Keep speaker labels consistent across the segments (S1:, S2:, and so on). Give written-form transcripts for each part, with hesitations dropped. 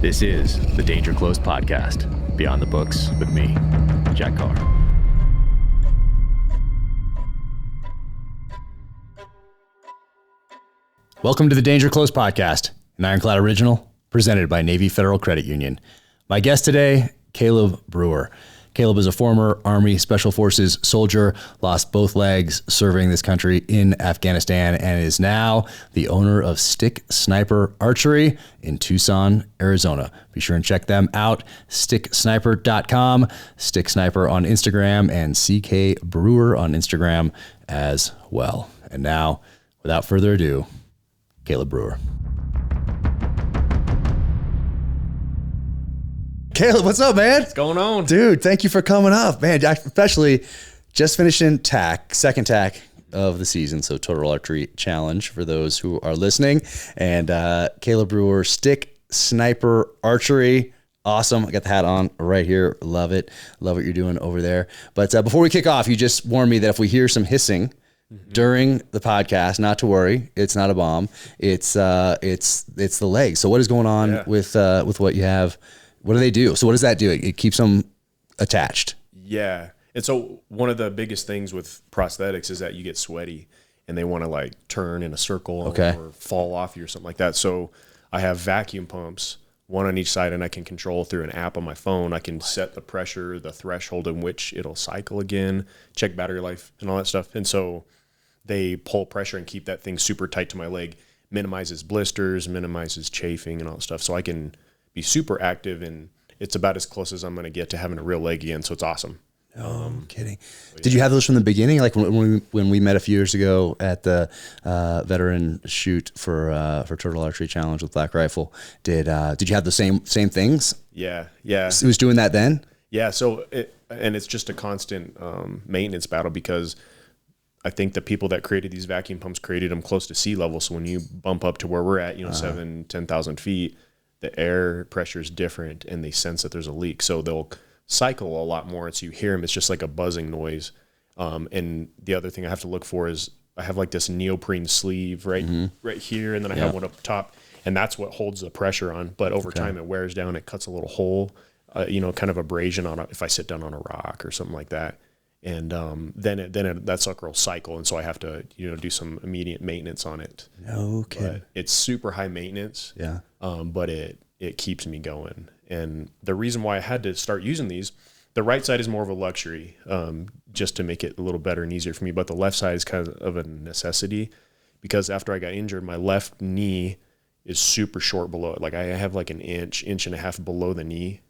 S1: This is the Danger Close podcast, Beyond the Books with me, Jack Carr. Welcome to the Danger Close podcast, an Ironclad original presented by Navy Federal Credit Union. My guest today, Caleb Brewer. Caleb is a former Army Special Forces soldier, lost both legs serving this country in Afghanistan, and is now the owner of Stick Sniper Archery in Tucson, Arizona. Be sure and check them out, sticksniper.com, Stick Sniper on Instagram, and CK Brewer on Instagram as well. And now, without further ado, Caleb Brewer. Caleb, what's up, man?
S2: What's going on?
S1: Dude, thank you for coming up, man. Especially just finishing TAC, second TAC of the season. So Total Archery Challenge for those who are listening. And Caleb Brewer, Stick Sniper Archery. Awesome. I got the hat on right here. Love it. Love what you're doing over there. But before we kick off, you just warned me that if we hear some hissing during the podcast, not to worry, it's not a bomb. It's the legs. So what is going on with what you have? What do they do? So what does that do? It keeps them attached.
S2: Yeah. And so one of the biggest things with prosthetics is that you get sweaty and they want to like turn in a circle or fall off you or something like that. So I have vacuum pumps, one on each side, and I can control through an app on my phone. I can set the pressure, the threshold in which it'll cycle again, check battery life and all that stuff. And so they pull pressure and keep that thing super tight to my leg, minimizes blisters, minimizes chafing and all that stuff. So I can be super active, and it's about as close as I'm going to get to having a real leg again. So it's awesome.
S1: Oh, I'm kidding. Did you have those from the beginning? Like when we met a few years ago at the veteran shoot for Total Archery Challenge with Black Rifle, did you have the same things?
S2: Yeah.
S1: It was doing that then?
S2: Yeah. So it's just a constant maintenance battle, because I think the people that created these vacuum pumps created them close to sea level. So when you bump up to where we're at, 10,000 feet, the air pressure is different and they sense that there's a leak. So they'll cycle a lot more. And so you hear them, it's just like a buzzing noise. And the other thing I have to look for is I have like this neoprene sleeve right here. And then I have one up top, and that's what holds the pressure on. But over time it wears down, it cuts a little hole, kind of abrasion on it if I sit down on a rock or something like that. And then that sucker will cycle, and so I have to do some immediate maintenance on it.
S1: Okay.
S2: But it's super high maintenance.
S1: Yeah.
S2: But it keeps me going. And the reason why I had to start using these, the right side is more of a luxury, just to make it a little better and easier for me. But the left side is kind of a necessity, because after I got injured, my left knee is super short below it. Like I have like an inch and a half below the knee.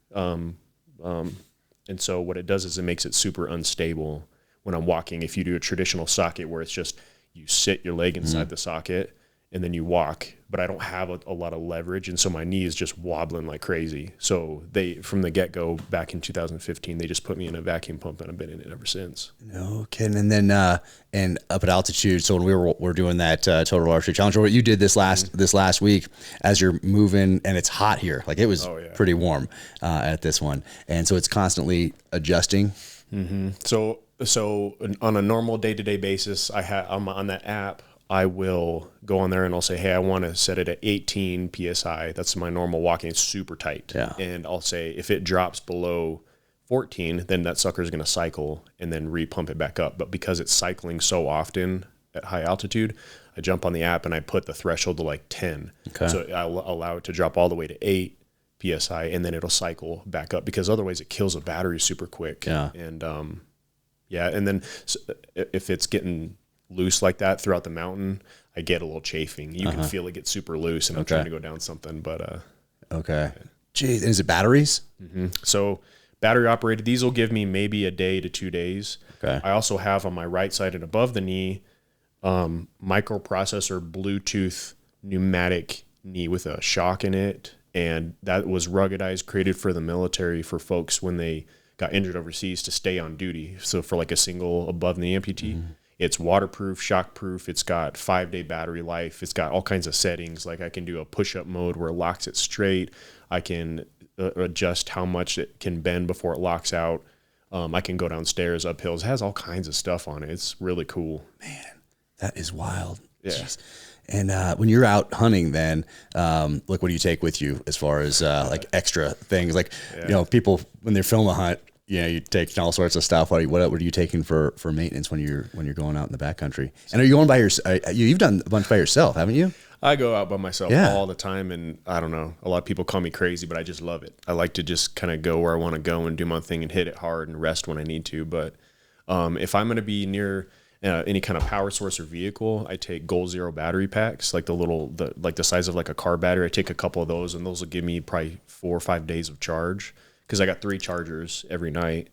S2: And so what it does is it makes it super unstable when I'm walking. If you do a traditional socket where it's just you sit your leg inside the socket and then you walk, but I don't have a lot of leverage, and so my knee is just wobbling like crazy. So from the get-go back in 2015, they just put me in a vacuum pump, and I've been in it ever since.
S1: No kidding. And then and up at altitude. So when we were doing that Total Archery Challenge, or what you did this last week, as you're moving, and it's hot here, like it was pretty warm at this one, and so it's constantly adjusting.
S2: So on a normal day-to-day basis, I'm on that app. I will go on there and I'll say, hey, I want to set it at 18 PSI. That's my normal walking. It's super tight.
S1: Yeah.
S2: And I'll say if it drops below 14, then that sucker is going to cycle and then repump it back up. But because it's cycling so often at high altitude, I jump on the app and I put the threshold to like 10. Okay. So I'll allow it to drop all the way to 8 PSI, and then it'll cycle back up, because otherwise it kills the battery super quick.
S1: Yeah.
S2: And and then if it's getting loose like that throughout the mountain, I get a little chafing. You can feel it get super loose, and I'm trying to go down something, but
S1: okay. Geez, and is it batteries?
S2: So battery operated, these will give me maybe a day to 2 days.
S1: Okay.
S2: I also have on my right side and above the knee, microprocessor Bluetooth pneumatic knee with a shock in it, and that was ruggedized, created for the military, for folks when they got injured overseas to stay on duty. So for like a single above knee amputee. It's waterproof, shockproof. It's got 5-day battery life. It's got all kinds of settings. Like I can do a push-up mode where it locks it straight. I can adjust how much it can bend before it locks out. I can go downstairs, up hills. It has all kinds of stuff on it. It's really cool.
S1: Man, That is wild.
S2: Yeah.
S1: Jeez. And when you're out hunting, then like, what do you take with you as far as like extra things? Like, you know, people when they film a hunt, you know, you take all sorts of stuff. What are you taking for maintenance when you're going out in the backcountry? And are you going by you've done a bunch by yourself, haven't you?
S2: I go out by myself all the time, and I don't know. A lot of people call me crazy, but I just love it. I like to just kind of go where I want to go and do my thing and hit it hard and rest when I need to. But if I'm going to be near any kind of power source or vehicle, I take Goal Zero battery packs, like the size of like a car battery. I take a couple of those, and those will give me probably 4 or 5 days of charge because I got 3 chargers every night.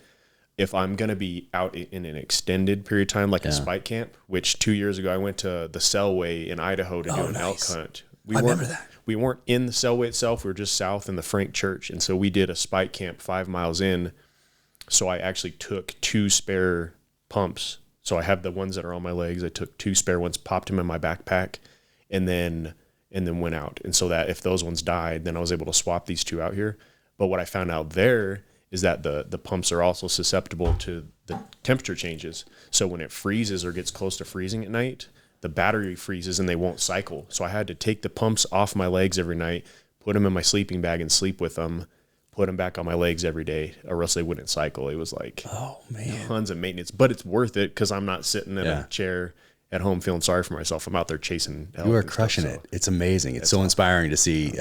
S2: If I'm going to be out in an extended period of time, like a spike camp, which 2 years ago I went to the Selway in Idaho to do an elk hunt.
S1: I remember that.
S2: We weren't in the Selway itself. We were just south in the Frank Church. And so we did a spike camp 5 miles in. So I actually took 2 spare pumps. So I have the ones that are on my legs. I took 2 spare ones, popped them in my backpack, and then went out. And so that if those ones died, then I was able to swap these 2 out here. But what I found out there is that the pumps are also susceptible to the temperature changes. So when it freezes or gets close to freezing at night, the battery freezes and they won't cycle. So I had to take the pumps off my legs every night, put them in my sleeping bag and sleep with them, put them back on my legs every day, or else they wouldn't cycle. It was like tons of maintenance, but it's worth it because I'm not sitting in a chair at home feeling sorry for myself. I'm out there chasing elk.
S1: You are crushing it. It's amazing. It's so inspiring to see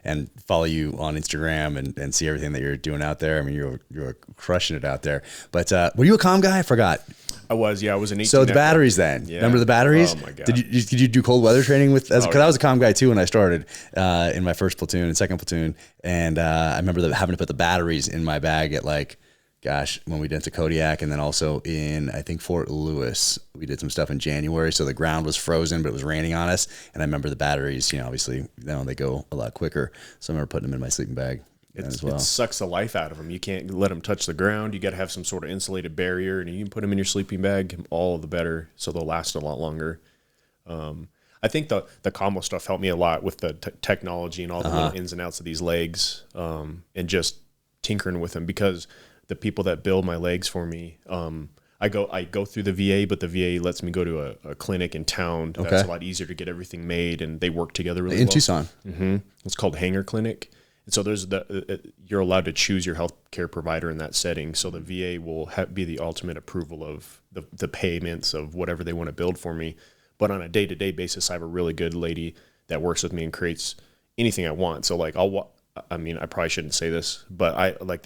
S1: and follow you on Instagram and see everything that you're doing out there. I mean, you're crushing it out there. But were you a comm guy? I forgot.
S2: I was an 18.
S1: So the batteries then. Yeah. Remember the batteries?
S2: Oh my God.
S1: Did you do cold weather training with? Because I was a comm guy too when I started in my first platoon and second platoon, and I remember having to put the batteries in my bag at when we went to Kodiak, and then also in, I think, Fort Lewis, we did some stuff in January. So the ground was frozen, but it was raining on us. And I remember the batteries, obviously, they go a lot quicker. So I remember putting them in my sleeping bag as well. It
S2: sucks the life out of them. You can't let them touch the ground. You got to have some sort of insulated barrier, and you can put them in your sleeping bag, all the better. So they'll last a lot longer. I think the combo stuff helped me a lot with the technology and all the little ins and outs of these legs, and just tinkering with them, because the people that build my legs for me, I go through the VA, but the VA lets me go to a clinic in town. That's a lot easier to get everything made, and they work together really well.
S1: In Tucson.
S2: Mm-hmm. It's called Hanger Clinic. And so there's you're allowed to choose your healthcare provider in that setting. So the VA will be the ultimate approval of the payments of whatever they want to build for me. But on a day-to-day basis, I have a really good lady that works with me and creates anything I want. So like I probably shouldn't say this, but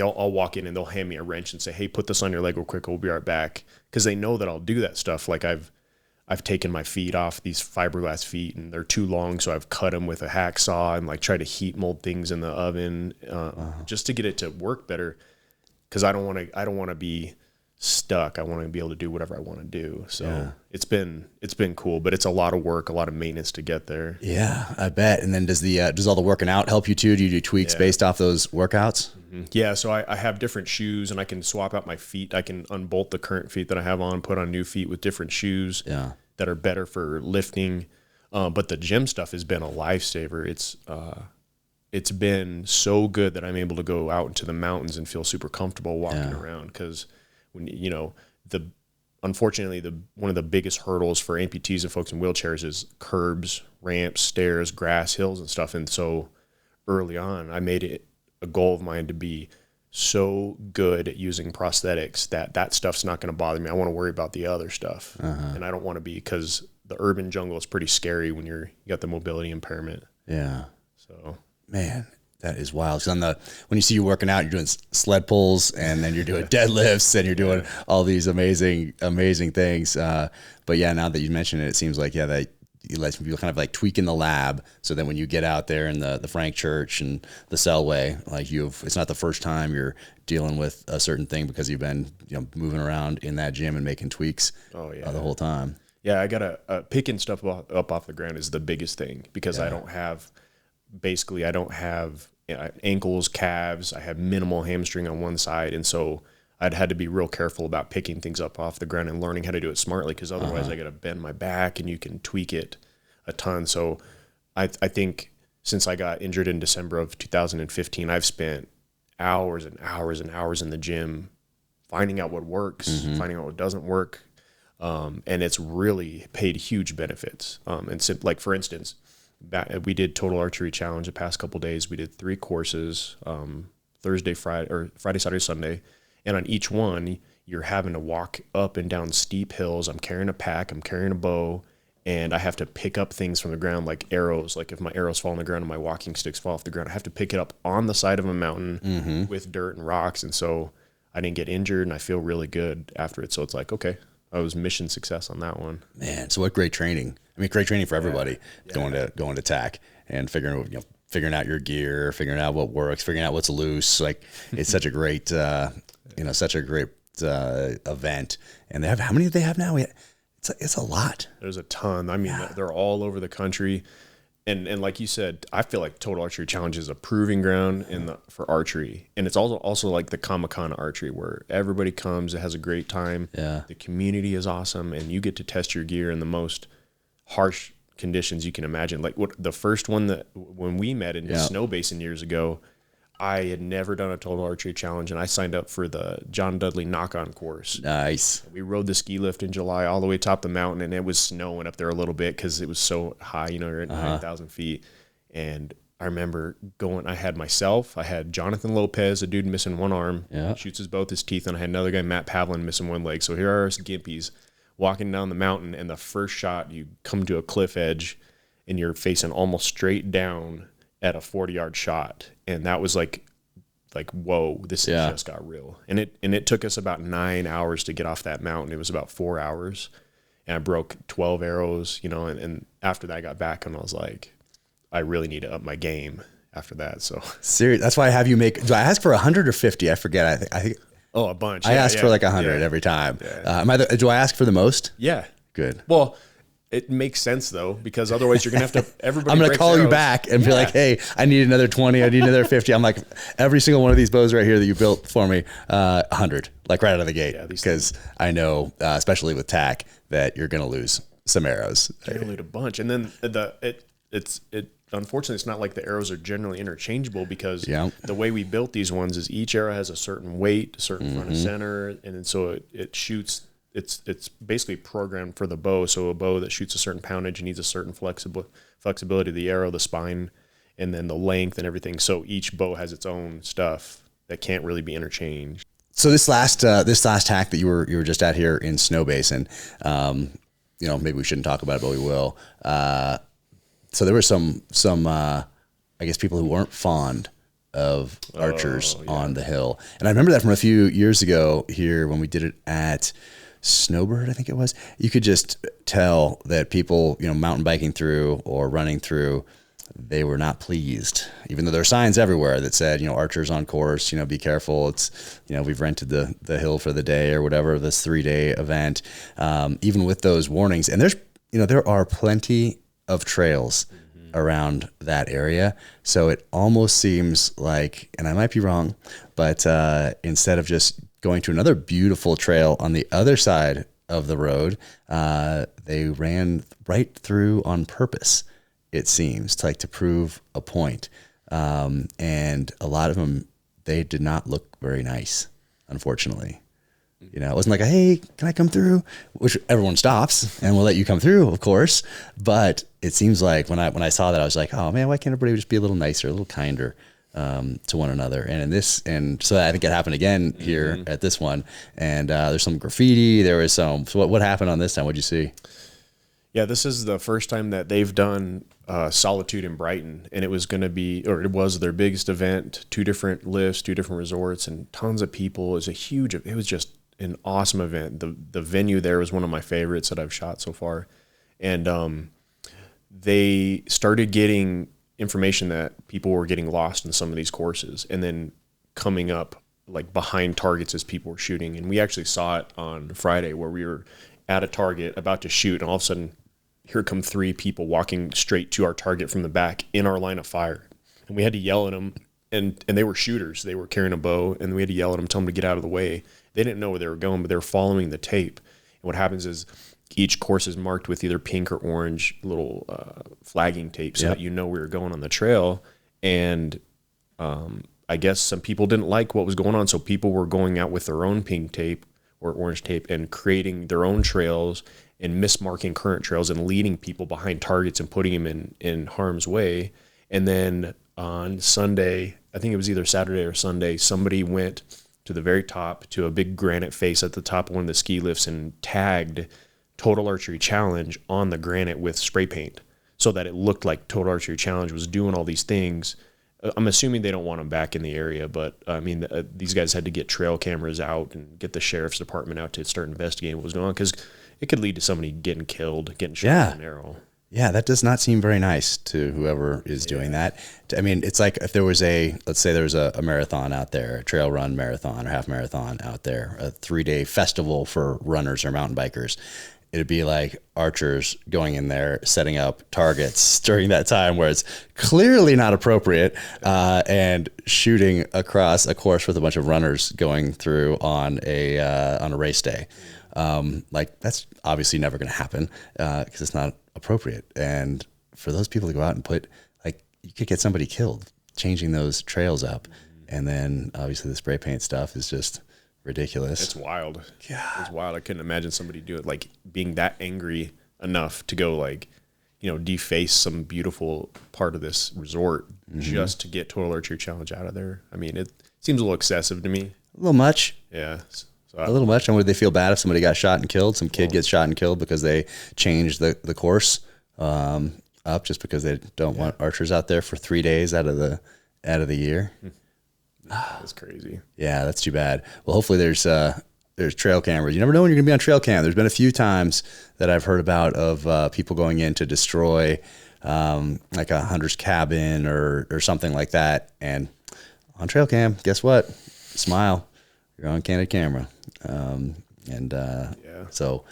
S2: I'll walk in and they'll hand me a wrench and say, "Hey, put this on your leg real quick. We'll be right back." Because they know that I'll do that stuff. Like I've taken my feet off, these fiberglass feet, and they're too long, so I've cut them with a hacksaw and try to heat mold things in the oven just to get it to work better. Because I don't want to be stuck. I want to be able to do whatever I want to do. So it's been cool, but it's a lot of work, a lot of maintenance to get there.
S1: Yeah, I bet. And then does all the working out help you too? Do you do tweaks based off those workouts?
S2: Mm-hmm. Yeah. So I have different shoes, and I can swap out my feet. I can unbolt the current feet that I have on, put on new feet with different shoes that are better for lifting. But the gym stuff has been a lifesaver. It's been so good that I'm able to go out into the mountains and feel super comfortable walking around. Because when unfortunately one of the biggest hurdles for amputees and folks in wheelchairs is curbs, ramps, stairs, grass, hills, and stuff. And so early on, I made it a goal of mine to be so good at using prosthetics that stuff's not going to bother me. I want to worry about the other stuff, and I don't want to be, because the urban jungle is pretty scary when you got the mobility impairment.
S1: Yeah.
S2: So
S1: man, that is wild. So when you see you working out, you're doing sled pulls, and then you're doing deadlifts, and you're doing all these amazing things. But yeah, now that you mention it, it seems like that you let some people kind of like tweak in the lab, so that when you get out there in the Frank Church and the Selway, it's not the first time you're dealing with a certain thing, because you've been moving around in that gym and making tweaks the whole time.
S2: Yeah, I got picking stuff up off the ground is the biggest thing, because I don't have ankles, calves. I have minimal hamstring on one side, and so I'd had to be real careful about picking things up off the ground and learning how to do it smartly, because otherwise I got to bend my back, and you can tweak it a ton. So I think since I got injured in December of 2015, I've spent hours and hours and hours in the gym finding out what works, finding out what doesn't work. And it's really paid huge benefits. Like for instance, we did Total Archery Challenge the past couple days. We did 3 courses, Friday, Saturday, Sunday. And on each one, you're having to walk up and down steep hills. I'm carrying a pack, I'm carrying a bow, and I have to pick up things from the ground like arrows. Like if my arrows fall on the ground and my walking sticks fall off the ground, I have to pick it up on the side of a mountain with dirt and rocks. And so I didn't get injured, and I feel really good after it. So it's like, okay, I was mission success on that one.
S1: Man, so what great training. I mean, great training for everybody going to TAC and figuring out your gear, figuring out what works, figuring out what's loose. Like it's such a great, such a great event. And they have, how many do they have now? It's a lot.
S2: There's a ton. I mean, they're all over the country. And like you said, I feel like Total Archery Challenge is a proving ground for archery. And it's also like the Kamchatka archery where everybody comes, it has a great time.
S1: Yeah.
S2: The community is awesome, and you get to test your gear in the most harsh conditions you can imagine. Like the first one when we met in the Snow Basin years ago, I had never done a Total Archery Challenge, and I signed up for the John Dudley knock-on course.
S1: Nice.
S2: We rode the ski lift in July all the way top the mountain, and it was snowing up there a little bit because it was so high, you're at 9,000 feet. And I remember I had Jonathan Lopez, a dude missing one arm, shoots both his teeth, and I had another guy, Matt Pavlin, missing one leg. So here are us gimpies walking down the mountain, and the first shot, you come to a cliff edge, and you're facing almost straight down at a 40-yard shot. And that was like, whoa, this just got real. And it took us about 9 hours to get off that mountain. It was about 4 hours, and I broke 12 arrows, and after that I got back, and I was like, I really need to up my game after that. So
S1: serious. That's why I have you do I ask for 100 or 50? I forget. I think
S2: a bunch.
S1: I ask for like 100 every time. Yeah. Do I ask for the most?
S2: Yeah.
S1: Good.
S2: Well, it makes sense though, because otherwise you're going to have to, everybody
S1: I'm going to call you back and be like, hey, I need another 20. I need another 50. I'm like, every single one of these bows right here that you built for me, 100, like right out of the gate. Because I know, especially with TAC, that you're going to lose some arrows.
S2: You're going to lose a bunch. And then unfortunately, it's not like the arrows are generally interchangeable, because the way we built these ones is each arrow has a certain weight, a certain front and center. And then so it shoots, it's basically programmed for the bow. So a bow that shoots a certain poundage needs a certain flexibility of the arrow, the spine, and then the length and everything. So each bow has its own stuff that can't really be interchanged. So
S1: this last TAC that you were just at here in Snow Basin, maybe we shouldn't talk about it, but we will. So there were some I guess people who weren't fond of archers on the hill. And I remember that from a few years ago here when we did it at Snowbird, I think it was. You could just tell that people, mountain biking through or running through, they were not pleased, even though there are signs everywhere that said, archers on course, be careful. It's, we've rented the hill for the day or whatever, this 3-day event. Even with those warnings, and there's, there are plenty of trails around that area. So it almost seems like, and I might be wrong, but instead of just going to another beautiful trail on the other side of the road, they ran right through on purpose, it seems, to prove a point. And a lot of them, they did not look very nice, unfortunately. It wasn't like, hey, can I come through? Which everyone stops and will let you come through, of course. But it seems like when I saw that, I was like, oh man, why can't everybody just be a little nicer, a little kinder to one another? And so I think it happened again here at this one. And there's some graffiti. There was some. So what happened on this time? What'd you see?
S2: Yeah, this is the first time that they've done Solitude in Brighton, and it was it was their biggest event. 2 different lifts, 2 different resorts, and tons of people. It was just an awesome event. The venue there was one of my favorites that I've shot so far. And they started getting information that people were getting lost in some of these courses and then coming up like behind targets as people were shooting. And we actually saw it on Friday where we were at a target about to shoot, and all of a sudden here come 3 people walking straight to our target from the back in our line of fire. And we had to yell at them, and they were shooters. They were carrying a bow, and we had to yell at them, tell them to get out of the way. They didn't know where they were going, but they were following the tape. And what happens is each course is marked with either pink or orange little flagging tape so that we were going on the trail. And I guess some people didn't like what was going on, so people were going out with their own pink tape or orange tape and creating their own trails and mismarking current trails and leading people behind targets and putting them in harm's way. And then on Sunday, I think it was either Saturday or Sunday, somebody went to the very top to a big granite face at the top of one of the ski lifts and tagged Total Archery Challenge on the granite with spray paint so that it looked like Total Archery Challenge was doing all these things. I'm assuming they don't want them back in the area, but I mean, these guys had to get trail cameras out and get the sheriff's department out to start investigating what was going on, because it could lead to somebody getting killed, getting shot with an arrow.
S1: Yeah, that does not seem very nice to whoever is doing that. I mean, it's like if there was let's say there was a marathon out there, a trail run marathon or half marathon out there, a 3-day festival for runners or mountain bikers. It'd be like archers going in there, setting up targets during that time where it's clearly not appropriate, and shooting across a course with a bunch of runners going through on a race day. Like that's obviously never going to happen because it's not appropriate. And for those people to go out and put, like, you could get somebody killed changing those trails up. And then obviously the spray paint stuff is just ridiculous.
S2: It's wild. Yeah. It's wild. I couldn't imagine somebody do it, like being that angry enough to go, like, you know, deface some beautiful part of this resort just to get Total Archery Challenge out of there. I mean, it seems a little excessive to me.
S1: A little much.
S2: Yeah.
S1: A little much. And would they feel bad if somebody got shot and killed? Some kid gets shot and killed because they changed the course up just because they don't want archers out there for 3 days out of the year.
S2: That's crazy.
S1: Yeah, that's too bad. Well, hopefully there's trail cameras. You never know when you're gonna be on trail cam. There's been a few times that I've heard about of people going in to destroy like a hunter's cabin or something like that. And on trail cam, guess what? Smile. You're on candid camera. So,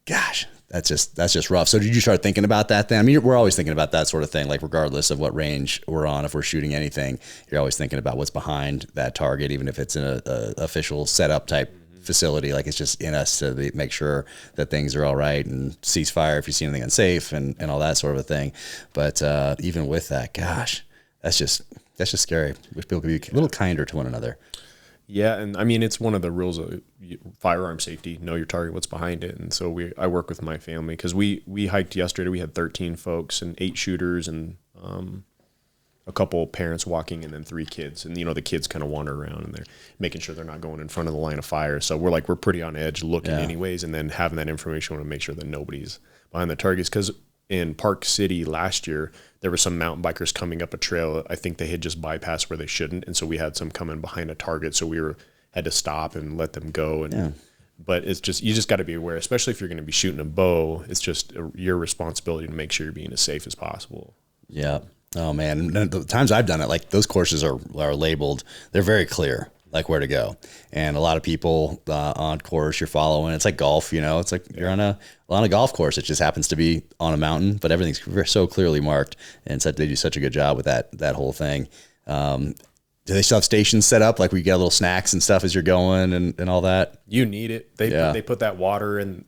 S1: gosh, that's just rough. So did you start thinking about that then? I mean, we're always thinking about that sort of thing, like regardless of what range we're on, if we're shooting anything, you're always thinking about what's behind that target, even if it's in a official setup type facility. Like, it's just in us to make sure that things are all right and cease fire if you see anything unsafe and all that sort of a thing. But even with that, gosh, that's just scary. Wish people could be a little kinder to one another.
S2: Yeah, and I mean, it's one of the rules of firearm safety, know your target, what's behind it. And so I work with my family because we hiked yesterday. We had 13 folks and 8 shooters and a couple parents walking and then 3 kids. And, you know, the kids kind of wander around and they're making sure they're not going in front of the line of fire. So we're pretty on edge looking anyways. And then having that information, we want to make sure that nobody's behind the targets. Because in Park City last year, there were some mountain bikers coming up a trail. I think they had just bypassed where they shouldn't. And so we had some coming behind a target. So we had to stop and let them go. And but it's just, you just got to be aware, especially if you're going to be shooting a bow. It's just your responsibility to make sure you're being as safe as possible.
S1: Yeah. Oh man. The times I've done it, like those courses are labeled. They're very clear, like where to go. And a lot of people on course you're following, it's like golf, you know, it's like you're on a golf course. It just happens to be on a mountain, but everything's so clearly marked. And so they do such a good job with that whole thing. Do they still have stations set up? Like we get little snacks and stuff as you're going and all that?
S2: You need it. They put that water in,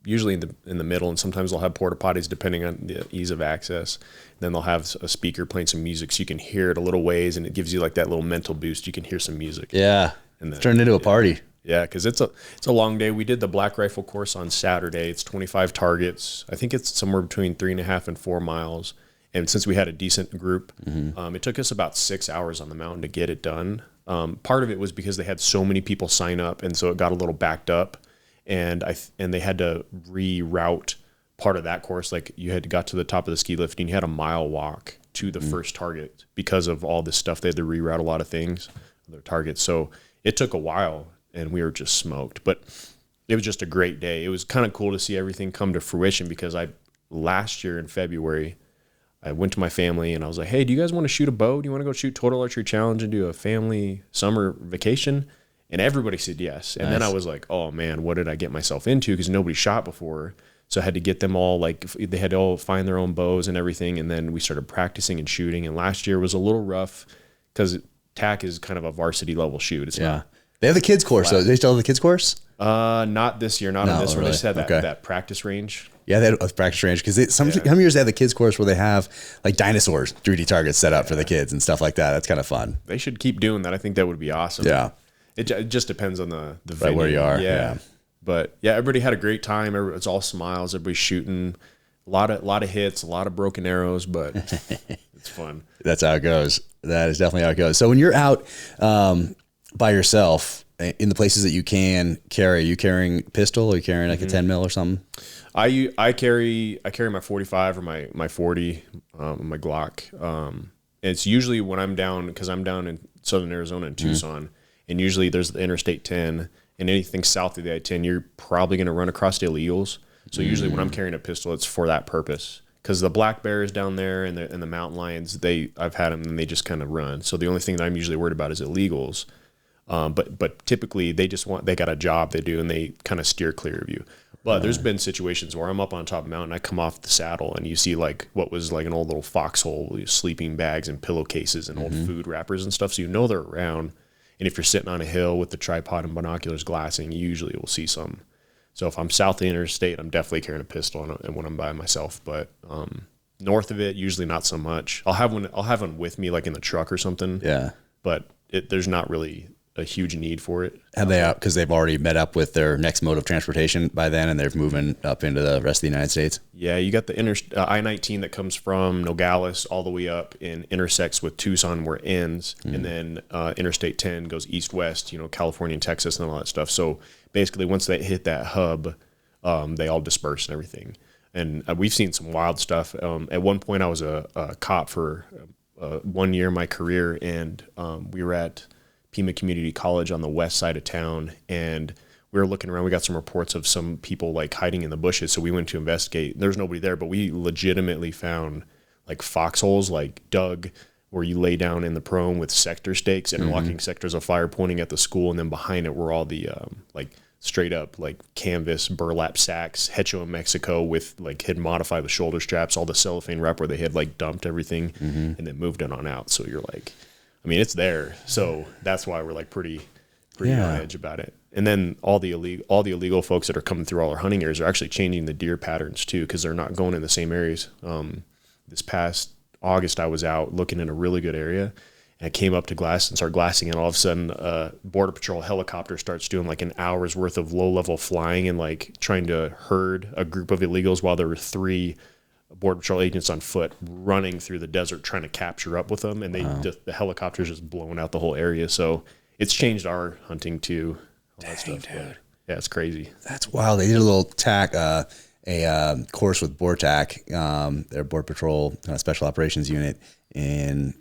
S2: usually in the middle, and sometimes they'll have porta potties depending on the ease of access. Then they'll have a speaker playing some music so you can hear it a little ways, and it gives you like that little mental boost. You can hear some music.
S1: Yeah, it's turned into a party.
S2: Yeah, because it's a long day. We did the black rifle course on Saturday. It's 25 targets. I think it's somewhere between 3.5 and 4 miles. And since we had a decent group, it took us about 6 hours on the mountain to get it done. Part of it was because they had so many people sign up, and so it got a little backed up. And they had to reroute part of that course. Like you had got to the top of the ski lift and you had a mile walk to the first target because of all this stuff. They had to reroute a lot of things, their targets. So it took a while and we were just smoked, but it was just a great day. It was kind of cool to see everything come to fruition because last year in February, I went to my family and I was like, hey, do you guys want to shoot a bow? Do you want to go shoot Total Archery Challenge and do a family summer vacation? And everybody said yes. And then I was like, oh man, what did I get myself into? Because nobody shot before. So I had to get them all, like they had to all find their own bows and everything. And then we started practicing and shooting. And last year was a little rough because TAC is kind of a varsity level shoot. It's not.
S1: They have the kids course. So they still have the kids course?
S2: Not this year, not on this one. They just had that practice range.
S1: Yeah, they had a practice range because some years they have the kids course where they have like dinosaurs, 3D targets set up for the kids and stuff like that. That's kind of fun.
S2: They should keep doing that. I think that would be awesome.
S1: Yeah.
S2: It just depends on the venue.
S1: Right where you are.
S2: Yeah. But yeah, everybody had a great time. It's all smiles. Everybody's shooting. A lot of hits, a lot of broken arrows, but it's fun.
S1: That's how it goes. That is definitely how it goes. So when you're out by yourself in the places that you can carry, are you carrying pistol or are you carrying like a 10 mil or something?
S2: I carry my 45 or my 40, my Glock. It's usually when I'm down, because I'm down in southern Arizona in Tucson, and usually there's the Interstate 10, and anything south of the I-10, you're probably going to run across the illegals. So usually when I'm carrying a pistol, it's for that purpose. Because the black bears down there and the mountain lions, I've had them and they just kind of run. So the only thing that I'm usually worried about is illegals. But typically they got a job they do and they kind of steer clear of you. But there's been situations where I'm up on top of a mountain, I come off the saddle and you see like what was like an old little foxhole, sleeping bags and pillowcases and old food wrappers and stuff. So you know they're around. And if you're sitting on a hill with the tripod and binoculars glassing, you usually will see some. So if I'm south of the interstate, I'm definitely carrying a pistol and when I'm by myself. But north of it, usually not so much. I'll have one with me, like in the truck or something.
S1: Yeah.
S2: But there's not really a huge need for it.
S1: Have they out because they've already met up with their next mode of transportation by then, and they're moving up into the rest of the United States?
S2: Yeah, you got the I-19 that comes from Nogales all the way up and intersects with Tucson where it ends, and then Interstate 10 goes east-west, California and Texas and all that stuff. So basically, once they hit that hub, they all disperse and everything. And we've seen some wild stuff. At one point, I was a cop for 1 year in my career, and we were at Pima Community College on the west side of town, and we were looking around. We got some reports of some people like hiding in the bushes, so we went to investigate. There's nobody there, but we legitimately found like foxholes, like dug where you lay down in the prone with sector stakes, interlocking sectors of fire pointing at the school, and then behind it were all the like straight up like canvas burlap sacks, Hecho in Mexico with like had modified the shoulder straps, all the cellophane wrap where they had like dumped everything and then moved it on out. So you're like, I mean, it's there. So that's why we're like pretty on edge about it. And then all the illegal folks that are coming through all our hunting areas are actually changing the deer patterns too, because they're not going in the same areas. This past August, I was out looking in a really good area, and I came up to glass and started glassing, and all of a sudden, Border Patrol helicopter starts doing like an hour's worth of low-level flying and like trying to herd a group of illegals while there were 3 Border Patrol agents on foot running through the desert trying to capture up with them, and the helicopters just blowing out the whole area. So it's changed our hunting too. All that stuff, dude. Yeah, it's crazy.
S1: That's wild. They did a little course with BORTAC, their Border Patrol Special Operations Unit in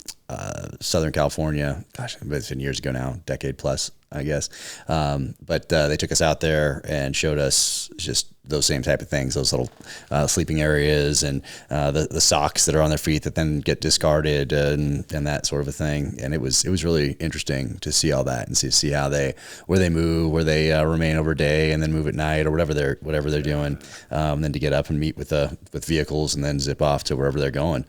S1: Southern California. Gosh, it's been years ago now, decade plus, I guess. But they took us out there and showed us just those same type of things, those little sleeping areas and the socks that are on their feet that then get discarded and that sort of a thing. And it was really interesting to see all that and see how where they move, where they remain over day and then move at night or whatever they're doing. Then to get up and meet with vehicles and then zip off to wherever they're going,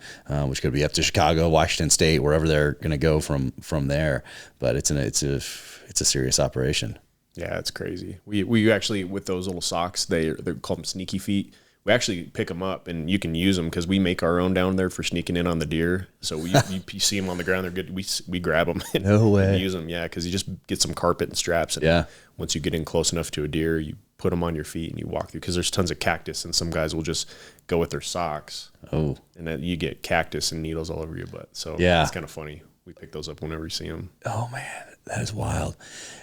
S1: which could be up to Chicago, Washington State, wherever they're going to go from there. But it's a serious operation.
S2: Yeah, it's crazy. We actually, with those little socks, they're called them sneaky feet. We actually pick them up and you can use them because we make our own down there for sneaking in on the deer. So you see them on the ground, they're good. We grab them and, and use them. Yeah, because you just get some carpet and straps. And once you get in close enough to a deer, you put them on your feet and you walk through because there's tons of cactus and some guys will just go with their socks. Oh, and then you get cactus and needles all over your butt. So it's kind of funny. We pick those up whenever you see them.
S1: Oh man, that is wild.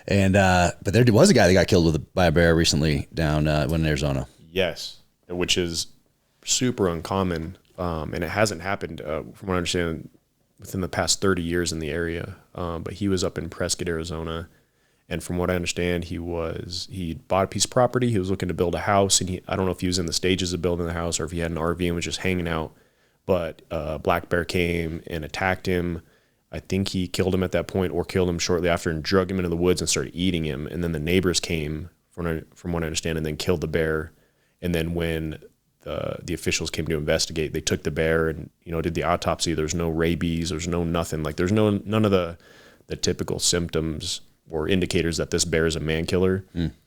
S1: And but there was a guy that got killed by a bear recently down in Arizona.
S2: Yes, which is super uncommon, and it hasn't happened from what I understand within the past 30 years in the area. But he was up in Prescott, Arizona, and from what I understand, he bought a piece of property. He was looking to build a house, and I don't know if he was in the stages of building the house or if he had an RV and was just hanging out. But black bear came and attacked him. I think he killed him at that point or killed him shortly after and drug him into the woods and started eating him. And then the neighbors came, from what I understand, and then killed the bear. And then when the officials came to investigate, they took the bear and, did the autopsy. There's no rabies. There's no nothing. Like there's none of the typical symptoms or indicators that this bear is a man killer.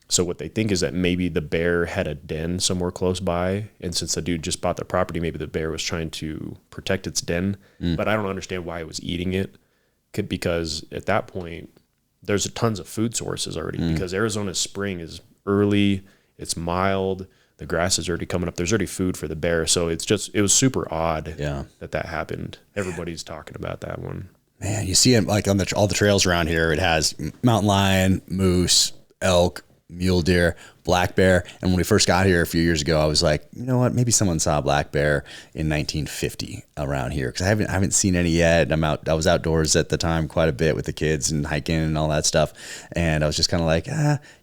S2: So what they think is that maybe the bear had a den somewhere close by. And since the dude just bought the property, maybe the bear was trying to protect its den. But I don't understand why it was eating it. Because at that point, there's tons of food sources already because Arizona's spring is early. It's mild. The grass is already coming up. There's already food for the bear. So it was super odd that happened. Everybody's talking about that one.
S1: Man, you see it like on all the trails around here. It has mountain lion, moose, elk, mule deer, black bear. And when we first got here a few years ago, I was like, you know what? Maybe someone saw a black bear in 1950 around here because I haven't seen any yet. I was outdoors at the time quite a bit with the kids and hiking and all that stuff. And I was just kind of like,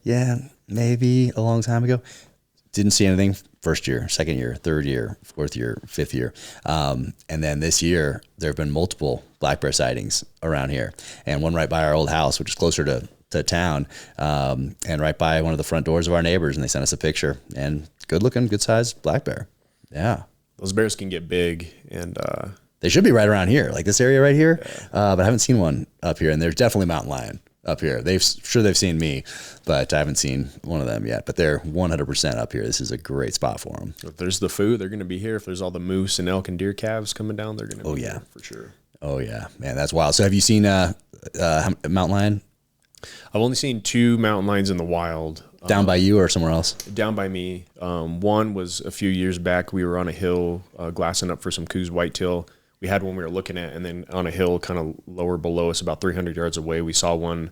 S1: yeah, maybe a long time ago. Didn't see anything first year, second year, third year, fourth year, fifth year. And then this year, there have been multiple black bear sightings around here. And one right by our old house, which is closer to town, and right by one of the front doors of our neighbors. And they sent us a picture. And good looking, good sized black bear. Yeah.
S2: Those bears can get big. And
S1: they should be right around here, like this area right here. But I haven't seen one up here. And there's definitely mountain lion up here. They've seen me, but I haven't seen one of them yet. But they're 100% up here. This is a great spot for them.
S2: If there's the food, they're going to be here. If there's all the moose and elk and deer calves coming down, they're going to be here for sure.
S1: Oh yeah, man, that's wild. So have you seen mountain lion?
S2: I've only seen 2 mountain lions in the wild.
S1: Down by you or somewhere else?
S2: Down by me. One was a few years back. We were on a hill glassing up for some Coos whitetail. We had one we were looking at, and then on a hill kind of lower below us, about 300 yards away, we saw one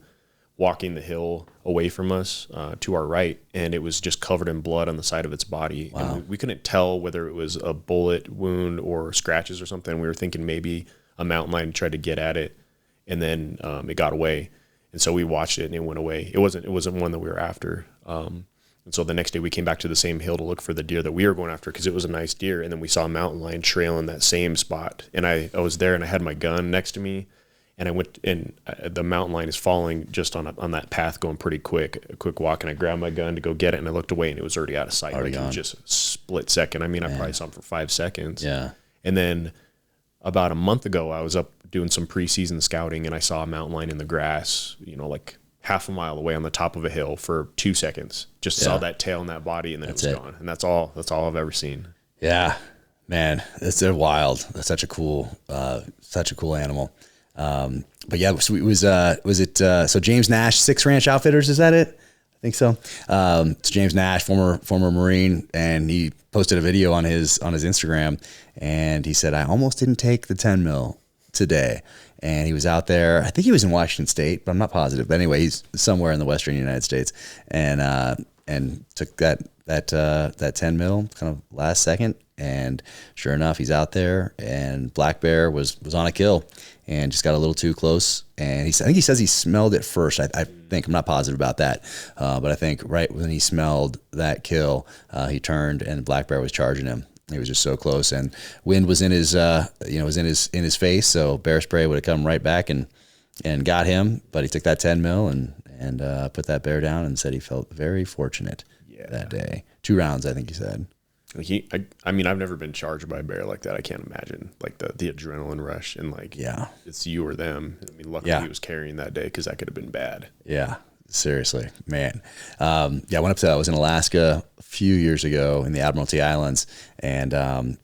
S2: walking the hill away from us to our right, and it was just covered in blood on the side of its body. Wow. And we couldn't tell whether it was a bullet wound or scratches or something. We were thinking maybe a mountain lion tried to get at it, and then it got away. And so we watched it, and it went away. It wasn't one that we were after. And so the next day we came back to the same hill to look for the deer that we were going after because it was a nice deer. And then we saw a mountain lion trail in that same spot. And I was there, and I had my gun next to me, and I went, and the mountain lion is falling just on that path going pretty quick, a quick walk. And I grabbed my gun to go get it, and I looked away, and it was already out of sight. Like, it was just a split second. I mean, I probably saw him for 5 seconds.
S1: Yeah.
S2: And then about a month ago, I was up doing some preseason scouting, and I saw a mountain lion in the grass, like half a mile away on the top of a hill for 2 seconds. Just saw that tail and that body, and then it was gone. And that's all I've ever seen.
S1: Yeah, man, they're wild. That's such a cool animal. But yeah, so so James Nash, Six Ranch Outfitters, is that it? I think so. It's James Nash, former Marine, and he posted a video on his Instagram, and he said, I almost didn't take the 10 mil today. And he was out there. I think he was in Washington State, but I'm not positive. But anyway, he's somewhere in the Western United States, and took that 10 mil kind of last second. And sure enough, he's out there, and black bear was on a kill, and just got a little too close. And I think he says he smelled it first. I think, I'm not positive about that, but I think right when he smelled that kill, he turned, and black bear was charging him. He was just so close, and wind was in his, was in his face. So bear spray would have come right back and got him. But he took that 10 mil and put that bear down, and said he felt very fortunate that day. 2 rounds, I think he said.
S2: I mean, I've never been charged by a bear like that. I can't imagine like the adrenaline rush and it's you or them. I mean, luckily he was carrying that day, because that could have been bad. Yeah.
S1: Seriously, man. I was in Alaska a few years ago in the Admiralty Islands, and oh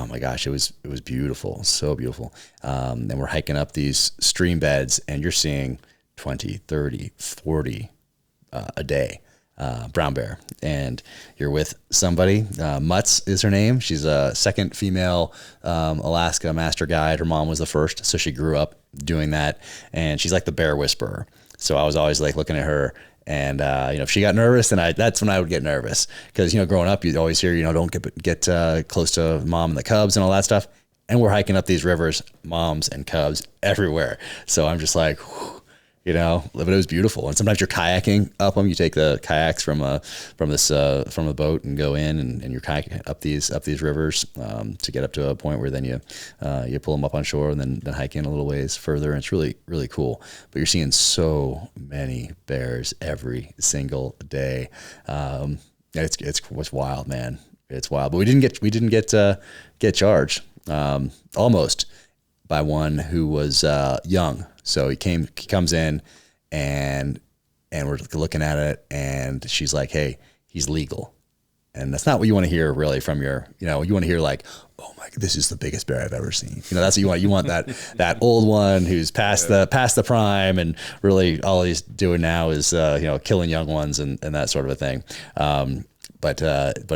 S1: my gosh, it was beautiful, so beautiful. And we're hiking up these stream beds, and you're seeing 20, 30, 40 a day, brown bear. And you're with somebody, Mutz is her name. She's a second female Alaska master guide. Her mom was the first, so she grew up doing that, and she's like the bear whisperer. So I was always like looking at her, and if she got nervous, then that's when I would get nervous, because growing up you'd always hear don't get close to mom and the cubs and all that stuff. And we're hiking up these rivers, moms and cubs everywhere. So I'm just like, whew, but it was beautiful. And sometimes you're kayaking up them. You take the kayaks from the boat and go in, and you're kayaking up these rivers to get up to a point where then you pull them up on shore, and then hike in a little ways further. And it's really, really cool. But you're seeing so many bears every single day. It's wild, man. It's wild. But we didn't get charged almost by one who was young. So he comes in, and we're looking at it, and she's like, hey, he's legal. And that's not what you want to hear really from you want to hear like, oh my, this is the biggest bear I've ever seen. That's what you want. You want that old one who's past the prime, and really all he's doing now is, killing young ones and that sort of a thing. But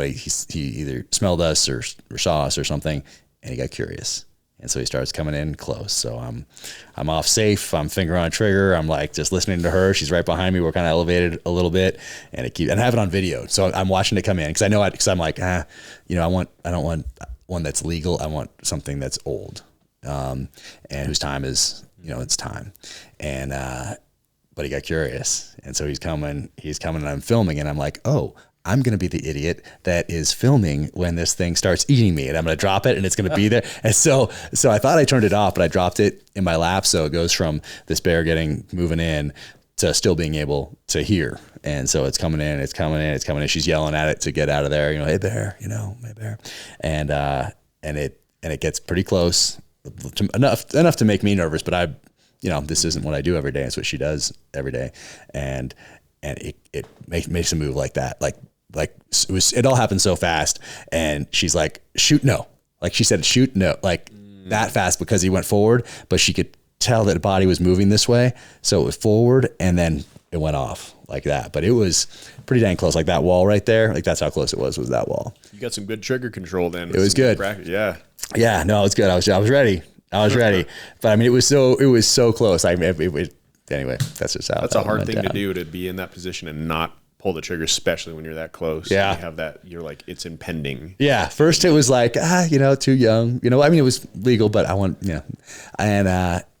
S1: he either smelled us or saw us or something, and he got curious. And so he starts coming in close. So I'm off safe. I'm finger on trigger. I'm like just listening to her. She's right behind me. We're kind of elevated a little bit, and I have it on video. So I'm watching it come in because I know because I'm like, I don't want one that's legal. I want something that's old, and whose time is, it's time. And but he got curious, and so he's coming, and I'm filming, and I'm like, oh, I'm going to be the idiot that is filming when this thing starts eating me, and I'm going to drop it and it's going to be there. And so I thought I turned it off, but I dropped it in my lap. So it goes from this bear moving in to still being able to hear. And so it's coming in. She's yelling at it to get out of there. Hey bear, hey bear. And it gets pretty close, enough to make me nervous, but this isn't what I do every day. It's what she does every day. And it makes a move like that. Like it all happened so fast, and she's like, shoot, no. Like she said, shoot, no. Like that fast because he went forward, but she could tell that the body was moving this way. So it was forward, and then it went off like that. But it was pretty dang close. Like that wall right there. Like that's how close it was that wall.
S2: You got some good trigger control then.
S1: It was good.
S2: Yeah.
S1: Yeah, no, it was good. I was ready. But I mean, it was so close. Anyway, that's just how.
S2: That's a hard thing to do, to be in that position and not pull the trigger, especially when you're that close.
S1: Yeah.
S2: You have that, you're like, it's impending.
S1: Yeah. First it was like, too young, I mean, it was legal, but I want, and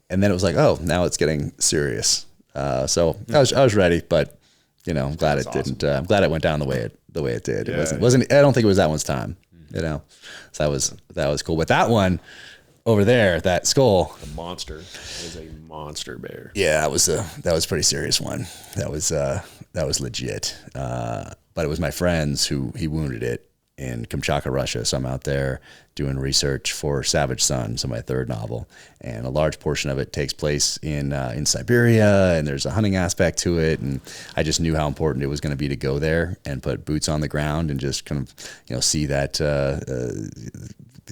S1: then it was like, oh, now it's getting serious. So I was ready, but I'm glad it didn't, I'm glad it went down the way it did.
S2: Yeah.
S1: It wasn't, I don't think it was that one's time, so that was cool. But that one over there, that skull,
S2: the monster is a monster bear.
S1: Yeah, that was a pretty serious one. That was legit. But it was my friends he wounded it in Kamchatka, Russia. So I'm out there doing research for Savage Son, so my third novel, and a large portion of it takes place in Siberia, and there's a hunting aspect to it, and I just knew how important it was going to be to go there and put boots on the ground and just kind of see that.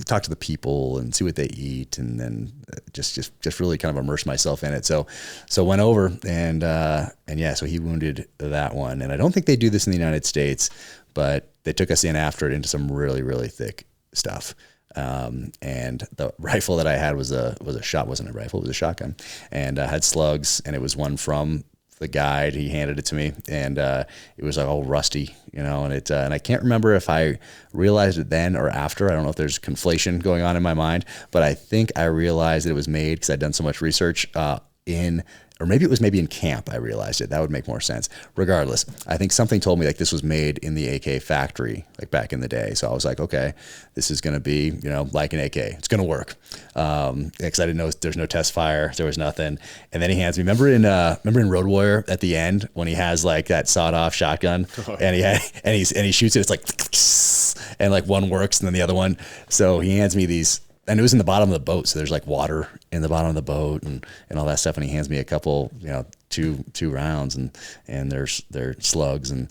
S1: Talk to the people and see what they eat, and then just really kind of immerse myself in it. So went over and so he wounded that one, and I don't think they do this in the United States, but they took us in after it into some really, really thick stuff. And the rifle that I had wasn't a rifle, it was a shotgun, and had slugs, and it was one from the guide. He handed it to me, and it was like all rusty, and I can't remember if I realized it then or after. I don't know if there's conflation going on in my mind, but I think I realized that it was made because I'd done so much research or maybe it was in camp. I realized it. That would make more sense. Regardless, I think something told me like this was made in the AK factory, like back in the day. So I was like, okay, this is going to be, like an AK. It's going to work. Because I didn't know there's no test fire. There was nothing. And then he hands me, remember in Road Warrior at the end when he has like that sawed off shotgun and he shoots it. It's like, and like one works and then the other one. So he hands me these. And it was in the bottom of the boat, so there's like water in the bottom of the boat and all that stuff. And he hands me a couple, two rounds, and they're slugs. And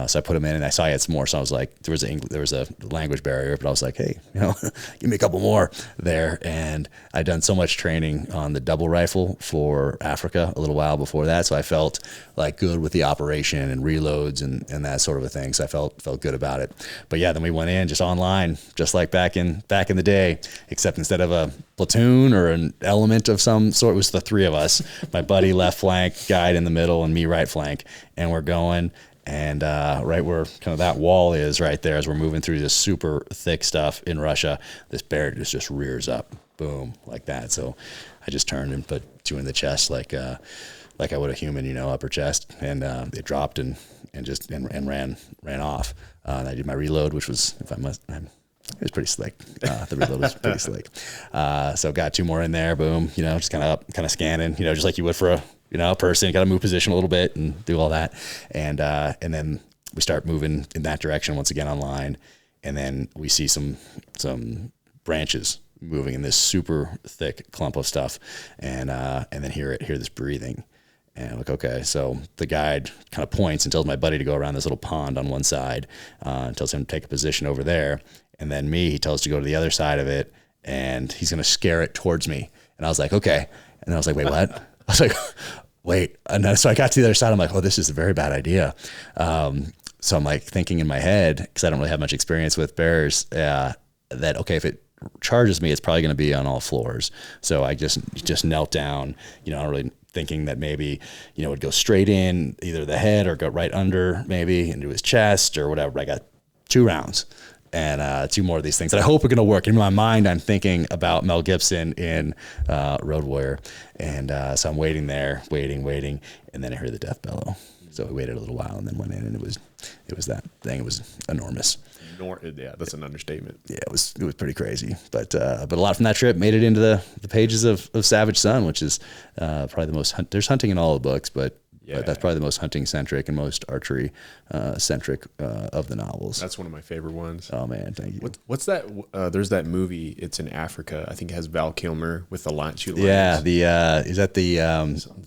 S1: so I put them in, and I saw he had some more. So I was like, there was a language barrier, but I was like, hey, give me a couple more there. And I'd done so much training on the double rifle for Africa a little while before that, so I felt like good with the operation and reloads and that sort of a thing. So I felt good about it. But yeah, then we went in just online, just like back in the day, except instead of a platoon or an element of some sort, it was the three of us, my buddy left flank, guide in the middle, and me right flank. And we're going, and right where kind of that wall is right there, as we're moving through this super thick stuff in Russia, this bear just rears up, boom, like that. So I just turned and put two in the chest like I would a human, upper chest, and it dropped and ran off. And I did my reload, which was, it was pretty slick. The reload was pretty slick. So got two more in there, boom, just kind of scanning, just like you would for a person. Got to move position a little bit and do all that. And then we start moving in that direction once again online. And then we see some branches moving in this super thick clump of stuff. And then hear this breathing. And I'm like, okay. So the guide kind of points and tells my buddy to go around this little pond on one side, and tells him to take a position over there. And then he tells to go to the other side of it, and he's going to scare it towards me. And I was like, okay. And I was like, wait, what? I was like, wait. And then, so I got to the other side. I'm like, oh, this is a very bad idea. So I'm like thinking in my head, because I don't really have much experience with bears, that, okay, if it charges me, it's probably going to be on all floors. So I just knelt down, not really thinking that maybe, it would go straight in either the head or go right under maybe into his chest or whatever. But I got 2 rounds and 2 more of these things that I hope are going to work. In my mind, I'm thinking about Mel Gibson in Road Warrior. And so I'm waiting there, waiting. And then I heard the death bellow. So we waited a little while and then went in, and it was that thing. It was enormous.
S2: Yeah, that's an understatement.
S1: Yeah, it was pretty crazy. But a lot from that trip made it into the pages of Savage Son, which is probably the most there's hunting in all the books, but that's probably the most hunting centric and most archery centric of the novels.
S2: That's one of my favorite ones.
S1: Oh man, thank you.
S2: What's that? There's that movie. It's in Africa. I think it has Val Kilmer with the lions.
S1: Yeah, is that the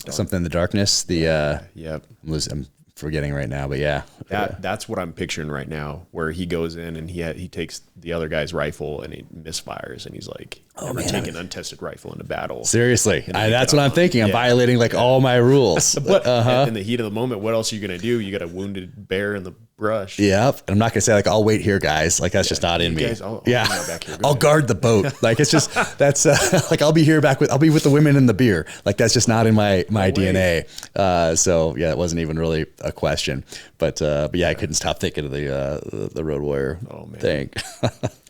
S1: something in the darkness? I'm forgetting right now, but yeah.
S2: That's what I'm picturing right now, where he goes in and he takes the other guy's rifle and he misfires, and he's like, never take an untested rifle into battle.
S1: Seriously, that's what I'm thinking. I'm violating all my rules.
S2: But in the heat of the moment, what else are you going to do? You got a wounded bear in the brush.
S1: Yep. I'm not going to say I'll wait here, guys. That's just not in me.
S2: Guys, I'll back here.
S1: I'll guard the boat. It's just, that's I'll be here I'll be with the women and the beer. That's just not in my DNA. So yeah, it wasn't even really a question, but yeah, I couldn't stop thinking of the Road Warrior thing.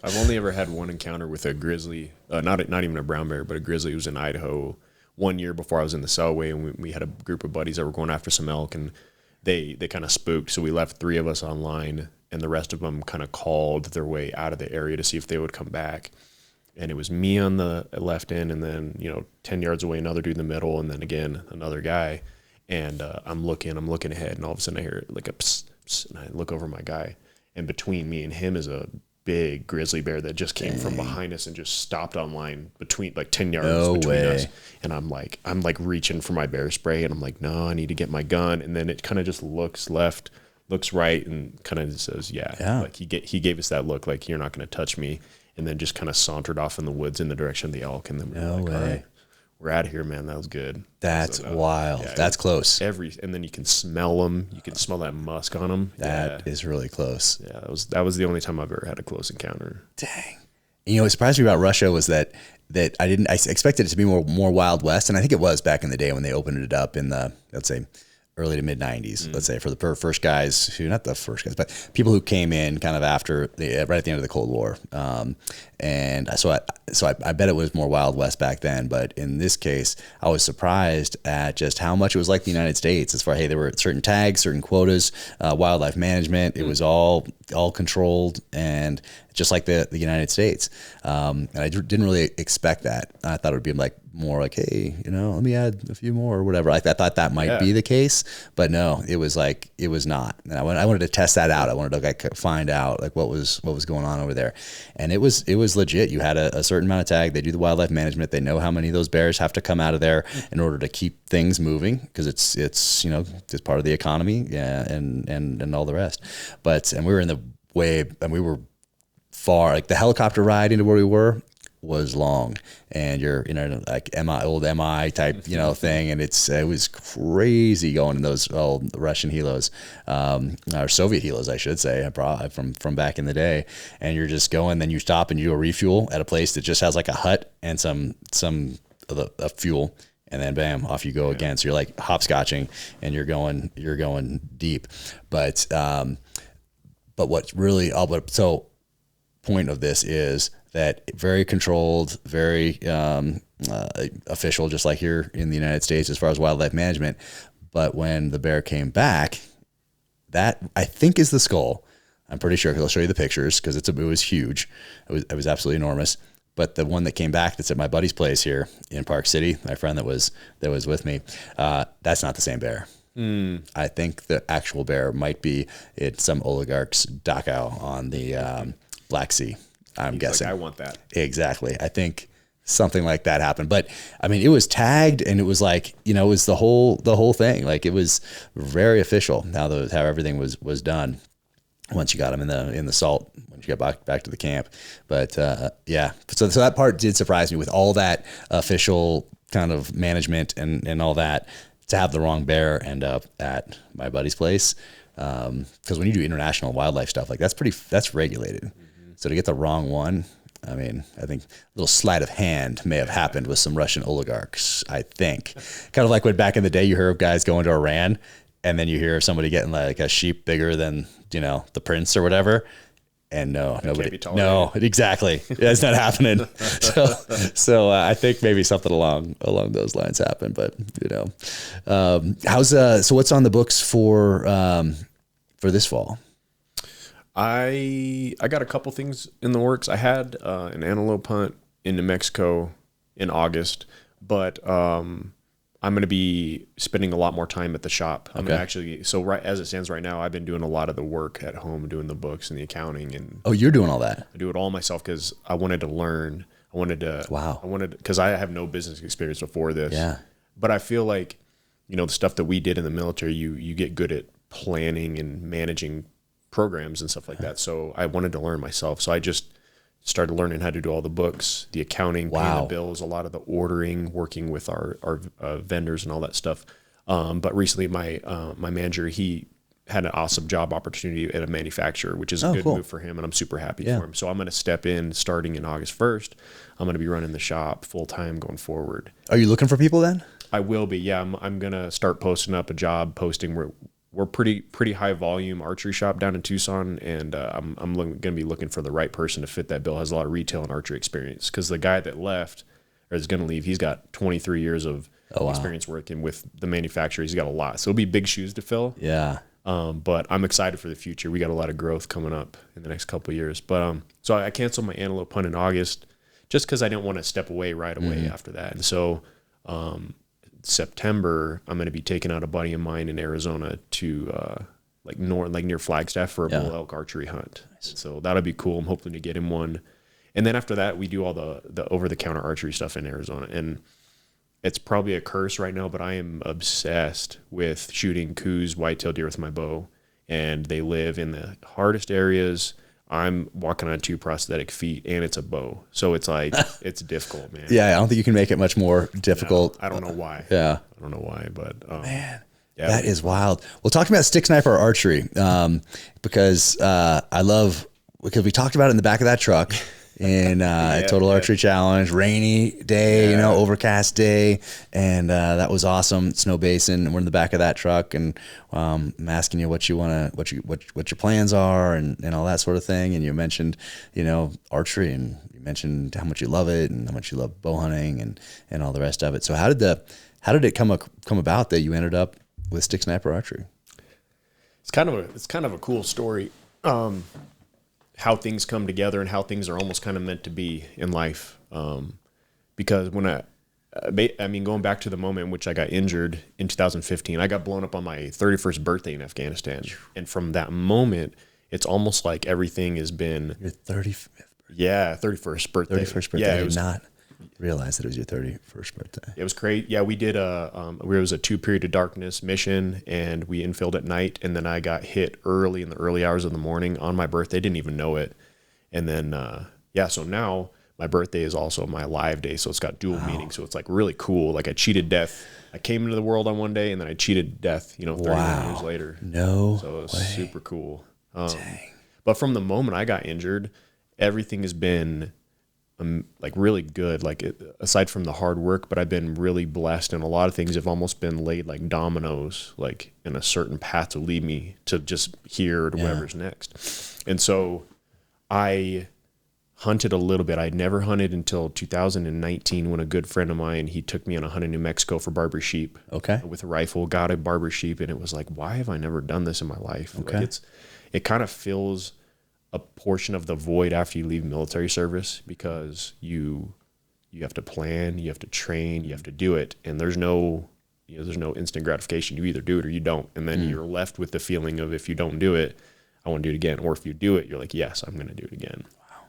S2: I've only ever had one encounter with a grizzly, not even a brown bear, but a grizzly who was in Idaho one year before I was in the Selway, and we had a group of buddies that were going after some elk, and they kind of spooked. So we left 3 of us online, and the rest of them kind of called their way out of the area to see if they would come back. And it was me on the left end, and then 10 yards away another dude in the middle, and then again another guy. And I'm looking ahead, and all of a sudden I hear like a psst, psst, and I look over my guy, and between me and him is a big grizzly bear that just came from behind us and just stopped on line between 10 yards between us. And I'm like reaching for my bear spray, and I'm like, no, I need to get my gun. And then it kind of just looks left, looks right, and kind of says, yeah. He gave us that look like, you're not going to touch me, and then just kind of sauntered off in the woods in the direction of the elk. And then we're like, all right, we're out of here, man. That was good.
S1: That's wild. Yeah, that's close.
S2: And then you can smell them. You can smell that musk on them.
S1: That is really close.
S2: Yeah, that was the only time I've ever had a close encounter.
S1: Dang. What surprised me about Russia was that I expected it to be more Wild West, and I think it was back in the day when they opened it up in the, let's say, early to mid 90s, let's say, for the first guys not the first guys, but people who came in kind of after right at the end of the Cold War. And so I bet it was more Wild West back then. But in this case, I was surprised at just how much it was like the United States as far, hey, there were certain tags, certain quotas, wildlife management. It was all controlled and just like the United States. And I didn't really expect that. I thought it would be more like, hey, let me add a few more or whatever. I thought that might be the case, but no, it was not. And I wanted to test that out. I wanted to find out what was going on over there. And it was legit. You had a certain amount of tag. They do the wildlife management. They know how many of those bears have to come out of there in order to keep things moving, because it's part of the economy, and all the rest. And we were in the way, and we were far, the helicopter ride into where we were was long, and you're old MI type thing, and it was crazy going in those old Russian helos, or Soviet helos I should say, from back in the day. And you're just going, then you stop and you go refuel at a place that just has a hut and some fuel, and then bam, off you go again. So you're hopscotching, and you're going deep. But what's really point of this is that very controlled, very official, just like here in the United States as far as wildlife management. But when the bear came back, that I think is the skull. I'm pretty sure, because I'll show you the pictures, because it was huge. It was absolutely enormous. But the one that came back that's at my buddy's place here in Park City, my friend that was with me, that's not the same bear. I think the actual bear might be at some oligarch's Dachau on the Black Sea. I'm guessing.
S2: I want that.
S1: Exactly. I think something like that happened. But I mean, it was tagged, and it was like, you know, it was the whole thing. Like, it was very official how everything was done once you got them in the salt, once you got back to the camp. But yeah, so that part did surprise me with all that official kind of management and all that, to have the wrong bear end up at my buddy's place. Because when you do international wildlife stuff, like that's regulated. Mm-hmm. So to get the wrong one, I mean, I think a little sleight of hand may have happened with some Russian oligarchs, I think. Kind of like when back in the day you hear of guys going to Iran, and then you hear of somebody getting like a sheep bigger than, you know, the prince or whatever. And nobody, no, exactly. It's not happening. So I think maybe something along those lines happened, but you know, so what's on the books for this fall?
S2: I got a couple things in the works. I had an antelope hunt in New Mexico in August, but I'm going to be spending a lot more time at the shop. I'm actually, so right as it stands right now, I've been doing a lot of the work at home, doing the books and the accounting. And
S1: oh, you're doing all that?
S2: I do it all myself because I wanted to learn. Because I have no business experience before this.
S1: Yeah.
S2: But I feel like, you know, the stuff that we did in the military, you get good at planning and managing programs and stuff like that. So I wanted to learn myself. So I just started learning how to do all the books, the accounting, paying the bills, a lot of the ordering, working with our vendors and all that stuff. But recently my manager, he had an awesome job opportunity at a manufacturer, which is a good move for him. And I'm super happy for him. So I'm going to step in starting in August 1st. I'm going to be running the shop full time going forward.
S1: Are you looking for people then?
S2: I will be. Yeah. I'm going to start posting up a job posting where we're pretty high volume archery shop down in Tucson, and I'm going to be looking for the right person to fit that bill. Has a lot of retail and archery experience, because the guy that left or is going to leave, he's got 23 years of experience working with the manufacturer. He's got a lot, so it'll be big shoes to fill.
S1: Yeah.
S2: But I'm excited for the future. We got a lot of growth coming up in the next couple of years. But so I canceled my antelope hunt in August just because I didn't want to step away right away after that. And so September, I'm going to be taking out a buddy of mine in Arizona to near Flagstaff for a bull elk archery hunt. Nice. So that'll be cool. I'm hoping to get him one. And then after that, we do all the over-the-counter archery stuff in Arizona. And it's probably a curse right now, but I am obsessed with shooting coos, whitetail deer with my bow. And they live in the hardest areas. I'm walking on 2 prosthetic feet, and it's a bow. So it's like, it's difficult, man.
S1: Yeah, I don't think you can make it much more difficult.
S2: No, I don't know why.
S1: Yeah.
S2: I don't know why, but...
S1: man, that is wild. Well, talking about Stick Sniper Archery, because because we talked about it in the back of that truck. In Total Archery Challenge, rainy day, overcast day, and that was awesome. Snow Basin, and we're in the back of that truck, and I'm asking you what your plans are, and all that sort of thing. And you mentioned, archery, and you mentioned how much you love it, and how much you love bow hunting, and all the rest of it. So how did it come about that you ended up with Stick Sniper Archery?
S2: It's kind of a cool story. How things come together and how things are almost kind of meant to be in life. Because when going back to the moment in which I got injured in 2015, I got blown up on my 31st birthday in Afghanistan. And from that moment, it's almost like everything has been...
S1: Your 35th?
S2: Yeah, 31st birthday.
S1: 31st birthday. Yeah, I did not realize that it was your 31st birthday.
S2: It was great. Yeah, we did it was a 2 period of darkness mission, and we infilled at night, and then I got hit early in the early hours of the morning on my birthday. Didn't even know it. And then, so now my birthday is also my live day, so it's got dual meaning. So it's like really cool. Like I cheated death. I came into the world on one day, and then I cheated death, 31 years later.
S1: No
S2: So it was
S1: way.
S2: super cool.
S1: Dang.
S2: But from the moment I got injured, everything has been really good, aside from the hard work, but I've been really blessed, and a lot of things have almost been laid like dominoes, like in a certain path to lead me to just here or to whatever's next. And so I hunted a little bit. I'd never hunted until 2019 when a good friend of mine, he took me on a hunt in New Mexico for barber sheep.
S1: Okay.
S2: With a rifle, got a barber sheep, and it was like, why have I never done this in my life?
S1: Okay.
S2: It kind of fills a portion of the void after you leave military service, because you have to plan, you have to train, you have to do it, and there's no instant gratification. You either do it or you don't, and then you're left with the feeling of, if you don't do it, I want to do it again, or if you do it, you're like, yes, I'm going to do it again. Wow.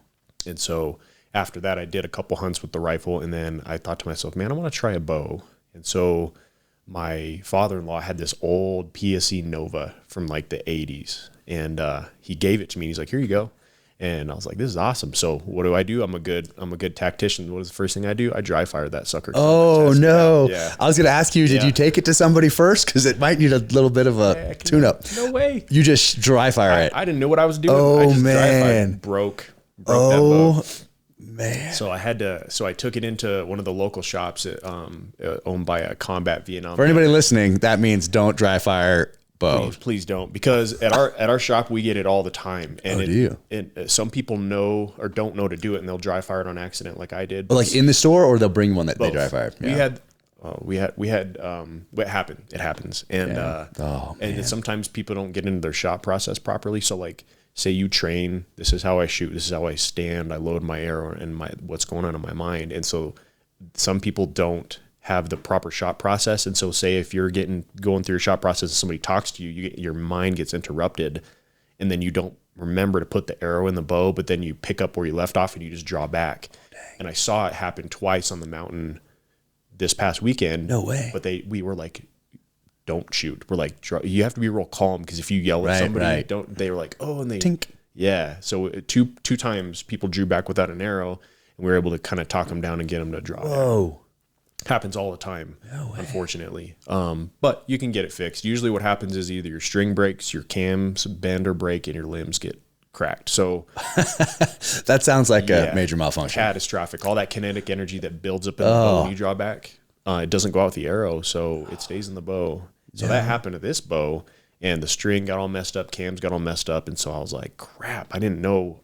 S2: And so after that, I did a couple hunts with the rifle, and then I thought to myself, man, I want to try a bow. And so my father-in-law had this old PSE Nova from like the 80s, and he gave it to me. He's like, here you go. And I was like, this is awesome. So what do? I'm a good tactician. What is the first thing I do? I dry fire that sucker.
S1: Oh no. Yeah. I was going to ask you, did you take it to somebody first? Cause it might need a little bit of a tune up.
S2: No way.
S1: You just dry fire it.
S2: I didn't know what I was doing.
S1: Oh
S2: I just
S1: man.
S2: Dry fired, broke that bow.
S1: Man.
S2: So I took it into one of the local shops owned by a combat Vietnam.
S1: For anybody listening, that means don't dry fire bows.
S2: Please don't, because at our shop we get it all the time. And some people know or don't know to do it, and they'll dry fire it on accident, like I did.
S1: But like in the store, or they'll bring one that they dry fire.
S2: Yeah. We had what happened. It happens, and and sometimes people don't get into their shot process properly. So like, say you train, this is how I shoot, this is how I stand, I load my arrow, and what's going on in my mind. And so some people don't have the proper shot process. And so say if you're going through your shot process and somebody talks to you, your mind gets interrupted, and then you don't remember to put the arrow in the bow, but then you pick up where you left off and you just draw back. And I saw it happen twice on the mountain this past weekend.
S1: No way.
S2: But we were like, don't shoot. We're like, you have to be real calm, because if you yell at somebody, they were like, oh, and they tink. Yeah. So two times people drew back without an arrow, and we were able to kind of talk them down and get them to draw.
S1: Whoa.
S2: Happens all the time, unfortunately. But you can get it fixed. Usually what happens is either your string breaks, your cams bend or break, and your limbs get cracked. So
S1: that sounds like a major malfunction.
S2: Catastrophic. All that kinetic energy that builds up in the bow when you draw back, it doesn't go out the arrow, so it stays in the bow. So that happened to this bow, and the string got all messed up, cams got all messed up, and so I was like, crap, I didn't know.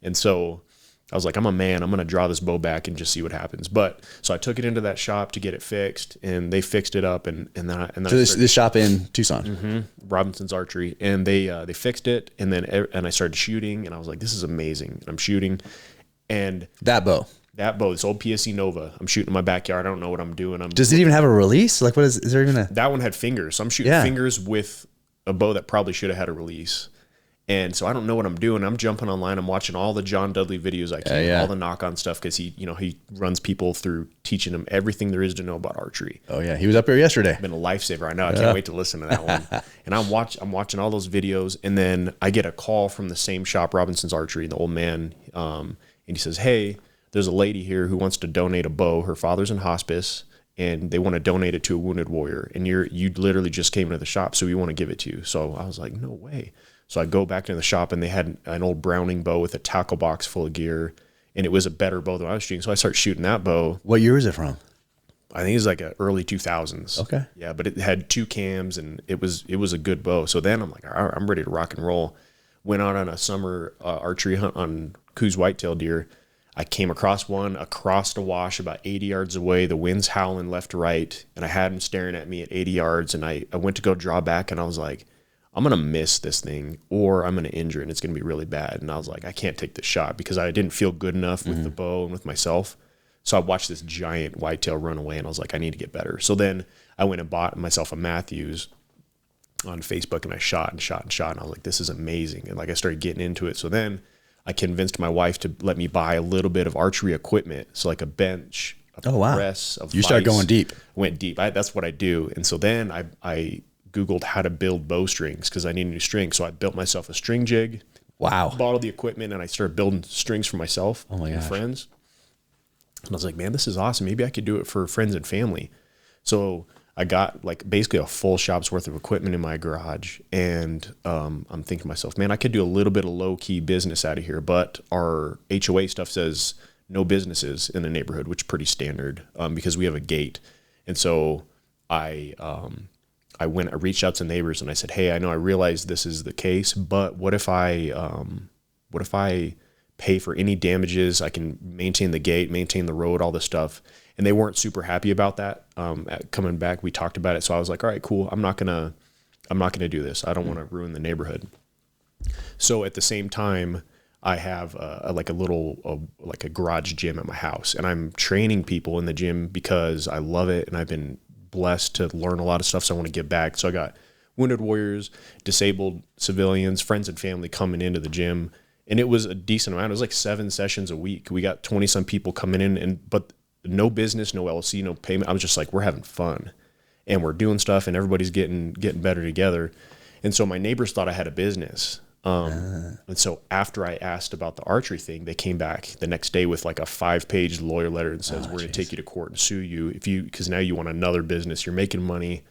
S2: And so I was like, I'm a man, I'm going to draw this bow back and just see what happens. But so I took it into that shop to get it fixed, and they fixed it up. And then
S1: so this shop in Tucson,
S2: Robinson's Archery, and they fixed it. And then, I started shooting, and I was like, this is amazing. And I'm shooting, and
S1: that bow,
S2: this old PSE Nova, I'm shooting in my backyard. I don't know what I'm doing.
S1: Does it even have a release? Like, what is there even
S2: that one had fingers. So I'm shooting fingers with a bow that probably should have had a release. And so I don't know what I'm doing. I'm jumping online. I'm watching all the John Dudley videos I can, all the knock-on stuff, because he runs people through teaching them everything there is to know about archery.
S1: Oh yeah, he was up here yesterday.
S2: Been a lifesaver. I know. I can't wait to listen to that one. And I'm watching all those videos, and then I get a call from the same shop, Robinson's Archery, the old man, and he says, "Hey, there's a lady here who wants to donate a bow. Her father's in hospice, and they want to donate it to a wounded warrior. And you literally just came into the shop, so we want to give it to you." So I was like, no way. So I go back to the shop, and they had an old Browning bow with a tackle box full of gear, and it was a better bow than I was shooting. So I start shooting that bow.
S1: What year is it from?
S2: I think it was like early 2000s.
S1: Okay.
S2: Yeah, but it had 2 cams, and it was a good bow. So then I'm like, all right, I'm ready to rock and roll. Went out on a summer archery hunt on Coos whitetail deer. I came across one across the wash about 80 yards away. The wind's howling left to right, and I had him staring at me at 80 yards, and I went to go draw back, and I was like, I'm going to miss this thing, or I'm going to injure it, and it's going to be really bad. And I was like, I can't take this shot, because I didn't feel good enough with the bow and with myself. So I watched this giant whitetail run away, and I was like, I need to get better. So then I went and bought myself a Matthews on Facebook, and I shot, and I was like, this is amazing. And like, I started getting into it. So then I convinced my wife to let me buy a little bit of archery equipment. So like a bench, a press, a
S1: You started going deep.
S2: Went deep. That's what I do. And so then I Googled how to build bowstrings, because I need a new string. So I built myself a string jig.
S1: Wow.
S2: Bought all the equipment, and I started building strings for myself and friends. And I was like, man, this is awesome. Maybe I could do it for friends and family. So I got like basically a full shop's worth of equipment in my garage. And I'm thinking to myself, man, I could do a little bit of low key business out of here. But our HOA stuff says no businesses in the neighborhood, which is pretty standard because we have a gate. And so I reached out to neighbors, and I said, hey, I realize this is the case, but what if I pay for any damages? I can maintain the gate, maintain the road, all this stuff. And they weren't super happy about that. Coming back, we talked about it. So I was like, all right, cool. I'm not gonna do this. I don't want to ruin the neighborhood. So at the same time, I have a garage gym at my house, and I'm training people in the gym because I love it, and I've been blessed to learn a lot of stuff, so I want to give back. So I got wounded warriors, disabled civilians, friends and family coming into the gym, And it was a decent amount. It was like 7 sessions a week. We got 20 some people coming in, but no business, no LLC, no payment. I was just like, we're having fun and we're doing stuff and everybody's getting better together. And so my neighbors thought I had a business. And so after I asked about the archery thing, they came back the next day with like a 5-page lawyer letter and says, we're going to take you to court and sue you because now you want another business, you're making money.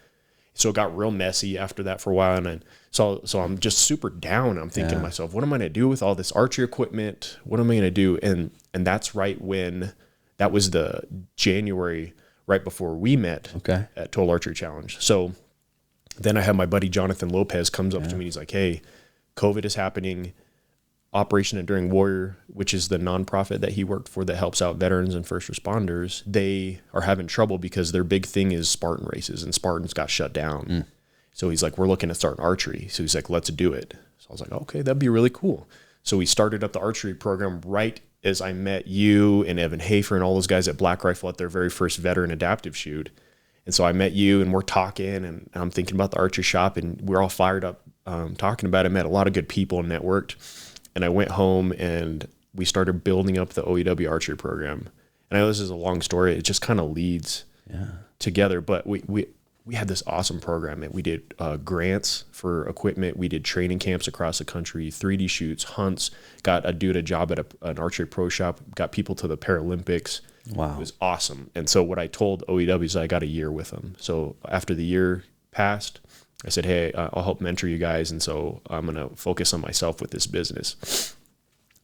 S2: So it got real messy after that for a while. And so I'm just super down. I'm thinking to myself, what am I going to do with all this archery equipment? What am I going to do? And that's right when that was the January, right before we met at Total Archery Challenge. So then I had my buddy, Jonathan Lopez, comes up to me and he's like, hey, COVID is happening. Operation Enduring Warrior, which is the nonprofit that he worked for that helps out veterans and first responders, they are having trouble because their big thing is Spartan races, and Spartans got shut down. So he's like, we're looking to start an archery. So he's like, let's do it. So I was like, okay, that'd be really cool. So we started up the archery program right as I met you and Evan Hafer and all those guys at Black Rifle at their very first veteran adaptive shoot. And so I met you and we're talking and I'm thinking about the archery shop and we're all fired up talking about it. Met a lot of good people and networked. And I went home and we started building up the OEW archery program. And I know this is a long story. It just kind of leads together. But we had this awesome program. And we did grants for equipment. We did training camps across the country, 3D shoots, hunts, got a dude a job at an archery pro shop, got people to the Paralympics. Wow. It was awesome. And so what I told OEW is I got a year with them. So after the year passed, I said, hey, I'll help mentor you guys. And so I'm going to focus on myself with this business.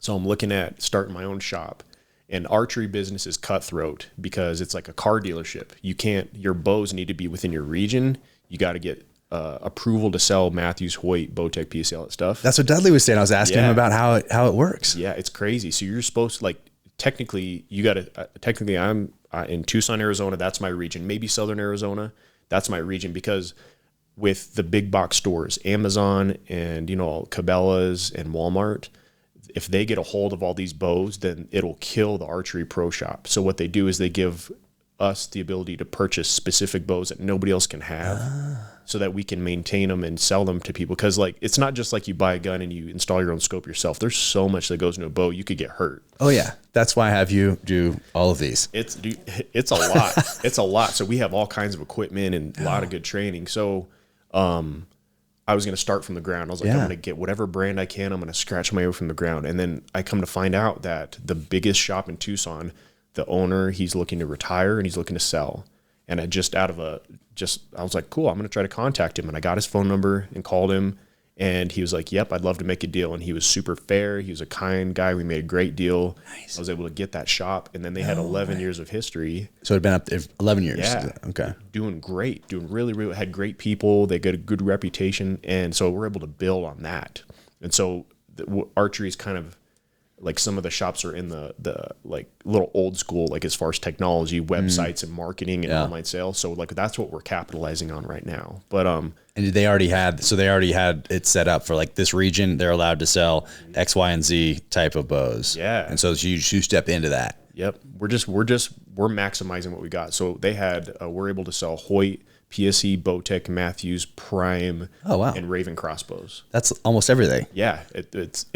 S2: So I'm looking at starting my own shop. And archery business is cutthroat because it's like a car dealership. You can't, your bows need to be within your region. You got to get approval to sell Matthews, Hoyt, Bowtech, PSC, all that stuff.
S1: That's what Dudley was saying. I was asking him about how it works.
S2: Yeah, it's crazy. So you're supposed to, like, technically, you got to, technically I'm in Tucson, Arizona. That's my region. Maybe Southern Arizona. That's my region because with the big box stores, Amazon and, Cabela's and Walmart, if they get a hold of all these bows, then it'll kill the archery pro shop. So what they do is they give us the ability to purchase specific bows that nobody else can have so that we can maintain them and sell them to people. Because like, it's not just like you buy a gun and you install your own scope yourself. There's so much that goes into a bow. You could get hurt.
S1: Oh yeah. That's why I have you do all of these.
S2: It's a lot. It's a lot. So we have all kinds of equipment and a lot of good training. So, I was going to start from the ground. I was like, I'm going to get whatever brand I can. I'm going to scratch my way from the ground. And then I come to find out that the biggest shop in Tucson, the owner, he's looking to retire and he's looking to sell. And I was like, cool, I'm going to try to contact him. And I got his phone number and called him. And he was like, yep, I'd love to make a deal. And he was super fair. He was a kind guy. We made a great deal. Nice. I was able to get that shop. And then they had 11 years of history.
S1: So it'd been up there 11 years.
S2: Yeah.
S1: Okay.
S2: Doing great. Doing really, really, had great people. They got a good reputation. And so we're able to build on that. And so archery is kind of like some of the shops are in the like little old school, like as far as technology, websites and marketing and online sales. So like that's what we're capitalizing on right now. But
S1: and they already had it set up for like this region. They're allowed to sell X, Y, and Z type of bows.
S2: Yeah.
S1: And so you step into that.
S2: Yep. We're maximizing what we got. So they had we're able to sell Hoyt, PSE, Bowtech, Matthews, Prime, and Raven crossbows.
S1: That's almost everything.
S2: Yeah, it's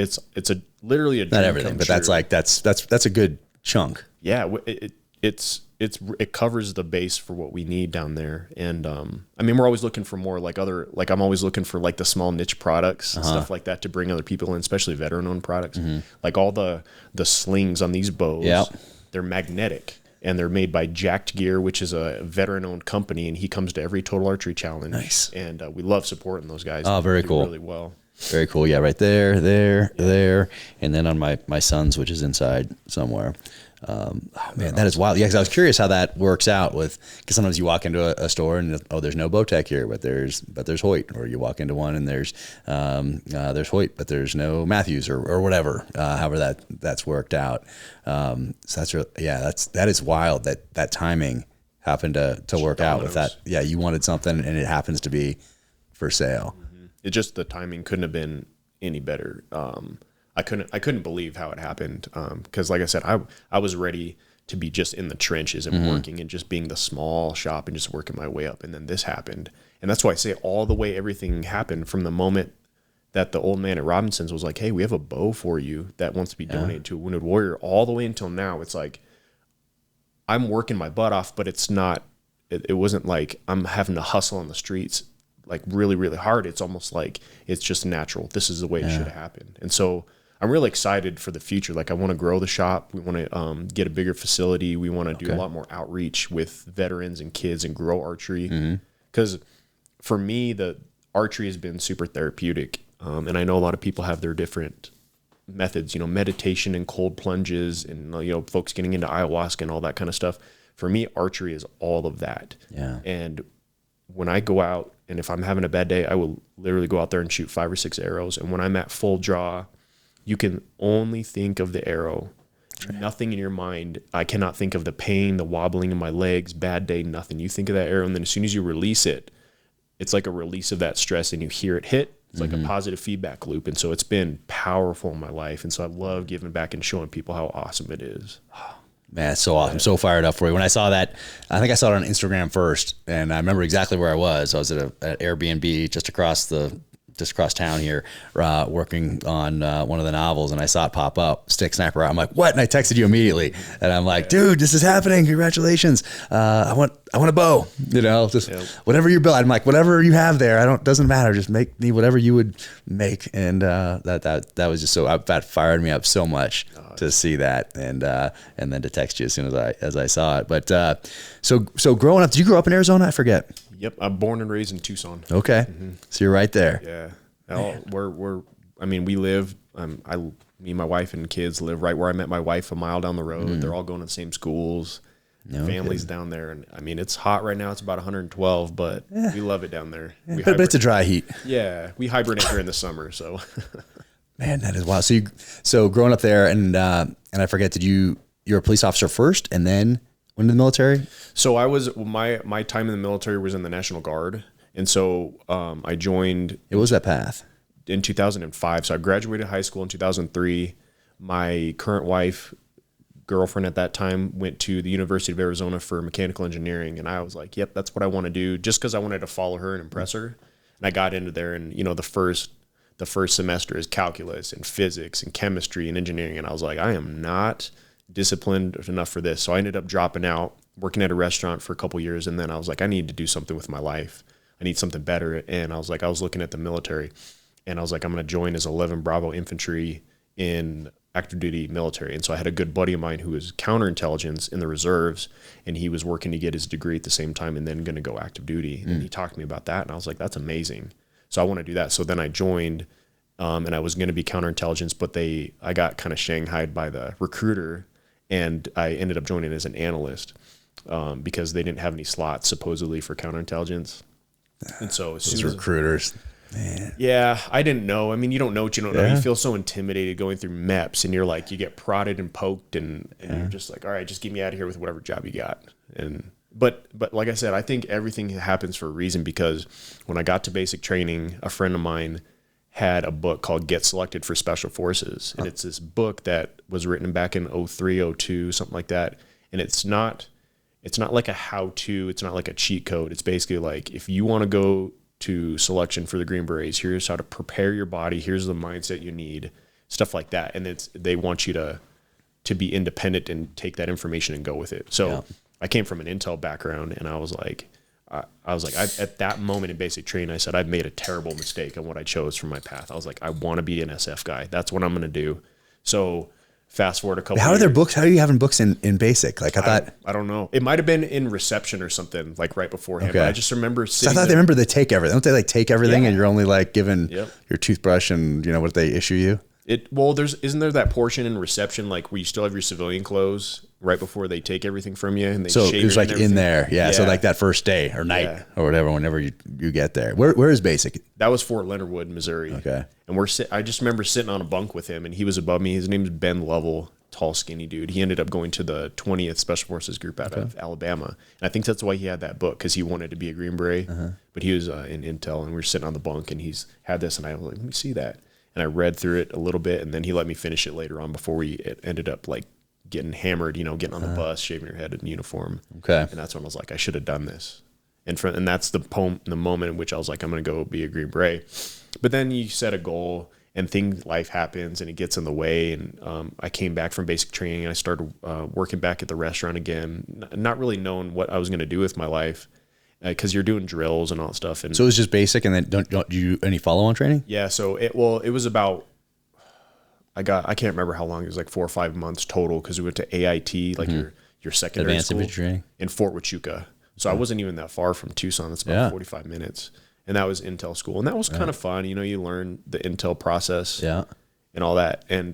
S2: literally a dream
S1: not everything, but
S2: true.
S1: that's a good chunk.
S2: Yeah, it covers the base for what we need down there. And I mean, we're always looking for more I'm always looking for like the small niche products and stuff like that to bring other people in, especially veteran-owned products. Like all the slings on these bows, they're magnetic. And they're made by Jacked Gear, which is a veteran-owned company, and he comes to every Total Archery Challenge. Nice. And we love supporting those guys.
S1: Oh, very cool.
S2: Really well.
S1: Very cool. Yeah, right there, there, and then on my son's, which is inside somewhere. Oh man, that is wild. Yeah, because I was curious how that works out because sometimes you walk into a store and there's no Bowtech here, but there's Hoyt, or you walk into one and there's Hoyt, but there's no Matthews or whatever. However that's worked out. So that is wild that timing happened to work out with that. Yeah, you wanted something and it happens to be for sale.
S2: It just, the timing couldn't have been any better. I couldn't believe how it happened. Cause like I said, I was ready to be just in the trenches and working and just being the small shop and just working my way up. And then this happened. And that's why I say all the way everything happened from the moment that the old man at Robinson's was like, hey, we have a bow for you that wants to be donated to a wounded warrior. All the way until now, it's like, I'm working my butt off, but it's not, it wasn't like I'm having to hustle on the streets like really, really hard. It's almost like it's just natural. This is the way it should have happened. And so I'm really excited for the future. Like I want to grow the shop. We want to get a bigger facility. We want to do a lot more outreach with veterans and kids and grow archery. Because for me, the archery has been super therapeutic. And I know a lot of people have their different methods, meditation and cold plunges and, folks getting into ayahuasca and all that kind of stuff. For me, archery is all of that. Yeah. And when I go out and if I'm having a bad day, I will literally go out there and shoot 5 or 6 arrows. And when I'm at full draw, you can only think of the arrow, nothing in your mind. I cannot think of the pain, the wobbling in my legs, bad day, nothing. You think of that arrow. And then as soon as you release it, it's like a release of that stress and you hear it hit. It's like a positive feedback loop. And so it's been powerful in my life. And so I love giving back and showing people how awesome it is.
S1: Man, it's so awesome. I'm so fired up for you. When I saw that, I think I saw it on Instagram first, and I remember exactly where I was. I was at Airbnb just across town here, working on one of the novels, and I saw it pop up, Stick Sniper. I'm like, what? And I texted you immediately, and I'm like, dude, this is happening. Congratulations. I want a bow. Just whatever you build. I'm like, whatever you have there, doesn't matter. Just make me whatever you would make. And that was just that fired me up so much to see that, and then to text you as soon as I saw it. But so growing up, did you grow up in Arizona? I forget.
S2: Yep, I'm born and raised in Tucson.
S1: Okay, so you're right there.
S2: Yeah, we live. Me and my wife and kids live right where I met my wife, a mile down the road. They're all going to the same schools. Families down there, and it's hot right now. It's about 112, but we love it down there.
S1: But it's a dry heat.
S2: Yeah, we hibernate during the summer. So,
S1: man, that is wild. So growing up there, and I forget, you're a police officer first, and then went to the military?
S2: So I was my time in the military was in the National Guard, and so I joined.
S1: What was that path?
S2: In 2005. So I graduated high school in 2003. My current wife, girlfriend at that time, went to the University of Arizona for mechanical engineering, and I was like, "Yep, that's what I want to do." Just because I wanted to follow her and impress her, and I got into there, and the first semester is calculus and physics and chemistry and engineering, and I was like, I am not disciplined enough for this. So I ended up dropping out, working at a restaurant for a couple years, and then I was like, I need to do something with my life. I need something better. And I was looking at the military, and I was like, I'm going to join as 11 Bravo infantry in active duty military. And so I had a good buddy of mine who was counterintelligence in the reserves, and he was working to get his degree at the same time and then going to go active duty. And he talked to me about that, and I was like, that's amazing. So I want to do that. So then I joined, and I was going to be counterintelligence, but I got kind of shanghaied by the recruiter, and I ended up joining as an analyst because they didn't have any slots supposedly for counterintelligence. And so as
S1: those recruiters, man.
S2: Yeah, I didn't know. I mean, you don't know what you don't know. You feel so intimidated going through MEPS, and you're like, you get prodded and poked, and you're just like, all right, just get me out of here with whatever job you got. But like I said, I think everything happens for a reason, because when I got to basic training, a friend of mine had a book called Get Selected for Special Forces. And it's this book that was written back in 03, 02, something like that. And it's not like a how-to, it's not like a cheat code. It's basically like, if you want to go to selection for the Green Berets, here's how to prepare your body, here's the mindset you need, stuff like that. And they want you to be independent and take that information and go with it. So I came from an Intel background, and I was like, at that moment in basic training, I said, I've made a terrible mistake on what I chose for my path. I was like, I want to be an SF guy. That's what I'm going to do. So fast forward a couple
S1: How are there books? How are you having books in basic? Like
S2: I don't know. It might've been in reception or something, like right beforehand. Okay. But I just remember sitting
S1: I thought they take everything. Don't they like take everything and you're only like given your toothbrush and what they issue you?
S2: Isn't there that portion in reception, like where you still have your civilian clothes right before they take everything from you, and they shave
S1: it was like in there, So like that first day or night or whatever, whenever you get there. Where is basic?
S2: That was Fort Leonard Wood, Missouri.
S1: Okay,
S2: and I just remember sitting on a bunk with him, and he was above me. His name is Ben Lovell, tall, skinny dude. He ended up going to the 20th Special Forces Group out of Alabama, and I think that's why he had that book, because he wanted to be a Green Beret. But he was in Intel, and we were sitting on the bunk, and he's had this, and I was like, let me see that. And I read through it a little bit, and then he let me finish it later on before we ended up like getting hammered, getting on the bus, shaving your head in uniform.
S1: Okay.
S2: And that's when I was like, I should have done this. And that's the moment in which I was like, I'm going to go be a Green Beret. but then you set a goal and life happens and it gets in the way. And I came back from basic training and I started working back at the restaurant again, not really knowing what I was going to do with my life, because you're doing drills and all that stuff. And
S1: so it was just basic, and then don't you do any follow-on training?
S2: Yeah. So it was about, I can't remember how long. It was like 4 or 5 months total, because we went to AIT, like your secondary
S1: Advanced
S2: school
S1: infantry training
S2: in Fort Huachuca. So I wasn't even that far from Tucson. It's about 45 minutes. And that was Intel school. And that was kind of fun. You know, you learn the Intel process and all that. And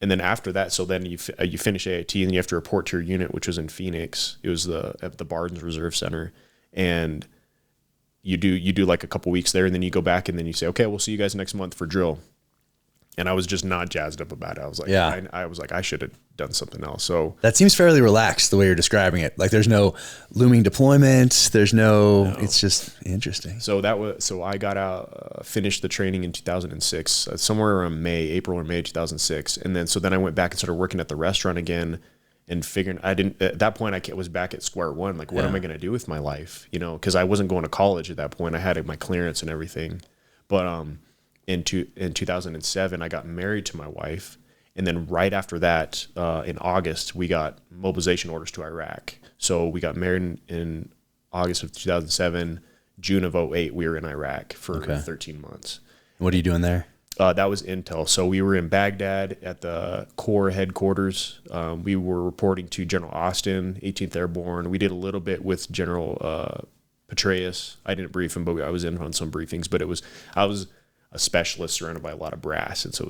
S2: then after that, so then you finish AIT and you have to report to your unit, which was in Phoenix. It was at the Barnes Reserve Center. And you do like a couple weeks there, and then you go back and then you say, okay, we'll see you guys next month for drill. And I was just not jazzed up about it. I was like, I was like, I should have done something else. So
S1: that seems fairly relaxed the way you're describing it. Like there's no looming deployment. There's no. It's just interesting.
S2: So I got out, finished the training in 2006, somewhere around April or May 2006. And then I went back and started working at the restaurant again, and figuring at that point I was back at square one. Like, what am I going to do with my life? You know, because I wasn't going to college at that point. I had my clearance and everything. But in 2007, I got married to my wife. And then right after that, in August, we got mobilization orders to Iraq. So we got married in August of 2007. June of 2008, we were in Iraq for 13 months.
S1: What are you doing there?
S2: That was Intel. So we were in Baghdad at the Corps headquarters. We were reporting to General Austin, 18th Airborne. We did a little bit with General Petraeus. I didn't brief him, but I was in on some briefings. But I was a specialist surrounded by a lot of brass, and so it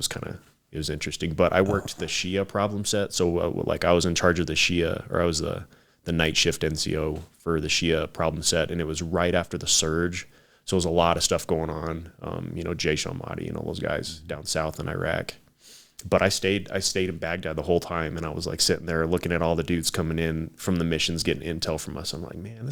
S2: was interesting. But I worked the Shia problem set. So like I was in charge of the Shia, or I was the night shift NCO for the Shia problem set, and it was right after the surge. So it was a lot of stuff going on, Jaysh al-Mahdi and all those guys down south in Iraq. But I stayed in Baghdad the whole time, and I was like sitting there looking at all the dudes coming in from the missions, getting intel from us. I'm like, man,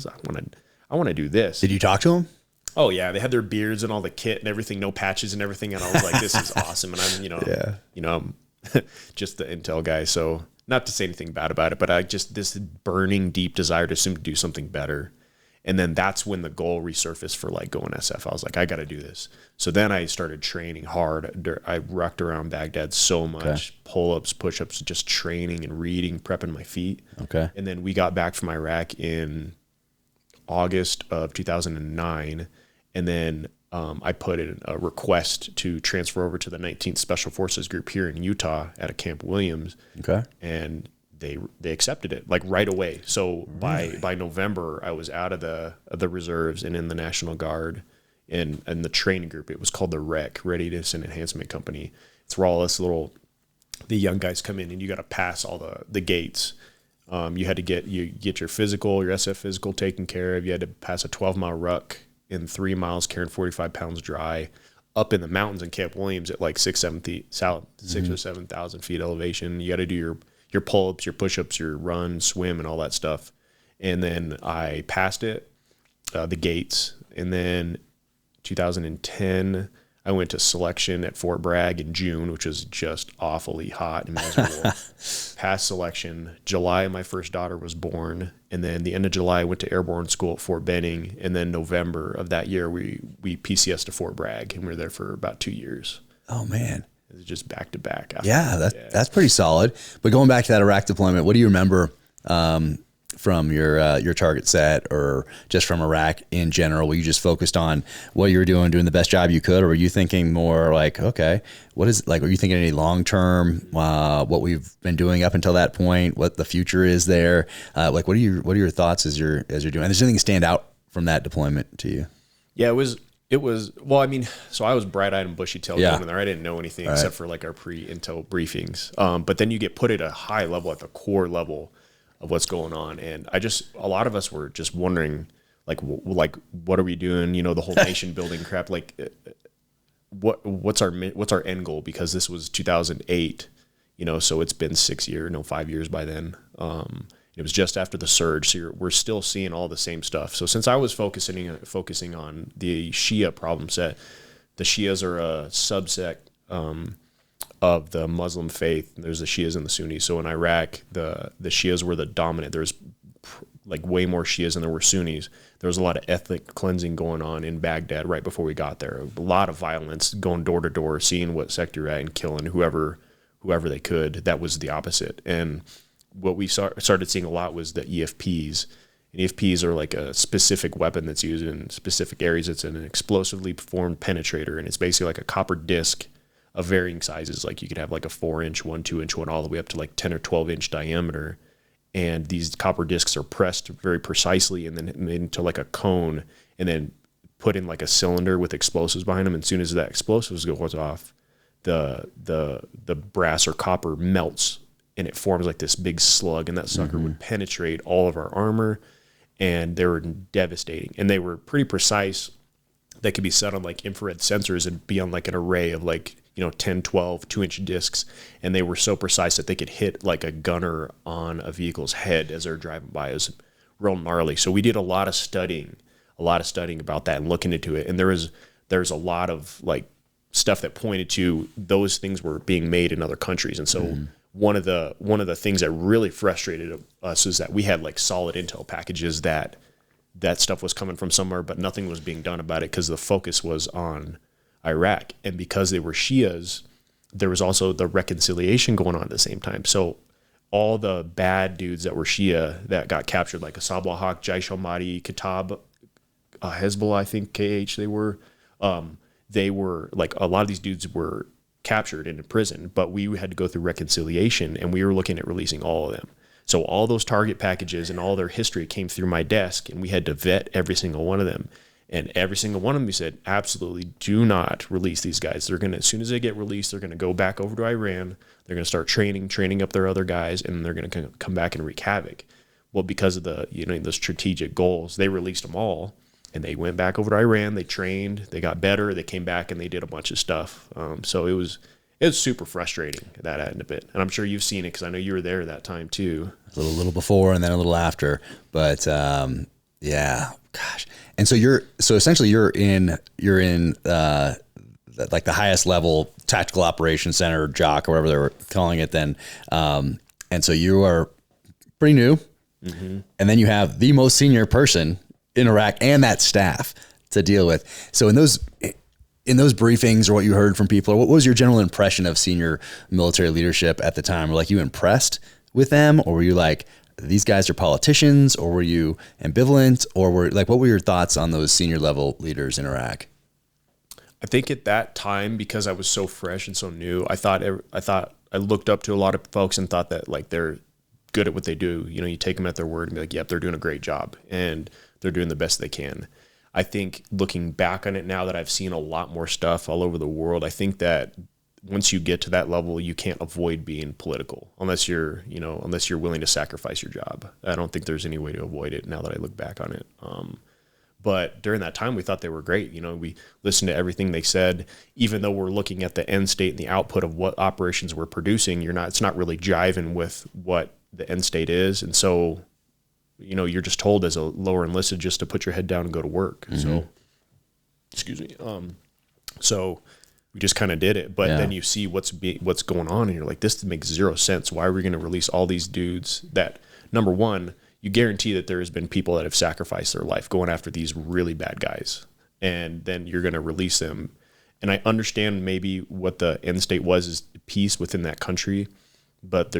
S2: I want to do this.
S1: Did you talk to them?
S2: Oh yeah, they had their beards and all the kit and everything, no patches and everything, and I was like, this is awesome. And I'm just the intel guy. So not to say anything bad about it, but I just this burning deep desire to do something better. And then that's when the goal resurfaced for like going SF. I was like, I got to do this. So then I started training hard. I rocked around Baghdad so much, pull-ups, push-ups, just training and reading, prepping my feet.
S1: Okay.
S2: And then we got back from Iraq in August of 2009. And then I put in a request to transfer over to the 19th Special Forces Group here in Utah at a Camp Williams. Okay. And they accepted it like right away. So by November, I was out of the reserves and in the National Guard and the training group. It was called the REC, Readiness and Enhancement Company. It's where all this the young guys come in, and you got to pass all the gates. You had to get your physical, your SF physical taken care of. You had to pass a 12-mile ruck in 3 miles, carrying 45 pounds dry, up in the mountains in Camp Williams at like 6 or 7,000 feet elevation. You got to do your pull-ups, your push-ups, your run, swim, and all that stuff. And then I passed it, the gates. And then 2010, I went to selection at Fort Bragg in June, which was just awfully hot and miserable. Passed selection. July, my first daughter was born. And then the end of July, I went to airborne school at Fort Benning. And then November of that year, we PCS to Fort Bragg, and we were there for about 2 years.
S1: Oh, man.
S2: It was just back to back.
S1: That's pretty solid. But going back to that Iraq deployment, what do you remember from your target set, or just from Iraq in general? Were you just focused on what you were doing the best job you could, or were you thinking more like, okay, were you thinking any long term, what we've been doing up until that point, what the future is there? What are your thoughts as you're doing? And does anything stand out from that deployment to you?
S2: Yeah, it was, well, I mean, so I was bright-eyed and bushy-tailed going in there. I didn't know anything except for like our pre-intel briefings. But then you get put at a high level, at the core level of what's going on. And a lot of us were just wondering, like, what are we doing? The whole nation building crap. Like, what's our end goal? Because this was 2008, so it's been 5 years by then. It was just after the surge, so we're still seeing all the same stuff. So since I was focusing on the Shia problem set, the Shias are a subsect of the Muslim faith. There's the Shias and the Sunnis. So in Iraq, the Shias were the dominant. There's like way more Shias than there were Sunnis. There was a lot of ethnic cleansing going on in Baghdad right before we got there. A lot of violence, going door to door, seeing what sector you're at and killing whoever they could. That was the opposite. And what we started seeing a lot was the EFPs. And EFPs are like a specific weapon that's used in specific areas. It's an explosively formed penetrator, and it's basically like a copper disc of varying sizes. Like you could have like a 4-inch one, 2-inch one, all the way up to like 10 or 12-inch diameter. And these copper discs are pressed very precisely and then made into like a cone and then put in like a cylinder with explosives behind them. And as soon as that explosives goes off, the brass or copper melts and it forms like this big slug, and that sucker would penetrate all of our armor, and they were devastating. And they were pretty precise. They could be set on like infrared sensors and be on like an array of like, 10, 12, 2-inch discs. And they were so precise that they could hit like a gunner on a vehicle's head as they're driving by. It was real gnarly. So we did a lot of studying about that and looking into it. And there's a lot of like stuff that pointed to those things were being made in other countries. And so one of the things that really frustrated us is that we had like solid intel packages that stuff was coming from somewhere, but nothing was being done about it because the focus was on Iraq. And because they were Shias, there was also the reconciliation going on at the same time. So all the bad dudes that were Shia that got captured, like Asab al-Haq, Jaish al-Mahdi, Kitab, Hezbollah, I think, KH, they were like, a lot of these dudes were captured and in prison, but we had to go through reconciliation, and we were looking at releasing all of them. So all those target packages and all their history came through my desk, and we had to vet every single one of them. And every single one of them, we said, absolutely do not release these guys. They're going to, as soon as they get released, they're going to go back over to Iran. They're going to start training up their other guys, and they're going to come back and wreak havoc. Well, because of the strategic goals, they released them all, and they went back over to Iran. They trained, they got better, they came back, and they did a bunch of stuff. So it was super frustrating, that end of it. And I'm sure you've seen it because I know you were there that time too.
S1: A little before and then a little after, but yeah, gosh. And so essentially you're in like the highest level tactical operations center, JOC, or whatever they were calling it then. And so you are pretty new, and then you have the most senior person in Iraq and that staff to deal with. So in those briefings, or what you heard from people, or what was your general impression of senior military leadership at the time? Were like you impressed with them, or were you like, these guys are politicians, or were you ambivalent, or what were your thoughts on those senior level leaders in Iraq?
S2: I think at that time, because I was so fresh and so new, I thought I looked up to a lot of folks and thought that like they're good at what they do. You take them at their word and be like, yep, they're doing a great job and they're doing the best they can. I think looking back on it now that I've seen a lot more stuff all over the world, I think that once you get to that level, you can't avoid being political unless you're willing to sacrifice your job. I don't think there's any way to avoid it now that I look back on it. But during that time, we thought they were great. We listened to everything they said, even though we're looking at the end state and the output of what operations we're producing. It's not really jiving with what the end state is. And so, you're just told as a lower enlisted just to put your head down and go to work. So, excuse me. So we just kind of did it. But then you see what's going on, and you're like, this makes zero sense. Why are we going to release all these dudes that, number one, you guarantee that there has been people that have sacrificed their life going after these really bad guys, and then you're going to release them. And I understand maybe what the end state was is peace within that country, but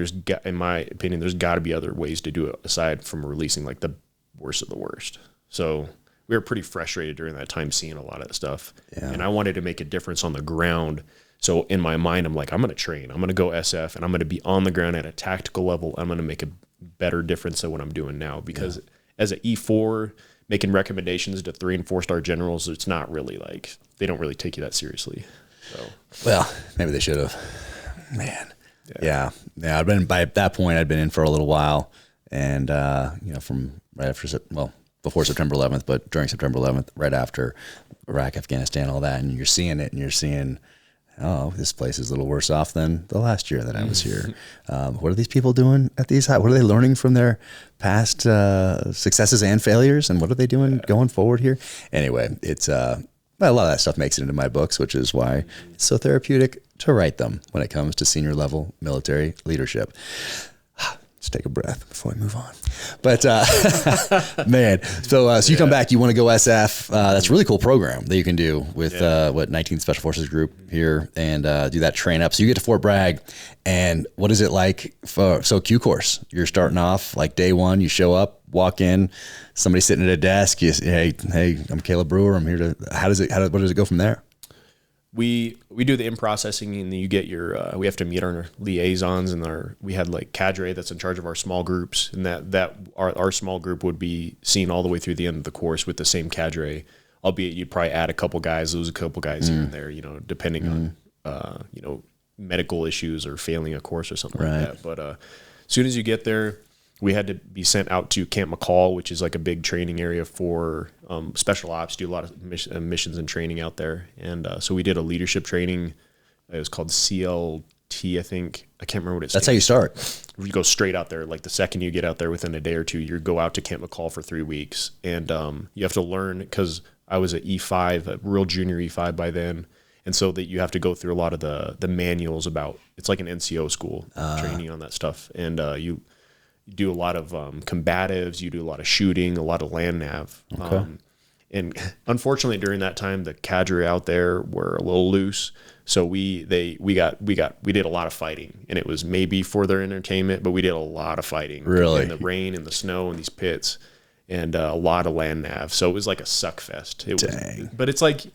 S2: in my opinion, there's got to be other ways to do it aside from releasing like the worst of the worst. So we were pretty frustrated during that time seeing a lot of that stuff. Yeah. And I wanted to make a difference on the ground. So in my mind, I'm like, I'm going to train, I'm going to go SF, and I'm going to be on the ground at a tactical level. I'm going to make a better difference than what I'm doing now, because as an E4 making recommendations to 3 and 4-star generals, it's not really like, they don't really take you that seriously. So, well,
S1: maybe they should have, man. Yeah. By that point, I'd been in for a little while, and, from right after, before September 11th, but during September 11th, right after Iraq, Afghanistan, all that. And you're seeing it, and you're seeing, oh, this place is a little worse off than the last year that I was here. What are these people doing at these? What are they learning from their past successes and failures? And what are they doing going forward here? Anyway, it's a lot of that stuff makes it into my books, which is why it's so therapeutic to write them when it comes to senior level military leadership. Just take a breath before we move on. But man, so you come back, you want to go SF. That's a really cool program that you can do with 19th Special Forces Group here and do that train up. So you get to Fort Bragg, and what is it like Q course? You're starting off like day one, you show up, walk in, somebody sitting at a desk, you say, hey, I'm Caleb Brewer, I'm here to, what does it go from there?
S2: We do the in-processing, and then you get your, we have to meet our liaisons, and we had like cadre that's in charge of our small groups, and that our small group would be seen all the way through the end of the course with the same cadre, albeit you'd probably add a couple guys, lose a couple guys here and there, depending on, medical issues or failing a course or something like that. But as soon as you get there, we had to be sent out to Camp McCall, which is like a big training area for special ops, do a lot of missions and training out there. And so we did a leadership training. It was called CLT, I think. I can't remember what it stands.
S1: That's how you start.
S2: You go straight out there. Like the second you get out there, within a day or two, you go out to Camp McCall for 3 weeks. And you have to learn, because I was at E5, a real junior E5 by then. And so that you have to go through a lot of the manuals about, it's like an NCO school, training on that stuff. And you do a lot of combatives, you do a lot of shooting, a lot of land nav. Okay. And unfortunately during that time, the cadre out there were a little loose. So we did a lot of fighting, and it was maybe for their entertainment, but we did a lot of fighting.
S1: Really?
S2: In the rain and the snow and these pits, and a lot of land nav. So it was like a suck fest. But it's like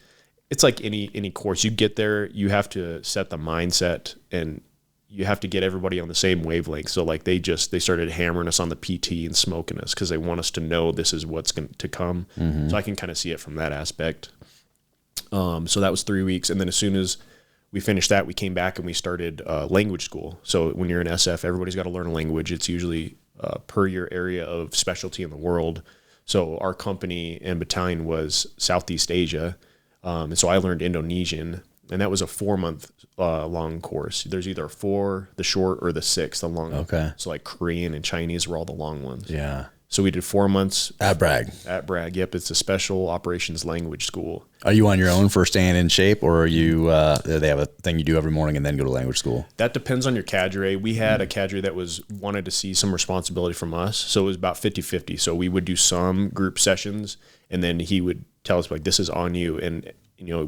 S2: any course. You get there, you have to set the mindset, and you have to get everybody on the same wavelength. So like they started hammering us on the PT and smoking us because they want us to know this is what's going to come. Mm-hmm. So I can kind of see it from that aspect. So that was 3 weeks. And then as soon as we finished that, we came back and we started language school. So when you're in SF, everybody's got to learn a language. It's usually per your area of specialty in the world. So our company and battalion was Southeast Asia. And so I learned Indonesian, and that was a 4-month long course. There's either 4, the short, or the 6, the long.
S1: Okay.
S2: So like Korean and Chinese were all the long ones.
S1: Yeah.
S2: So we did 4 months.
S1: At Bragg.
S2: At Bragg, yep. It's a special operations language school.
S1: Are you on your own for staying in shape, or are you, they have a thing you do every morning and then go to language school?
S2: That depends on your cadre. We had a cadre that wanted to see some responsibility from us. So it was about 50-50. So we would do some group sessions, and then he would tell us like, this is on you. And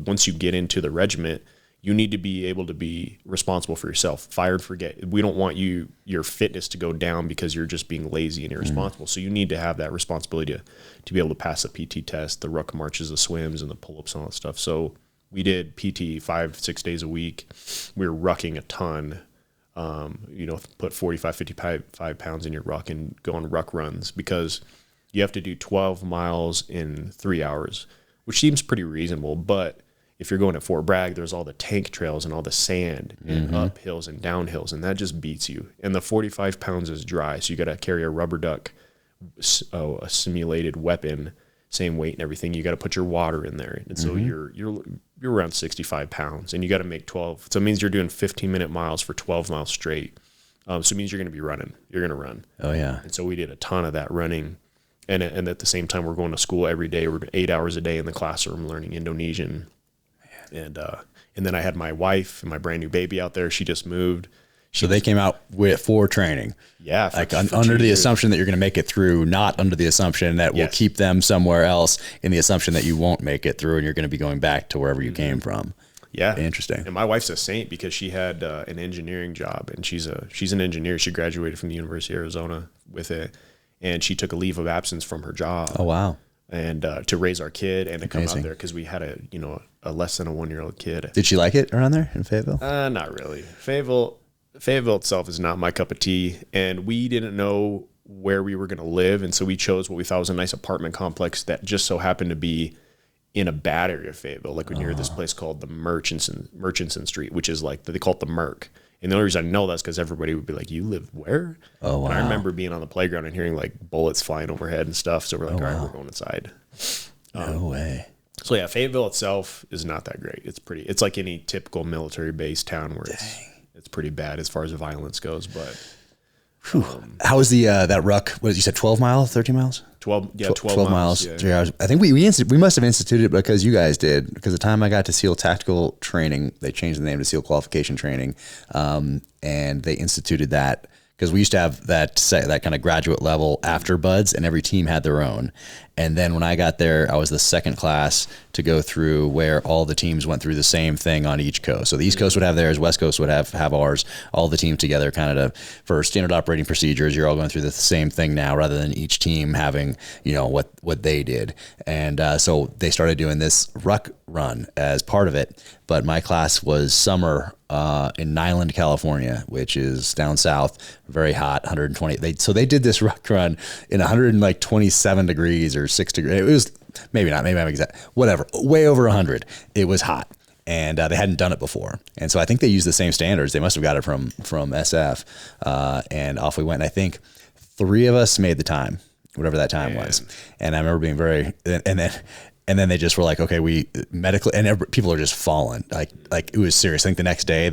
S2: once you get into the regiment, you need to be able to be responsible for yourself. Fired, forget. We don't want your fitness to go down because you're just being lazy and irresponsible. So you need to have that responsibility to be able to pass the PT test, the ruck marches, the swims, and the pull-ups and all that stuff. So we did PT 5-6 days a week. We were rucking a ton. Put 45, 55 pounds in your ruck and go on ruck runs, because you have to do 12 miles in 3 hours, which seems pretty reasonable. But if you're going to Fort Bragg, there's all the tank trails and all the sand and up hills and down hills, and that just beats you. And the 45 pounds is dry, so you got to carry a rubber duck, a simulated weapon, same weight and everything. You got to put your water in there, and so you're around 65 pounds, and you got to make 12. So it means you're doing 15-minute miles for 12 miles straight. So it means you're going to be running. You're going to run.
S1: Oh yeah.
S2: And so we did a ton of that running. And at the same time, we're going to school every day. We're 8 hours a day in the classroom learning Indonesian. And then I had my wife and my brand new baby out there. She just moved.
S1: So they came out for training.
S2: Yeah.
S1: For under the assumption that you're going to make it through, not under the assumption that we'll keep them somewhere else, in the assumption that you won't make it through and you're going to be going back to wherever you came from.
S2: Yeah.
S1: Interesting.
S2: And my wife's a saint because she had an engineering job, and she's an engineer. She graduated from the University of Arizona with it, and she took a leave of absence from her job.
S1: Oh, wow.
S2: And to raise our kid and to come out there, because we had a less than a 1-year-old kid.
S1: Did she like it around there in Fayetteville?
S2: Not really. Fayetteville itself is not my cup of tea, and we didn't know where we were going to live, and so we chose what we thought was a nice apartment complex that just so happened to be in a bad area of Fayetteville. Like when you're at this place called the Murchison Street, which is like, they call it the Merc. And the only reason I know that's because everybody would be like, you live where? Oh, wow. And I remember being on the playground and hearing like bullets flying overhead and stuff. So we're like, all right, we're going inside.
S1: No way.
S2: So yeah, Fayetteville itself is not that great. It's like any typical military base town where it's pretty bad as far as the violence goes. But
S1: how was the that ruck? What did you said? 12 miles, 13 miles? 12 miles,
S2: yeah.
S1: 3 hours. I think we must have instituted it because you guys did. Because the time I got to SEAL tactical training, they changed the name to SEAL qualification training, and they instituted that because we used to have that kind of graduate level after buds, and every team had their own. And then when I got there, I was the second class to go through where all the teams went through the same thing on each coast. So the East Coast would have theirs, West Coast would have ours, all the teams together kind of for standard operating procedures. You're all going through the same thing now rather than each team having, what they did. And so they started doing this ruck run as part of it. But my class was summer in Nyland, California, which is down south, very hot, 120. So they did this ruck run in 127 degrees or 6 degrees. It was maybe not, maybe I'm exact, whatever, way over 100. It was hot. And they hadn't done it before. And so I think they used the same standards. They must have got it from SF. And off we went. And I think 3 of us made the time, whatever that time was. And I remember being very, and then they just were like, okay, we medically, and people are just falling. Like it was serious. I think the next day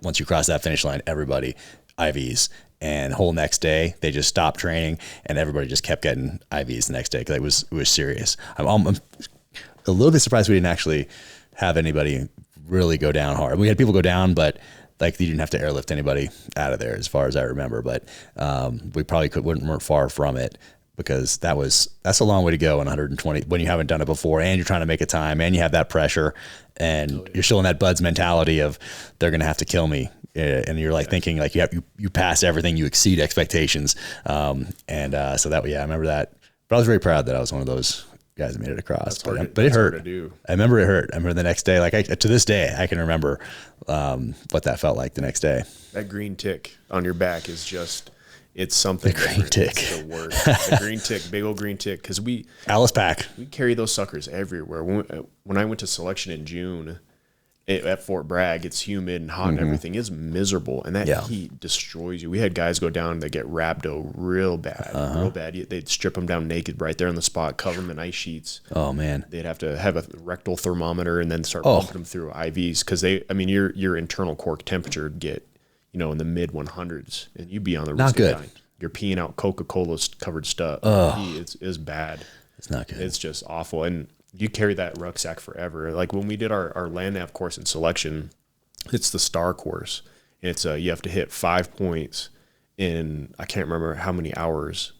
S1: once you cross that finish line, everybody IVs. And whole next day, they just stopped training, and everybody just kept getting IVs the next day because it was serious. I'm a little bit surprised we didn't actually have anybody really go down hard. We had people go down, but like you didn't have to airlift anybody out of there, as far as I remember. But we probably weren't far from it, because that's a long way to go in 120 when you haven't done it before, and you're trying to make a time, and you have that pressure, and you're still in that buds mentality of they're going to have to kill me. And you're like thinking like you pass everything, you exceed expectations. So that, I remember that, but I was very proud that I was one of those guys that made it across, but it hurt. I remember it hurt. I remember the next day, to this day, I can remember what that felt like the next day.
S2: That green tick on your back is just, it's something.
S1: The green tick.
S2: It's the worst. The green tick, big old green tick. Cause
S1: Alice pack.
S2: We carry those suckers everywhere. When I went to selection in June at Fort Bragg, it's humid and hot and everything. It's miserable. And that heat destroys you. We had guys go down that get rhabdo real bad, real bad. They'd strip them down naked right there on the spot, cover them in ice sheets.
S1: Oh man.
S2: They'd have to have a rectal thermometer and then start pumping them through IVs. Cause your internal core temperature would get, in the mid 100s, and you'd be on the risk
S1: not good.
S2: Of dying. You're peeing out Coca-Cola covered stuff. It's bad.
S1: It's not good.
S2: It's just awful. And you carry that rucksack forever. Like when we did our land nav course in selection, it's the STAR course. It's you have to hit 5 points in, I can't remember how many hours,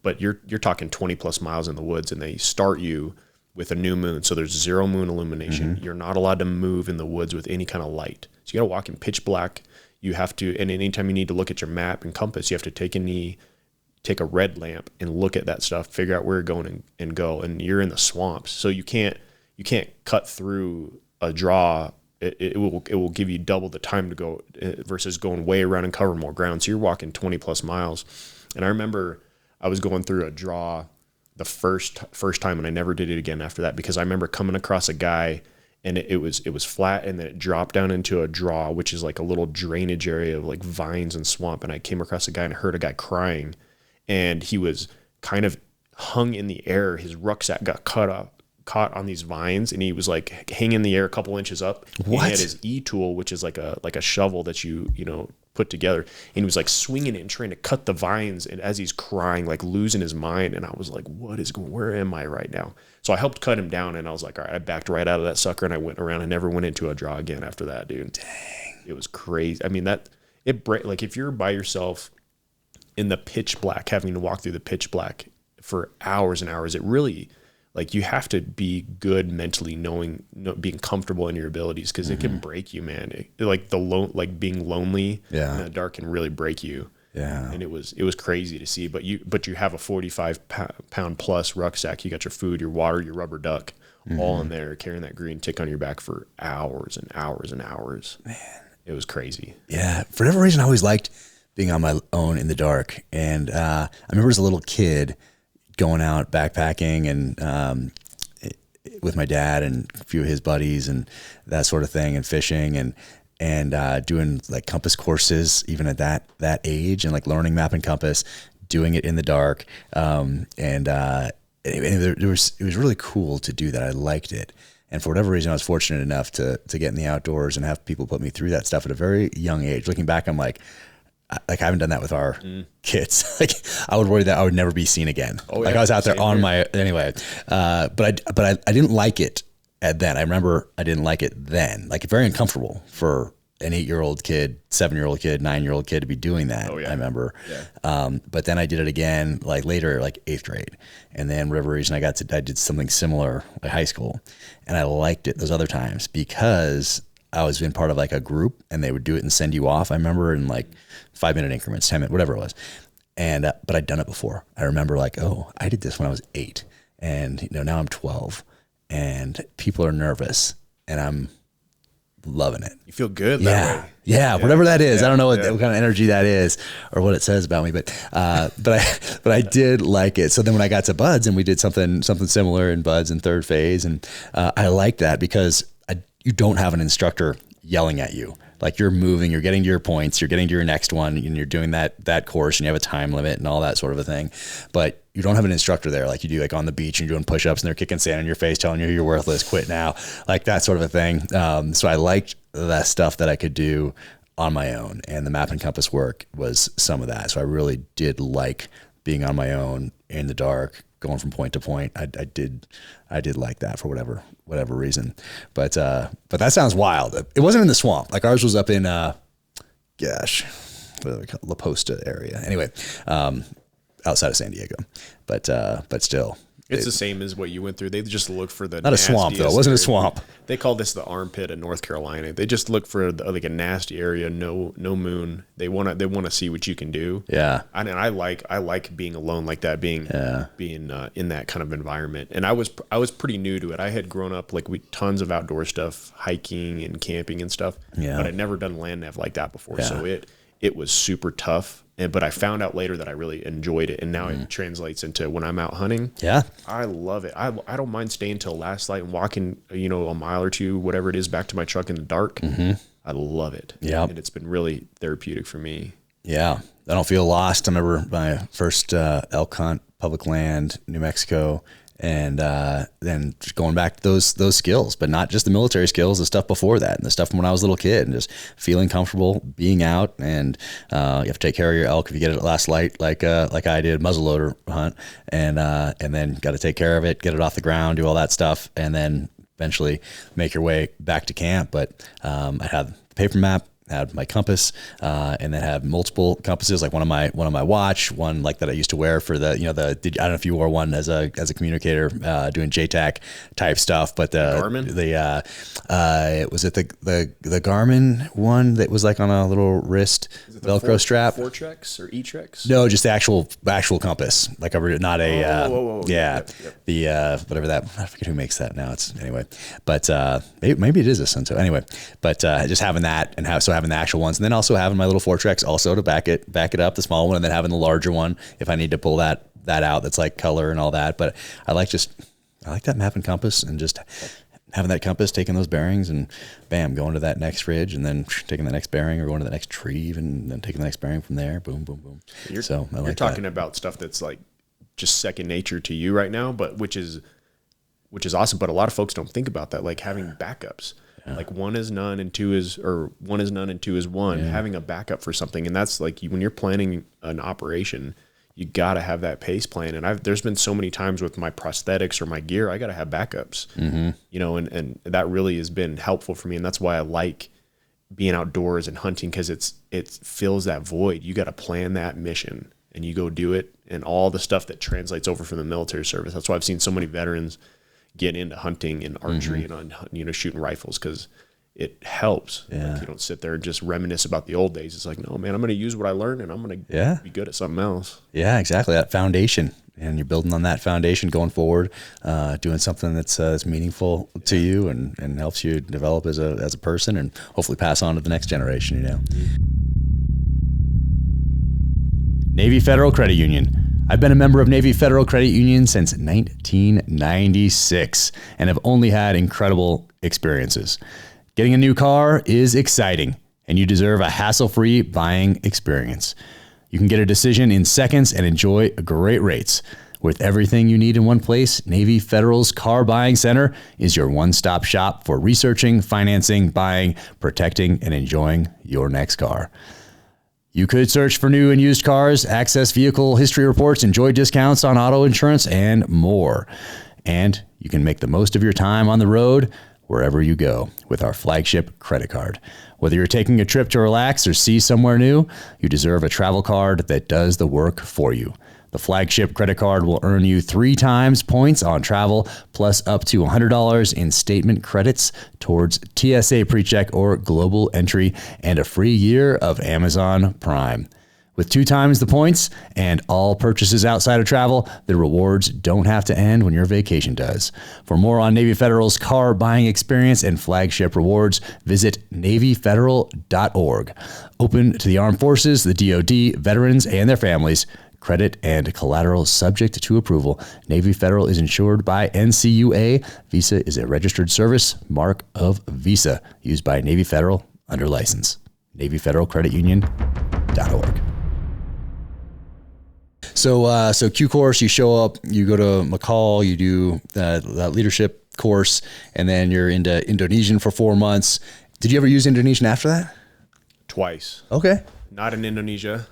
S2: but you're talking 20 plus miles in the woods, and they start you with a new moon. So there's 0 moon illumination. You're not allowed to move in the woods with any kind of light. So you got to walk in pitch black. You have to, and anytime you need to look at your map and compass, you have to take a red lamp and look at that stuff, figure out where you're going and go. And you're in the swamps, so you can't cut through a draw. It will give you double the time to go versus going way around and cover more ground. So you're walking 20 plus miles. And I remember I was going through a draw the first time, and I never did it again after that, because I remember coming across a guy, and it was flat, and then it dropped down into a draw, which is like a little drainage area of like vines and swamp. And I came across a guy and I heard a guy crying, and he was kind of hung in the air. His rucksack got caught on these vines, and he was like hanging in the air a couple inches up.
S1: What?
S2: He had his E-tool, which is like a shovel that you put together, and he was like swinging it and trying to cut the vines, and as he's crying, like losing his mind. And I was like, where am I right now? So I helped cut him down, and I was like, all right, I backed right out of that sucker, and I went around and never went into a draw again after that, dude.
S1: Dang.
S2: It was crazy. I mean, like if you're by yourself in the pitch black, having to walk through the pitch black for hours and hours, it really, like, you have to be good mentally, being comfortable in your abilities, because it can break you, man. Being lonely in the dark can really break you.
S1: Yeah.
S2: And it was crazy to see, but you have a 45 pound plus rucksack. You got your food, your water, your rubber duck, all in there, carrying that green tick on your back for hours and hours and hours. Man, it was crazy.
S1: Yeah. For whatever reason, I always liked being on my own in the dark. And I remember as a little kid going out backpacking and with my dad and a few of his buddies and that sort of thing, and fishing and doing like compass courses even at that age, and like learning map and compass, doing it in the dark. It was really cool to do that. I liked it. And for whatever reason, I was fortunate enough to get in the outdoors and have people put me through that stuff at a very young age. Looking back, I'm like I haven't done that with our kids. Like I would worry that I would never be seen again. Oh, like I was out there on my, anyway. But I didn't like it at then. I remember I didn't like it then, like very uncomfortable for an 8-year-old kid, 7-year-old kid, 9-year-old kid to be doing that.
S2: Oh, yeah.
S1: I remember.
S2: Yeah.
S1: But then I did it again, like later, like 8th grade. And then River Region, I did something similar at high school. And I liked it those other times because I was in part of like a group and they would do it and send you off. I remember in like 5-minute increments, 10-minute, whatever it was. And, but I'd done it before. I remember like, oh, I did this when I was 8 and now I'm 12 and people are nervous and I'm loving it.
S2: You feel good that way.
S1: Yeah, whatever that is. I don't know what kind of energy that is or what it says about me, but I did like it. So then when I got to buds and we did something similar in buds in 3rd phase, and I liked that because you don't have an instructor yelling at you. Like you're moving, you're getting to your points, you're getting to your next one, and you're doing that course, and you have a time limit and all that sort of a thing. But you don't have an instructor there like you do like on the beach and you're doing push-ups and they're kicking sand in your face telling you you're worthless, quit now, like that sort of a thing. So I liked that stuff that I could do on my own, and the map and compass work was some of that. So I really did like being on my own in the dark, going from point to point. I did like that for whatever reason, but that sounds wild. It wasn't in the swamp. Like ours was up in, what do they call it? La Posta area. Anyway, outside of San Diego, but still.
S2: It's the same as what you went through. They just look for the
S1: not a swamp though. It wasn't a swamp.
S2: They call this the armpit of North Carolina. They just look for like a nasty area, no moon. They want to see what you can do.
S1: Yeah.
S2: And I like being alone like that, being in that kind of environment. And I was pretty new to it. I had grown up like tons of outdoor stuff, hiking and camping and stuff.
S1: Yeah.
S2: But I'd never done land nav like that before.
S1: Yeah.
S2: So it was super tough. But I found out later that I really enjoyed it, and now it translates into when I'm out hunting. Yeah, I love it. I don't mind staying till last light and walking, a mile or two, whatever it is, back to my truck in the dark. Mm-hmm. I love it. Yeah, and it's been really therapeutic for me. Yeah, I don't feel lost. I remember my first elk hunt, public land, New Mexico. And then just going back to those skills, but not just the military skills, the stuff before that, and the stuff from when I was a little kid, and just feeling comfortable being out. And you have to take care of your elk if you get it at last light, like I did, muzzleloader hunt, and then got to take care of it, get it off the ground, do all that stuff, and then eventually make your way back to camp. But I had the paper map, had my compass, and then have multiple compasses, like one on my watch, one like that I used to wear for the, I don't know if you wore one as a communicator, doing JTAC type stuff, but Garmin? Was it the Garmin one that was like on a little wrist Velcro strap? Fortrex or E-Trex? No, just the actual compass, like not a, Yep. The, whatever that, I forget who makes that now. It's anyway, but, maybe it is a Sunto anyway, but, just having that and having the actual ones, and then also having my little Fortrex also to back it up, the small one, and then having the larger one if I need to pull that out, that's like color and all that. But I like that map and compass, and just having that compass, taking those bearings, and bam, going to that next ridge, and then taking the next bearing, or going to the next tree, and then taking the next bearing from there. Boom, boom, boom. You're talking about stuff that's like just second nature to you right now, but which is awesome. But a lot of folks don't think about that, like having backups. Yeah. Like one is none and two is one. Yeah. Having a backup for something, and that's like when you're planning an operation, you got to have that pace plan. And there's been so many times with my prosthetics or my gear, I got to have backups. Mm-hmm. And that really has been helpful for me, and that's why I like being outdoors and hunting, because it fills that void. You got to plan that mission, and you go do it, and all the stuff that translates over from the military service. That's why I've seen so many veterans get into hunting and archery, mm-hmm. and shooting rifles, because it helps. Yeah. Like, you don't sit there and just reminisce about the old days. It's like, no, man, I'm going to use what I learned, and I'm going to be good at something else. Yeah, exactly. That foundation, and you're building on that foundation going forward, doing something that's meaningful to you and helps you develop as a person, and hopefully pass on to the next generation. Navy Federal Credit Union. I've been a member of Navy Federal Credit Union since 1996 and have only had incredible experiences. Getting a new car is exciting, and you deserve a hassle-free buying experience. You can get a decision in seconds and enjoy great rates. With everything you need in one place, Navy Federal's Car Buying Center is your one-stop shop for researching, financing, buying, protecting, and enjoying your next car. You could search for new and used cars, access vehicle history reports, enjoy discounts on auto insurance, and more. And you can make the most of your time on the road
S1: wherever you go with our flagship credit card. Whether you're taking a trip to relax or see somewhere new, you deserve a travel card that does the work for you. The flagship credit card will earn you 3 times points on travel, plus up to $100 in statement credits towards TSA PreCheck or global entry, and a free year of Amazon Prime. With 2 times the points and all purchases outside of travel, the rewards don't have to end when your vacation does. For more on Navy Federal's car buying experience and flagship rewards, visit NavyFederal.org. Open to the armed forces, the DoD, veterans, and their families. Credit and collateral subject to approval. Navy Federal is insured by NCUA. Visa is a registered service mark of Visa used by Navy Federal under license. NavyFederalCreditUnion.org. So Q course, you show up, you go to McCall, you do that leadership course, and then you're into Indonesian for 4 months. Did you ever use Indonesian after that?
S2: Twice.
S1: Okay.
S2: Not in Indonesia.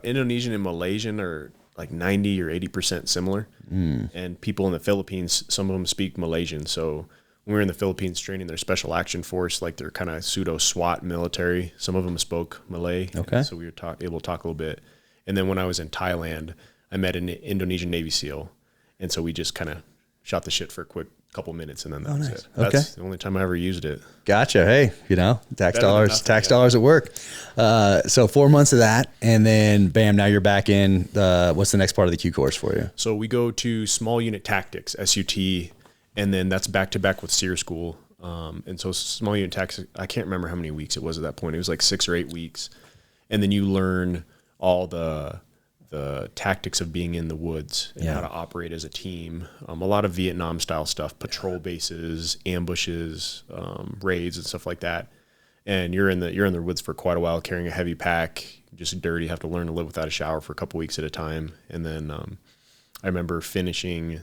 S2: Indonesian and Malaysian are like 90 or 80% similar. And people in the Philippines, some of them speak Malaysian. So when we were in the Philippines training their special action force, like their kind of pseudo SWAT military, some of them spoke Malay.
S1: Okay.
S2: So we were able to talk a little bit. And then when I was in Thailand, I met an Indonesian Navy SEAL. And so we just kind of shot the shit for a quick couple minutes, and then that was it. That's the only time I ever used it.
S1: Gotcha. Hey, tax dollars at work. So 4 months of that, and then bam, now you're back in. What's the next part of the Q course for you?
S2: So we go to small unit tactics, SUT, and then that's back to back with SERE school. And so small unit tactics, I can't remember how many weeks it was at that point. It was like 6 or 8 weeks. And then you learn all the tactics of being in the woods and how to operate as a team. A lot of Vietnam style stuff, patrol bases, ambushes, raids and stuff like that. And you're in the woods for quite a while, carrying a heavy pack, just dirty, have to learn to live without a shower for a couple weeks at a time. And then I remember finishing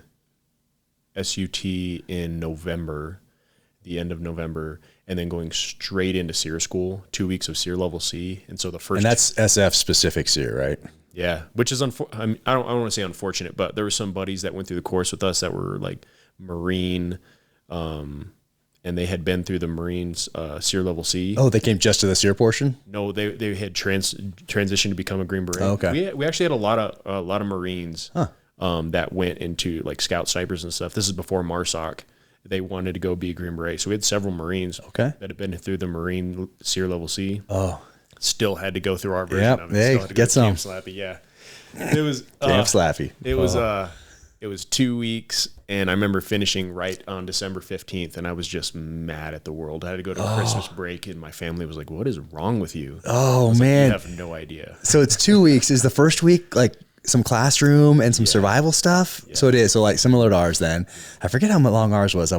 S2: SUT in November, the end of November, and then going straight into SERE school, 2 weeks of SERE level C. And so the first,
S1: and that's SF specific SERE, right?
S2: Yeah, which is I don't want to say unfortunate, but there were some buddies that went through the course with us that were like Marine, and they had been through the Marines SERE level C.
S1: Oh, they came just to the SERE portion?
S2: No, they had transitioned to become a Green Beret.
S1: Oh, okay.
S2: We actually had a lot of Marines that went into like scout snipers and stuff. This is before MARSOC. They wanted to go be a Green Beret, so we had several Marines that had been through the Marine SERE level C.
S1: Oh.
S2: Still had to go through our version of it.
S1: Hey,
S2: Still had to
S1: get some.
S2: Camp Slappy, yeah. It was
S1: Camp Slappy.
S2: It was 2 weeks, and I remember finishing right on December 15th, and I was just mad at the world. I had to go to Christmas break, and my family was like, "What is wrong with you?"
S1: Oh man,
S2: like, you have no idea.
S1: So it's 2 weeks. Is the first week like some classroom and some survival stuff? Yeah. So it is. So like similar to ours. Then I forget how long ours was. I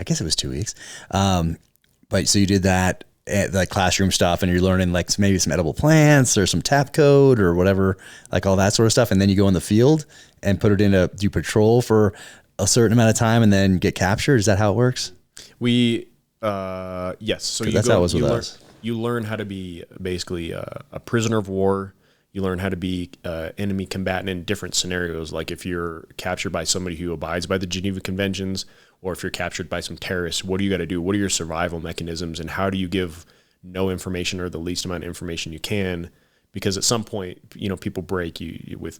S1: guess it was 2 weeks. But so you did that. Like classroom stuff, and you're learning like maybe some edible plants or some tap code or whatever, like all that sort of stuff. And then you go in the field and put it into do patrol for a certain amount of time and then get captured. Is that how it works?
S2: We yes. So
S1: that's how it was with us.
S2: You learn how to be basically a prisoner of war. You learn how to be enemy combatant in different scenarios. Like if you're captured by somebody who abides by the Geneva Conventions, or if you're captured by some terrorists, what do you got to do? What are your survival mechanisms, and how do you give no information or the least amount of information you can? Because at some point, people break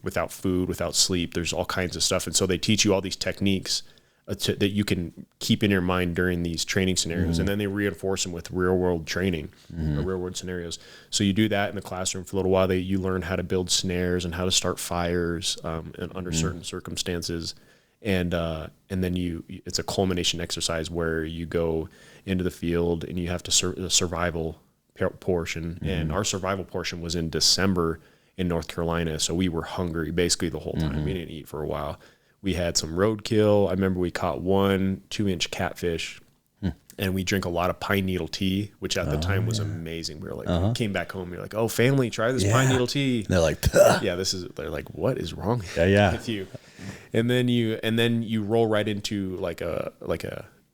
S2: without food, without sleep. There's all kinds of stuff, and so they teach you all these techniques that you can keep in your mind during these training scenarios, and then they reinforce them with real world training or real world scenarios. So you do that in the classroom for a little while. You learn how to build snares and how to start fires under certain circumstances. And then it's a culmination exercise where you go into the field and you have to the survival portion. And our survival portion was in December in North Carolina. So we were hungry basically the whole time. We didn't eat for a while. We had some roadkill. I remember we caught 1 2-inch catfish, and we drink a lot of pine needle tea, which at the time was amazing. We were like, we came back home. We were like, "Oh, family, try this pine needle tea."
S1: They're like,
S2: they're like, "What is wrong with you?" And then you roll right into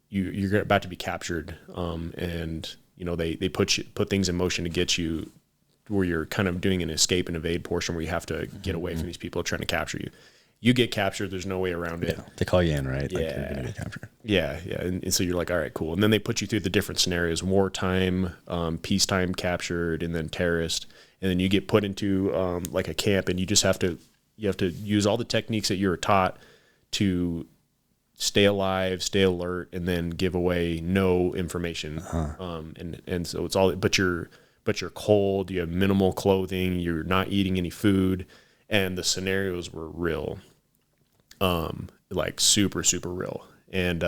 S2: you're about to be captured, and they put things in motion to get you where you're kind of doing an escape and evade portion where you have to get away from these people trying to capture you. you get captured. There's no way around it.
S1: Yeah. They call you in, right?
S2: Yeah.
S1: Like you're gonna get captured.
S2: Yeah. Yeah. And so you're like, all right, cool. And then they put you through the different scenarios: wartime, peacetime captured, and then terrorist. And then you get put into like a camp, and you have to use all the techniques that you were taught to stay alive, stay alert, and then give away no information. And so it's all, but you're cold, you have minimal clothing, you're not eating any food, and the scenarios were real, like super, super real. And,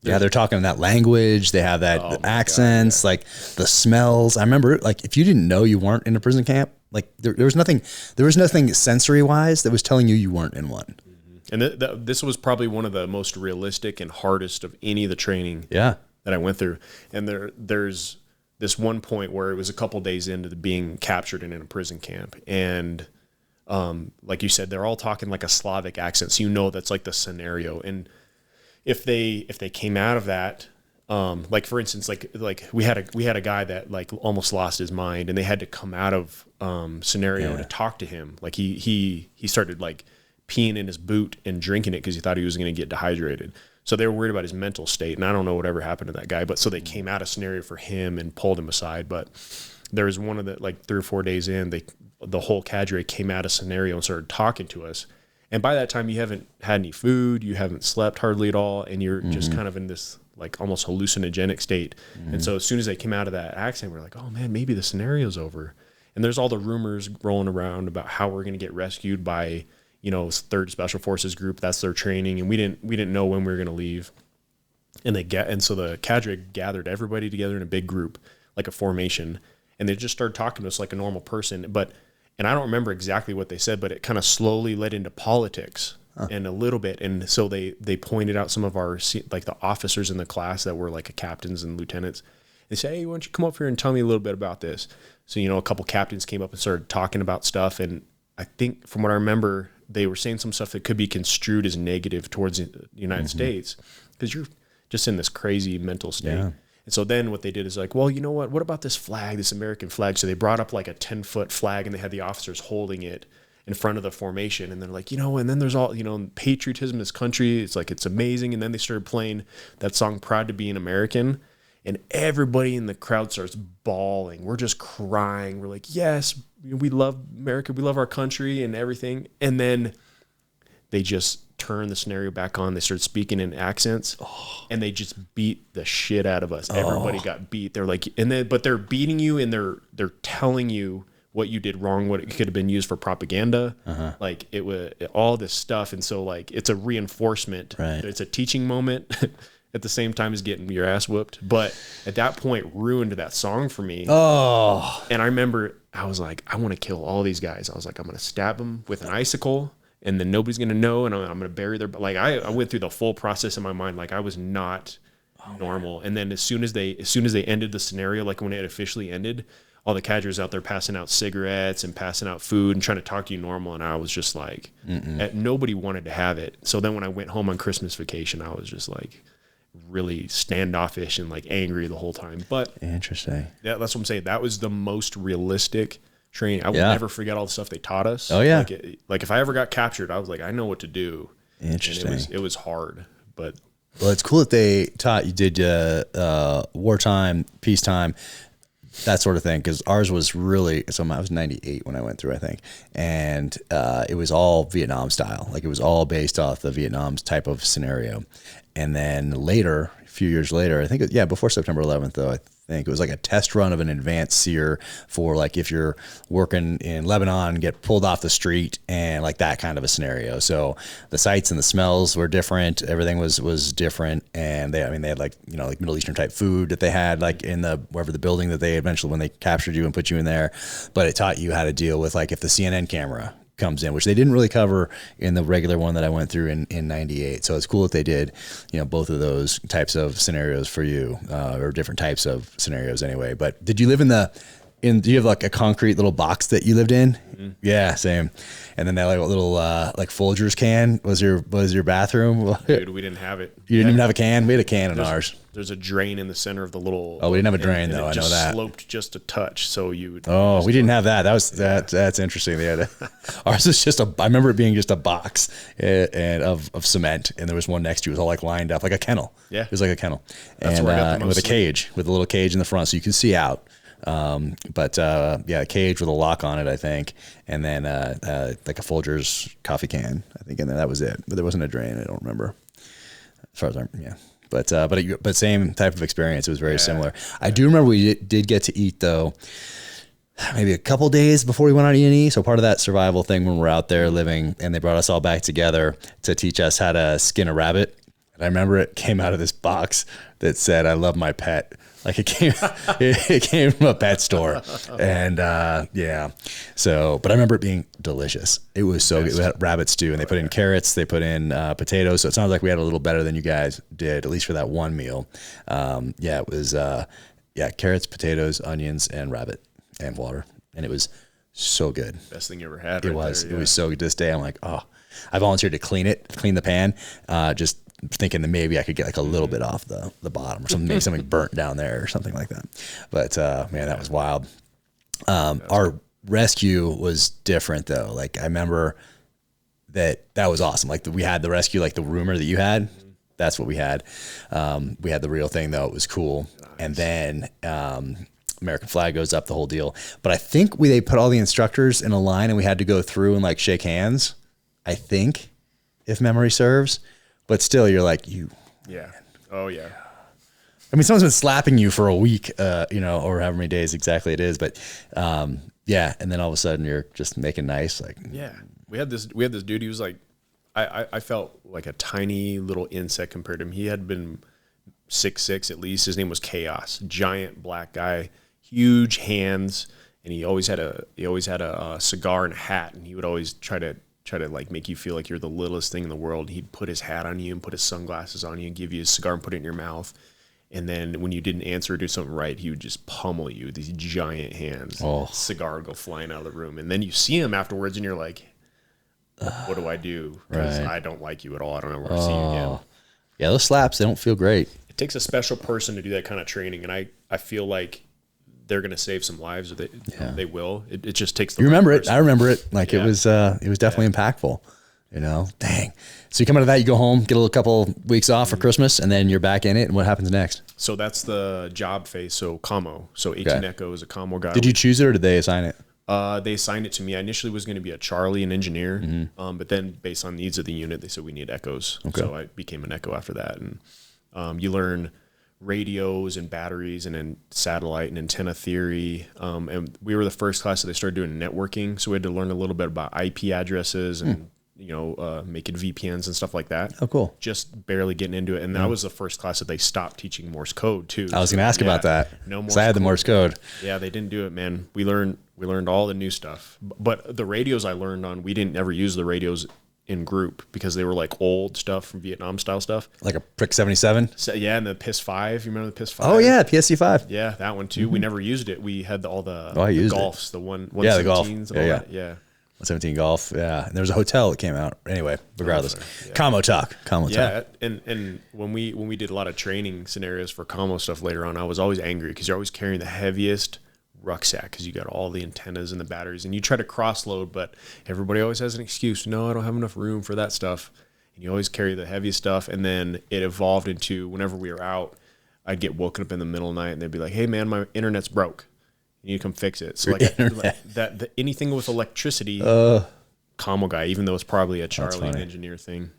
S1: they're talking that language. They have that accents, like the smells. I remember, like, if you didn't know you weren't in a prison camp, like there was nothing sensory wise that was telling you weren't in one.
S2: And this was probably one of the most realistic and hardest of any of the training
S1: that
S2: I went through. And there's this one point where it was a couple days into being captured and in a prison camp. And like you said, they're all talking like a Slavic accent. So that's like the scenario. And if they came out of that, like for instance, like we had a guy that like almost lost his mind, and they had to come out of scenario to talk to him. Like he started like peeing in his boot and drinking it because he thought he was going to get dehydrated. So they were worried about his mental state, and I don't know whatever happened to that guy. But so they came out of scenario for him and pulled him aside. But there was one of the, like 3 or 4 days in, the whole cadre came out of scenario and started talking to us. And by that time, you haven't had any food, you haven't slept hardly at all, and you're just kind of in this like almost hallucinogenic state. And so as soon as they came out of that accident, we're like, oh man, maybe the scenario's over. And there's all the rumors rolling around about how we're going to get rescued by 3rd Special Forces Group. That's their training, and we didn't know when we were going to leave. And so the cadre gathered everybody together in a big group, like a formation, and they just started talking to us like a normal person. And I don't remember exactly what they said, but it kind of slowly led into politics and a little bit. And so they pointed out some of our, like the officers in the class that were like captains and lieutenants. They say, hey, why don't you come up here and tell me a little bit about this? So, a couple captains came up and started talking about stuff. And I think from what I remember, they were saying some stuff that could be construed as negative towards the United States, because you're just in this crazy mental state. Yeah. And so then what they did is like, well, you know what about this flag, this American flag? So they brought up like a 10-foot flag, and they had the officers holding it in front of the formation. And they're like, and then there's all, patriotism in this country. It's like, it's amazing. And then they started playing that song, Proud to Be an American. And everybody in the crowd starts bawling. We're just crying. We're like, yes, we love America. We love our country and everything. And then they just turned the scenario back on. They started speaking in accents, and they just beat the shit out of us. Everybody got beat. They're like, but they're beating you, and they're telling you what you did wrong, what it could have been used for propaganda. Like it was all this stuff. And so like, it's a reinforcement.
S1: Right.
S2: It's a teaching moment. At the same time as getting your ass whooped. But at that point, ruined that song for me. And I remember I was like, I want to kill all these guys. I was like, I'm going to stab them with an icicle, and then nobody's going to know, and I'm going to bury their... Like, I went through the full process in my mind. Like, I was not normal. And then as soon as they ended the scenario, like when it officially ended, all the cadres out there passing out cigarettes and passing out food and trying to talk to you normal. And I was just like, nobody wanted to have it. So then when I went home on Christmas vacation, I was just like... really standoffish and like angry the whole time. But
S1: interesting.
S2: Yeah, that's what I'm saying. That was the most realistic training. I will never forget all the stuff they taught us.
S1: Oh yeah.
S2: Like if I ever got captured, I was like, I know what to do.
S1: Interesting.
S2: And it was hard, but
S1: well, it's cool that they taught you did wartime, peacetime, that sort of thing. Cause ours was really, so I was 98 when I went through, I think. And, it was all Vietnam style. Like it was all based off the Vietnam's type of scenario. And then later, a few years later, I think, before September 11th, though, I think it was like a test run of an advanced SERE for like if you're working in Lebanon, get pulled off the street and like that kind of a scenario. So the sights and the smells were different. Everything was different. And they had like, like Middle Eastern type food that they had like in wherever the building that they eventually, when they captured you and put you in there. But it taught you how to deal with like if the CNN camera comes in, which they didn't really cover in the regular one that I went through in 98. So it's cool that they did, both of those types of scenarios for you, or different types of scenarios anyway. But did you live in the do you have like a concrete little box that you lived in? Mm-hmm. Yeah, same. And then that like little like Folgers can was your bathroom.
S2: Dude, we didn't have it.
S1: You didn't even have a can? We had a can in ours.
S2: There's a drain in the center of the little.
S1: Oh, we didn't have a drain though. I know that.
S2: Sloped just a touch, so you would.
S1: Oh, we didn't have that. That's interesting. They had ours was just I remember it being just a box and of cement, and there was one next to you. It was all like lined up like a kennel.
S2: Yeah,
S1: it was like a kennel,
S2: that's where I got the most
S1: with a cage, with a little cage in the front, so you can see out. A cage with a lock on it, I think, and then like a Folgers coffee can, I think, and then that was it. But there wasn't a drain. I don't remember. As far as but same type of experience. It was very similar. I do remember we did get to eat though, maybe a couple days before we went on E&E. So part of that survival thing when we're out there living, and they brought us all back together to teach us how to skin a rabbit. And I remember it came out of this box that said, "I love my pet." Like it came from a pet store, and So, but I remember it being delicious. It was so good. We had rabbit stew, and they put in carrots, they put in potatoes. So it sounds like we had a little better than you guys did, at least for that one meal. It was carrots, potatoes, onions, and rabbit and water, and it was so good.
S2: Best thing you ever had.
S1: It was. It was so good. This day, I'm like, oh, I volunteered to clean the pan, just thinking that maybe I could get like a little bit off the bottom or something, maybe something burnt down there or something like that. But man, that was wild. Our rescue was different though. Like I remember that was awesome. Like we had the rescue, like the rumor that you had, that's what we had. We had the real thing though. It was cool. Nice. And then American flag goes up, the whole deal. But I think they put all the instructors in a line and we had to go through and like shake hands, I think, if memory serves. But still, you're like,
S2: yeah. Oh, yeah.
S1: I mean, someone's been slapping you for a week, or however many days exactly it is. But, and then all of a sudden you're just making nice. Like,
S2: yeah. We had this dude, he was like, I felt like a tiny little insect compared to him. He had been 6'6" at least. His name was Chaos. Giant black guy, huge hands. And he always had a cigar and a hat. And he would always try to like make you feel like you're the littlest thing in the world. He'd put his hat on you and put his sunglasses on you and give you a cigar and put it in your mouth. And then when you didn't answer or do something right, he would just pummel you with these giant hands. Oh. Cigar would go flying out of the room. And then you see him afterwards and you're like, what do I do? Because I don't like you at all. I don't ever see you again.
S1: Yeah, those slaps, they don't feel great.
S2: It takes a special person to do that kind of training. And I feel like they're going to save some lives. Or they will. It just takes the.
S1: You remember it? I remember it. Like it was definitely impactful. Dang. So you come out of that, you go home, get a couple weeks off for Christmas, and then you're back in it. And what happens next?
S2: So that's the job phase. So commo. So 18 Echo is a commo guy.
S1: Did you choose it or did they assign it?
S2: They assigned it to me. I initially was going to be a Charlie, an engineer, but then based on needs of the unit, they said we need echoes. Okay. So I became an echo after that, and you learn radios and batteries and then satellite and antenna theory. And we were the first class that they started doing networking. So we had to learn a little bit about IP addresses and, making VPNs and stuff like that.
S1: Oh, cool.
S2: Just barely getting into it. And that was the first class that they stopped teaching Morse code too.
S1: I was going to ask about that.
S2: No Morse
S1: code. I had the Morse code.
S2: Yeah, they didn't do it, man. We learned all the new stuff. But the radios I learned on, we didn't ever use the radios in group because they were like old stuff from Vietnam style stuff.
S1: Like a Prick 77?
S2: So, yeah, and the PIS 5. You remember the PIS 5?
S1: Oh, yeah, PSC 5.
S2: Yeah, that one too. We never used it. We had all the Golfs, the 117s.
S1: Yeah, the Golf.
S2: Yeah.
S1: 117 Golf, yeah. And there was a hotel that came out. Anyway, regardless. Commo talk.
S2: Yeah, and when we did a lot of training scenarios for commo stuff later on, I was always angry because you're always carrying the heaviest rucksack because you got all the antennas and the batteries and you try to cross load, but everybody always has an excuse. No, I don't have enough room for that stuff. And you always carry the heavy stuff. And then it evolved into whenever we were out, I'd get woken up in the middle of the night and they'd be like, hey man, my internet's broke. You need to come fix it. So anything with electricity, commo guy, even though it's probably a Charlie engineer thing.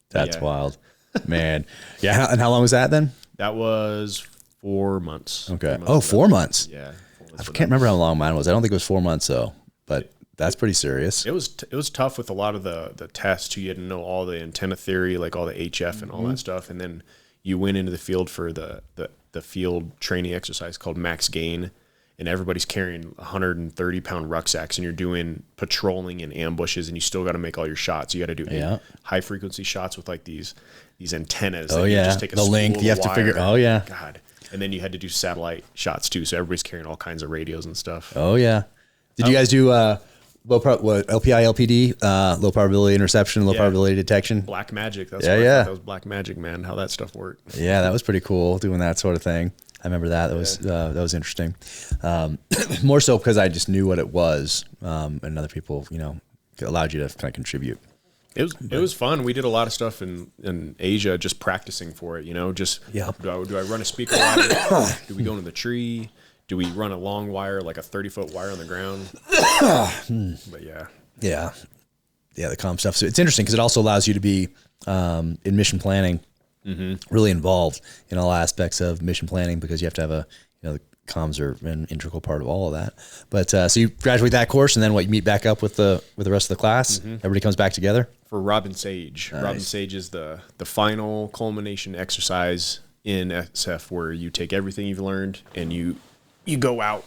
S1: That's wild, man. Yeah. And how long was that then?
S2: That was 4 months.
S1: Okay. 4 months.
S2: Yeah.
S1: I can't remember how long mine was. I don't think it was 4 months though, but that's pretty serious.
S2: It was tough with a lot of the tests. You had to know all the antenna theory, like all the HF and all that stuff. And then you went into the field for the field training exercise called max gain. And everybody's carrying 130-pound rucksacks, and you're doing patrolling and ambushes, and you still got to make all your shots. You got to do high-frequency shots with like these antennas.
S1: Oh yeah, just take the length. You have to figure. Oh yeah,
S2: God. And then you had to do satellite shots too. So everybody's carrying all kinds of radios and stuff.
S1: Oh yeah. Did you guys do LPI, LPD, low probability interception, low probability detection?
S2: Black magic. That's
S1: yeah.
S2: That was black magic, man. How that stuff worked.
S1: Yeah, that was pretty cool doing that sort of thing. I remember that. That was interesting. More so because I just knew what it was, and other people, allowed you to kind of contribute.
S2: It was fun. We did a lot of stuff in Asia, just practicing for it. Just do I run a speaker ladder? Do we go into the tree? Do we run a long wire, like a 30-foot wire on the ground? But
S1: yeah, the comm stuff. So it's interesting because it also allows you to be in mission planning, really involved in all aspects of mission planning because you have to have the comms are an integral part of all of that. But so you graduate that course, and then you meet back up with the rest of the class. Everybody comes back together
S2: for Robin Sage. Nice. Robin Sage is the final culmination exercise in SF where you take everything you've learned and you go out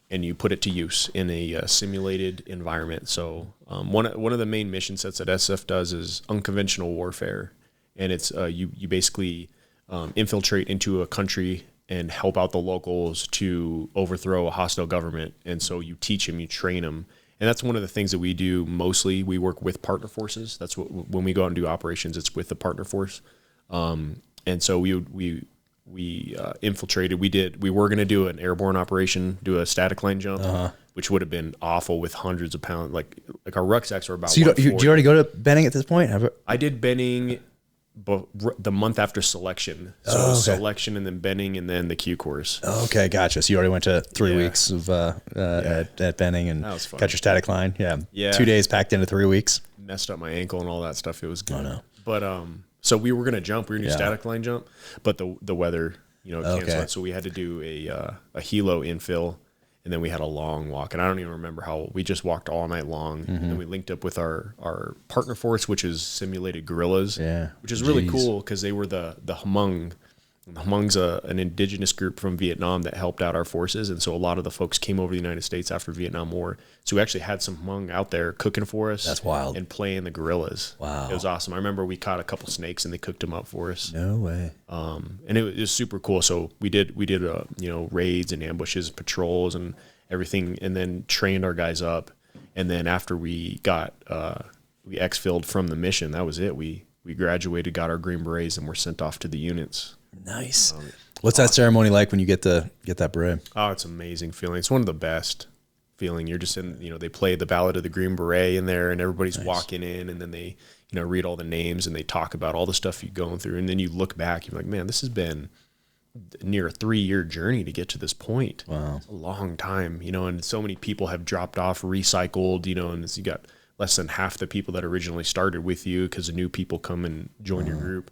S2: and you put it to use in a simulated environment. So one of the main mission sets that SF does is unconventional warfare, and it's you basically infiltrate into a country and help out the locals to overthrow a hostile government. And so you teach them, you train them, and that's one of the things that we do mostly. We work with partner forces. That's what when we go out and do operations, it's with the partner force. And so we infiltrated. We were going to do an airborne operation, do a static line jump, which would have been awful with hundreds of pounds. Like our rucksacks were about.
S1: So do you already go to Benning at this point?
S2: I did Benning, but the month after selection. So selection and then Benning and then the Q course.
S1: Okay, gotcha. So you already went to 3 weeks of at Benning and got your static line. Yeah. 2 days packed into 3 weeks.
S2: Messed up my ankle and all that stuff. It was good.
S1: Oh no.
S2: But so we were gonna jump. We were gonna do static line jump, but the weather canceled it. So we had to do a helo infill, and then we had a long walk. And I don't even remember how we just walked all night long. And then we linked up with our partner force, which is simulated guerrillas.
S1: Yeah,
S2: which is really cool because they were the Hmong. Hmong's an indigenous group from Vietnam that helped out our forces, and so a lot of the folks came over to the United States after Vietnam War. So we actually had some Hmong out there cooking for us.
S1: That's wild.
S2: And playing the guerrillas.
S1: Wow,
S2: it was awesome. I remember we caught a couple snakes and they cooked them up for us.
S1: No way.
S2: And it was super cool. So we did raids and ambushes, patrols, and everything, and then trained our guys up. And then after we got we exfilled from the mission, that was it. We graduated, got our Green Berets, and were sent off to the units.
S1: Nice. What's that ceremony like when you get that beret?
S2: Oh, it's an amazing feeling. It's one of the best feeling. You're just in, they play the Ballad of the Green Beret in there, and everybody's walking in, and then they, read all the names and they talk about all the stuff you're going through. And then you look back, you're like, man, this has been near a 3-year journey to get to this point.
S1: Wow.
S2: It's a long time, and so many people have dropped off, recycled, and you got less than half the people that originally started with you because the new people come and join your group.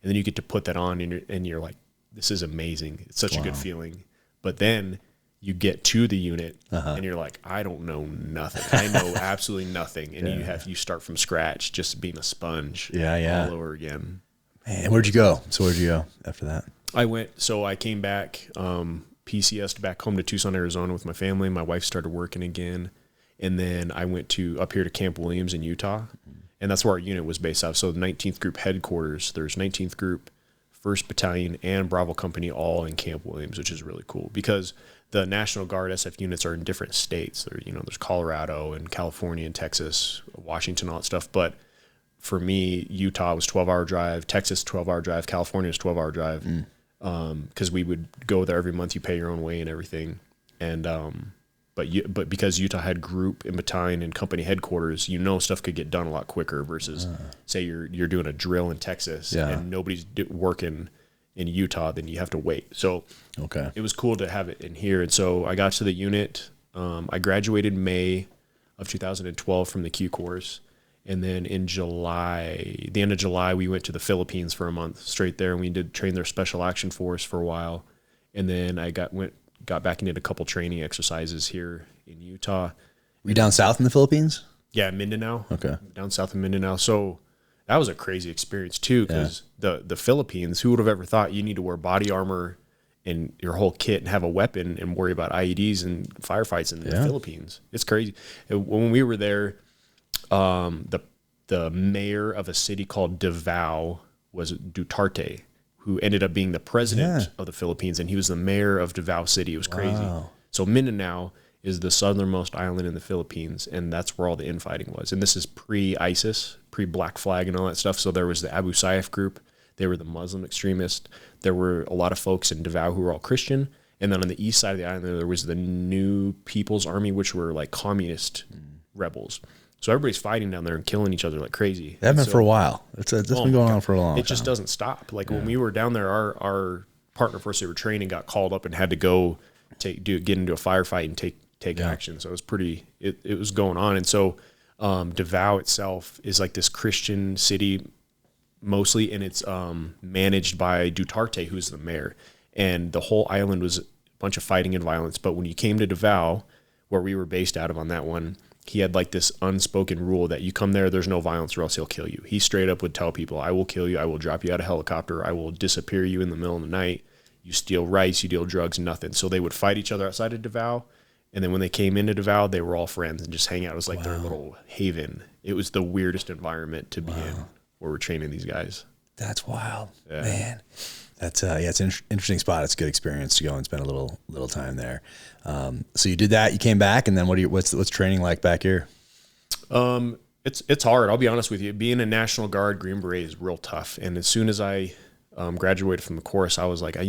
S2: And then you get to put that on and you're like, this is amazing. It's such a good feeling. But then you get to the unit and you're like, I don't know nothing. I know absolutely nothing. And you start from scratch, just being a sponge all over again.
S1: Man, where'd you go? So where'd you go after that?
S2: I came back, PCS'd back home to Tucson, Arizona with my family. My wife started working again. And then I went up here to Camp Williams in Utah. And that's where our unit was based out of. So the 19th Group headquarters, there's 19th Group, 1st Battalion, and Bravo Company all in Camp Williams, which is really cool because the National Guard SF units are in different states. There's Colorado and California and Texas, Washington, all that stuff. But for me, Utah was 12-hour drive, Texas 12-hour drive, California was 12-hour drive. Because we would go there every month. You pay your own way and everything. And But because Utah had group and battalion and company headquarters, stuff could get done a lot quicker versus say you're doing a drill in Texas and nobody's working in Utah, then you have to wait. So it was cool to have it in here. And so I got to the unit. I graduated May of 2012 from the Q course. And then in July, the end of July, we went to the Philippines for a month straight there, and we did train their special action force for a while. And then I got back and did a couple training exercises here in Utah.
S1: Were you down south in the Philippines?
S2: Yeah, Mindanao.
S1: Okay.
S2: Down south in Mindanao. So that was a crazy experience too, because the Philippines, who would have ever thought you need to wear body armor and your whole kit and have a weapon and worry about IEDs and firefights in the Philippines? It's crazy. When we were there, the mayor of a city called Davao was Duterte. who ended up being the president of the Philippines, and he was the mayor of Davao City. It was crazy. So Mindanao is the southernmost island in the Philippines, and that's where all the infighting was. And this is pre-ISIS, pre-Black Flag and all that stuff. So there was the Abu Sayyaf group. They were the Muslim extremists. There were a lot of folks in Davao who were all Christian. And then on the east side of the island, there was the New People's Army, which were like communist rebels. So everybody's fighting down there and killing each other like crazy.
S1: That's been for a while. It's been going on for a long time.
S2: It just doesn't stop. Like when we were down there, our partner first they were training got called up and had to go get into a firefight and take action. So it was pretty. It was going on. And so Davao itself is like this Christian city mostly, and it's managed by Duterte, who's the mayor. And the whole island was a bunch of fighting and violence. But when you came to Davao, where we were based out of on that one, he had like this unspoken rule that you come there, there's no violence or else he'll kill you. He straight up would tell people, I will kill you. I will drop you out of a helicopter. I will disappear you in the middle of the night. You steal rice, you deal drugs, nothing. So they would fight each other outside of Davao. And then when they came into Davao, they were all friends and just hang out. It was like their little haven. It was the weirdest environment to be in where we're training these guys.
S1: That's wild, man. That's it's an interesting spot. It's a good experience to go and spend a little time there. So you did that, you came back, and then what's training like back here?
S2: It's hard. I'll be honest with you. Being a National Guard Green Beret is real tough. And as soon as I graduated from the course, I was like, I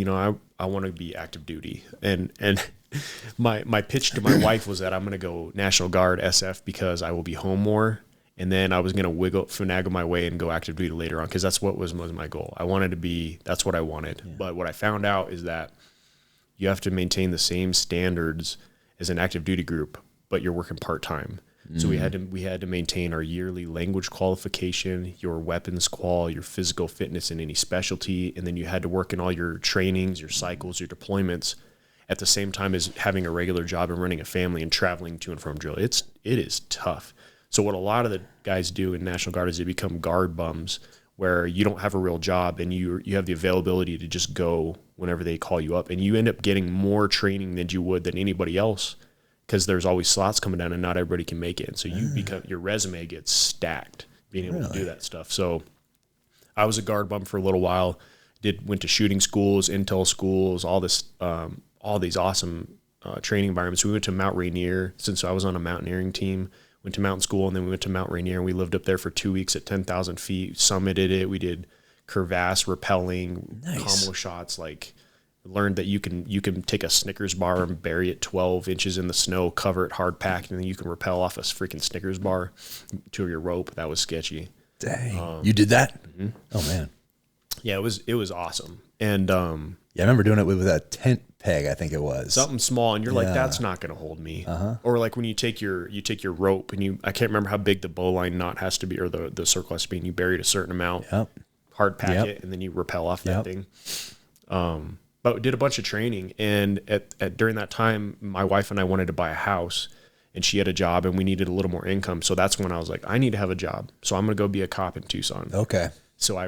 S2: want to be active duty. And my pitch to my wife was that I'm going to go National Guard SF because I will be home more. And then I was going to finagle my way and go active duty later on, because that's what was my goal. That's what I wanted. Yeah. But what I found out is that you have to maintain the same standards as an active duty group, but you're working part-time. So we had to maintain our yearly language qualification, your weapons qual, your physical fitness in any specialty, and then you had to work in all your trainings, your cycles, your deployments at the same time as having a regular job and running a family and traveling to and from drill. It is tough. So what a lot of the guys do in National Guard is they become guard bums, where you don't have a real job and you have the availability to just go whenever they call you up, and you end up getting more training than you would than anybody else, because there's always slots coming down and not everybody can make it. And so your resume gets stacked being able to do that stuff. So I was a guard bum for a little while, went to shooting schools, intel schools, all these awesome training environments. We went to Mount Rainier, since I was on a mountaineering team. Went to mountain school, and then we went to Mount Rainier, and we lived up there for 2 weeks at 10,000 feet, summited it. We did crevasse rappelling, combo shots, learned that you can take a Snickers bar and bury it 12 inches in the snow, cover it hard packed, and then you can rappel off a freaking Snickers bar to your rope. That was sketchy.
S1: Dang. You did that? Mm-hmm. Oh man.
S2: Yeah, it was awesome. And
S1: I remember doing it with a tent peg, I think it was.
S2: Something small, and you're like, that's not going to hold me. Or like when you take your rope, and I can't remember how big the bowline knot has to be, or the circle has to be, and you bury it a certain amount, hard pack it, and then you rappel off that thing. But we did a bunch of training, and during that time, my wife and I wanted to buy a house, and she had a job, and we needed a little more income. So that's when I was like, I need to have a job. So I'm going to go be a cop in Tucson.
S1: Okay.
S2: So I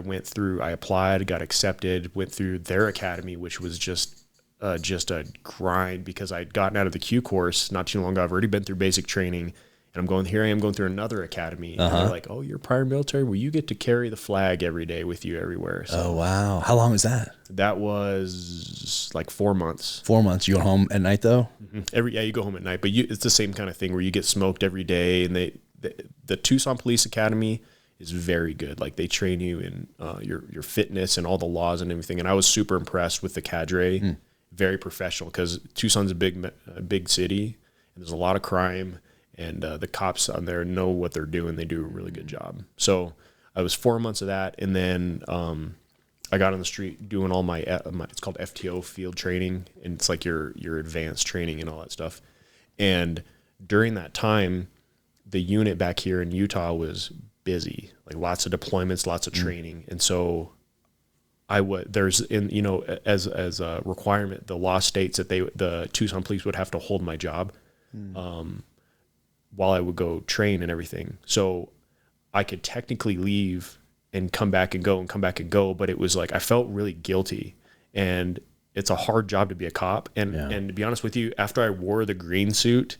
S2: applied, got accepted, went through their academy, which was just a grind, because I'd gotten out of the Q course not too long ago. I've already been through basic training, and I am going through another academy. And they're like, oh, you're prior military? Well, you get to carry the flag every day with you everywhere. So
S1: oh, wow. How long was that?
S2: That was like 4 months.
S1: 4 months. You go home at night, though?
S2: Mm-hmm. You go home at night, but it's the same kind of thing where you get smoked every day. And the Tucson Police Academy is very good. Like, they train you in your fitness and all the laws and everything. And I was super impressed with the cadre. Very professional, because Tucson's a big city, and there's a lot of crime, and the cops on there know what they're doing. They do a really good job. So I was 4 months of that, and then I got on the street doing all my it's called FTO, field training, and it's like your advanced training and all that stuff. And during that time, the unit back here in Utah was busy, like lots of deployments, lots of training, and so there's as a requirement, the law states that the Tucson police would have to hold my job while I would go train and everything. So I could technically leave and come back and go, but it was like I felt really guilty, and it's a hard job to be a cop. And to be honest with you, after I wore the green suit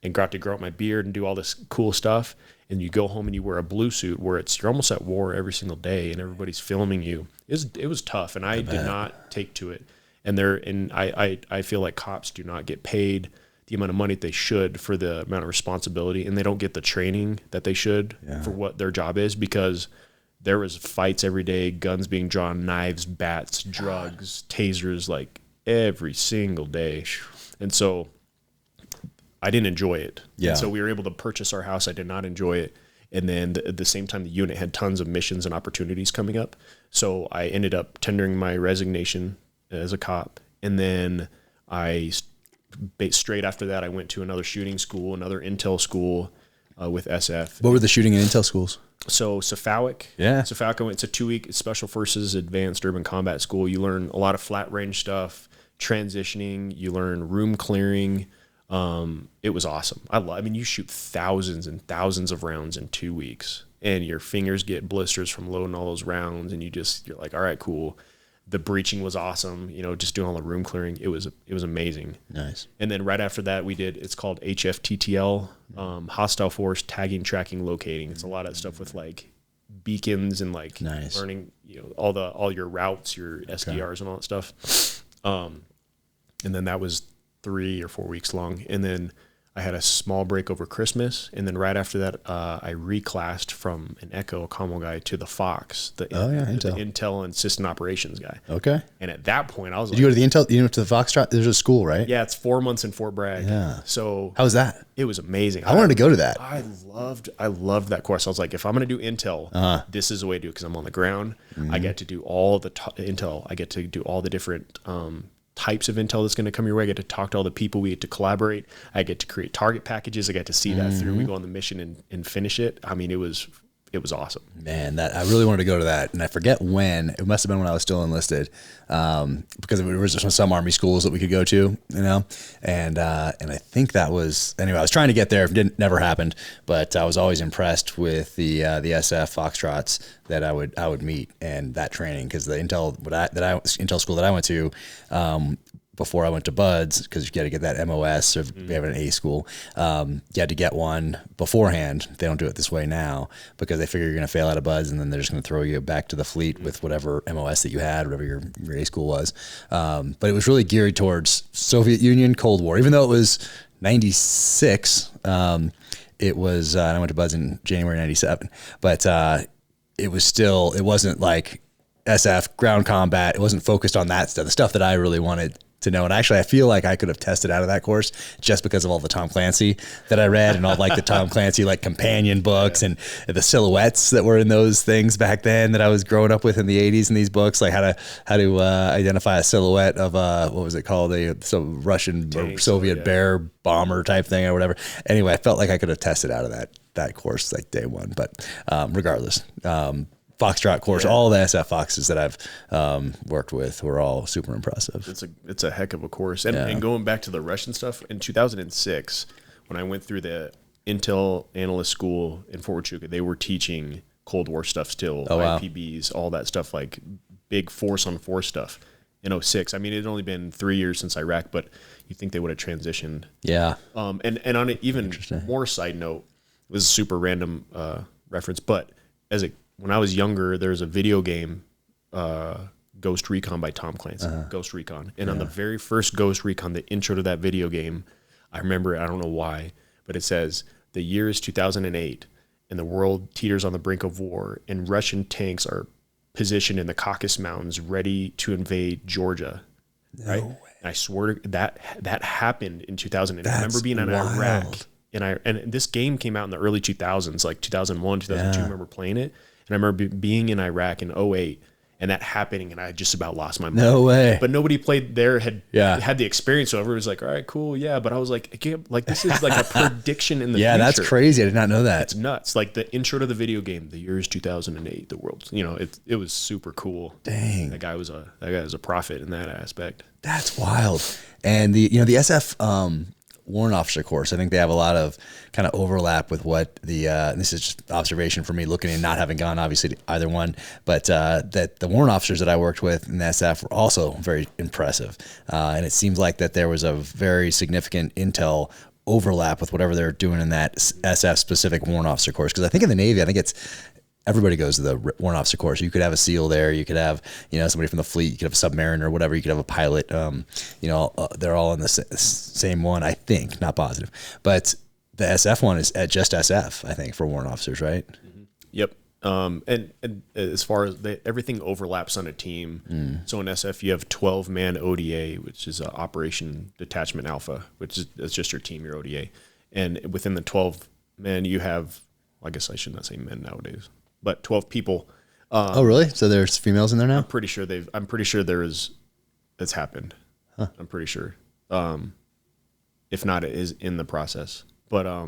S2: and got to grow out my beard and do all this cool stuff, and you go home and you wear a blue suit where you're almost at war every single day and everybody's filming you. It was tough, and I did not take to it. And I feel like cops do not get paid the amount of money they should for the amount of responsibility, and they don't get the training that they should for what their job is, because there was fights every day, guns being drawn, knives, bats, drugs, tasers, like every single day. And so I didn't enjoy it.
S1: Yeah.
S2: And so we were able to purchase our house. I did not enjoy it. And then at the same time, the unit had tons of missions and opportunities coming up. So I ended up tendering my resignation as a cop. And then straight after that, I went to another shooting school, another intel school with SF.
S1: What were the shooting and intel schools?
S2: So Cephalic.
S1: Yeah.
S2: Cephalic, it's a 2-week Special Forces Advanced Urban Combat School. You learn a lot of flat range stuff, transitioning, you learn room clearing. It was awesome. I mean, you shoot thousands and thousands of rounds in 2 weeks, and your fingers get blisters from loading all those rounds, and you're like, all right, cool. The breaching was awesome, just doing all the room clearing. It was amazing.
S1: Nice.
S2: And then right after that, it's called HFTTL, Hostile Force Tagging, Tracking, Locating. It's a lot of stuff with like beacons and like learning, all your routes, your SDRs and all that stuff. And then that was 3 or 4 weeks long. And then I had a small break over Christmas. And then right after that, I reclassed from an Echo, a commo guy, to the Fox, the Intel and System Operations guy.
S1: Okay.
S2: And at that point, I was
S1: Did you go to the Intel, to the Foxtrot? There's a school, right?
S2: Yeah, it's 4 months in Fort Bragg.
S1: Yeah.
S2: So
S1: how was that?
S2: It was amazing.
S1: I wanted to go to that.
S2: I loved that course. I was like, if I'm going to do Intel, this is the way to do it, because I'm on the ground. I get to do all the Intel. I get to do all the different types of intel that's going to come your way. I get to talk to all the people. We get to collaborate. I get to create target packages. I get to see that through. We go on the mission and finish it. I mean, it was awesome. Man,
S1: I really wanted to go to that, and I forget when. It must have been when I was still enlisted, because there was some Army schools that we could go to, and I think that was, anyway, I was trying to get there. It never happened, but I was always impressed with the SF Foxtrots that I would meet, and that training, because the intel school that I went to, before I went to Buds, because you got to get that MOS, or we have an A school. You had to get one beforehand. They don't do it this way now, because they figure you're going to fail out of Buds, and then they're just going to throw you back to the fleet with whatever MOS that you had, whatever your A school was. But it was really geared towards Soviet Union, Cold War. Even though it was 96, it was, I went to Buds in January 97, but it wasn't like SF, ground combat. It wasn't focused on that stuff, the stuff that I really wanted to know. And actually, I feel like I could have tested out of that course just because of all the Tom Clancy that I read, and all like the Tom Clancy like companion books, and the silhouettes that were in those things back then that I was growing up with in the 80s in these books, like how to identify a silhouette of what was it called, some Russian or Soviet bear bomber type thing or whatever. Anyway, I felt like I could have tested out of that course like day one, but regardless. Foxtrot course, all the SF Foxes that I've worked with were all super impressive.
S2: It's a heck of a course. And going back to the Russian stuff, in 2006, when I went through the Intel Analyst School in Fort Huachuca, they were teaching Cold War stuff still, IPBs, all that stuff, like big force-on-force stuff in 06. I mean, it had only been 3 years since Iraq, but you think they would have transitioned. Yeah. And on an even more side note, it was a super random reference, but when I was younger, there was a video game, Ghost Recon by Tom Clancy, Ghost Recon. And on the very first Ghost Recon, the intro to that video game, I remember it, I don't know why, but it says, the year is 2008, and the world teeters on the brink of war, and Russian tanks are positioned in the Caucasus Mountains ready to invade Georgia. Right? And I swear that happened in 2008. I remember being in Iraq, and this game came out in the early 2000s, like 2001, 2002, I remember playing it. And I remember being in Iraq in 08 and that happening, and I just about lost my mind.
S1: No way.
S2: But nobody played there had the experience, so everyone was like, all right, cool, yeah. But I was like, this is like a prediction in the future.
S1: That's crazy. I did not know that.
S2: It's nuts. Like the intro to the video game, the year is 2008, the world. It was super cool.
S1: Dang.
S2: That guy was a prophet in that aspect.
S1: That's wild. And the SF warrant officer course, I think they have a lot of kind of overlap with what this is just observation for me looking and not having gone obviously to either one, but that the warrant officers that I worked with in the SF were also very impressive. And it seems like that there was a very significant intel overlap with whatever they're doing in that SF specific warrant officer course? Because I think in the Navy, I think everybody goes to the warrant officer course. You could have a SEAL there. You could have, somebody from the fleet. You could have a submariner or whatever. You could have a pilot. They're all in the same one, I think, not positive. But the SF one is at just SF, I think, for warrant officers, right?
S2: Mm-hmm. Yep. And as far as everything overlaps on a team. So in SF, you have 12-man ODA, which is Operation Detachment Alpha, which is just your team, your ODA. And within the 12 men, you have, I guess I should not say men nowadays, but 12 people.
S1: Oh, really? So there's females in there now?
S2: I'm pretty sure it's happened. Huh. I'm pretty sure. If not, it is in the process. But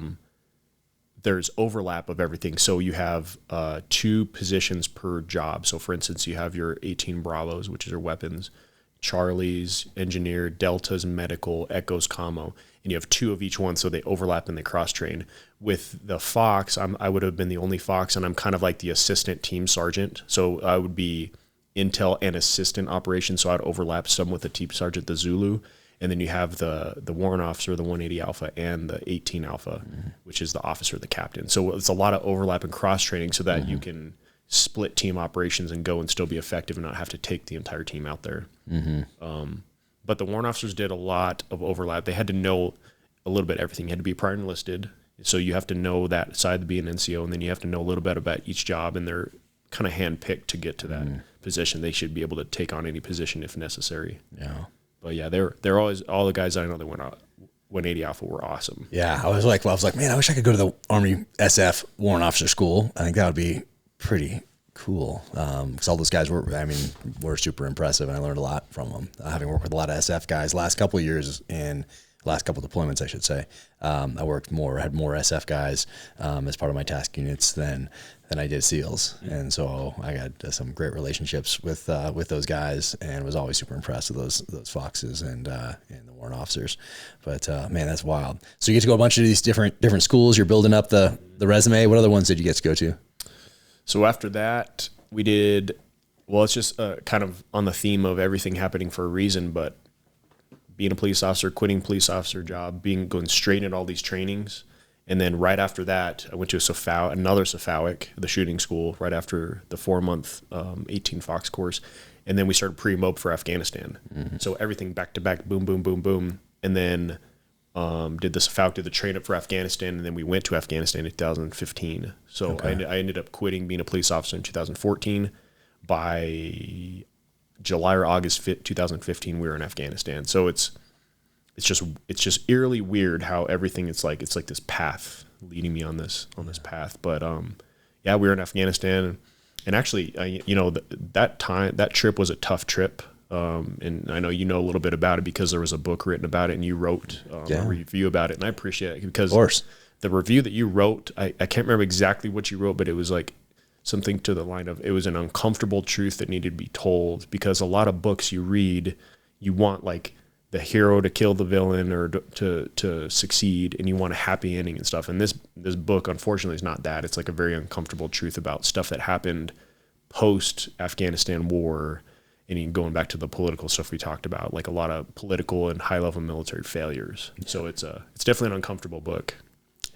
S2: there's overlap of everything. So you have 2 positions per job. So for instance, you have your 18 Bravos, which is your weapons, Charlies, engineer, Deltas, medical, Echoes, commo, and you have 2 of each one. So they overlap and they cross train. With the Fox, I would have been the only Fox, and I'm kind of like the assistant team sergeant. So I would be intel and assistant operations. So I'd overlap some with the team sergeant, the Zulu. And then you have the warrant officer, the 180 Alpha, and the 18 Alpha, which is the officer, the captain. So it's a lot of overlap and cross-training so that you can split team operations and go and still be effective and not have to take the entire team out there. But the warrant officers did a lot of overlap. They had to know a little bit everything. You had to be prior enlisted. So you have to know that side to be an NCO, and then you have to know a little bit about each job, and they're kind of handpicked to get to that position. They should be able to take on any position if necessary.
S1: Yeah.
S2: But yeah, they're always, all the guys I know that went out 180 Alpha were awesome.
S1: Yeah, I was like, man, I wish I could go to the Army SF Warrant Officer School. I think that would be pretty cool because all those guys were super impressive, and I learned a lot from them. Having worked with a lot of SF guys last couple of years last couple of deployments, I should say, I had more SF guys as part of my task units than I did SEALs, and so I got some great relationships with those guys, and was always super impressed with those Foxes and the warrant officers. But man, that's wild. So you get to go to a bunch of these different schools. You're building up the resume. What other ones did you get to go to?
S2: So after that, we did. Well, it's just kind of on the theme of everything happening for a reason, but being a police officer, quitting police officer job, going straight into all these trainings. And then right after that, I went to another SFAWIC, the shooting school, right after the 4-month 18 Fox course. And then we started pre-mob for Afghanistan. So everything back to back, boom, boom, boom, boom. And then did the SFAWIC, did the train up for Afghanistan, and then we went to Afghanistan in 2015. So okay. I ended up quitting being a police officer in 2014. By July or August 2015, we were in Afghanistan. So it's just eerily weird how everything it's like this path leading me on this path. But yeah, we were in Afghanistan, and actually that trip was a tough trip. And I know you know a little bit about it because there was a book written about it, and you wrote a review about it, and I appreciate it because the review that you wrote, I can't remember exactly what you wrote, but it was like something to the line of, it was an uncomfortable truth that needed to be told, because a lot of books you read, you want like the hero to kill the villain or to succeed, and you want a happy ending and stuff. And this book, unfortunately, is not that. It's like a very uncomfortable truth about stuff that happened post Afghanistan war, and going back to the political stuff we talked about, like a lot of political and high level military failures. So it's definitely an uncomfortable book.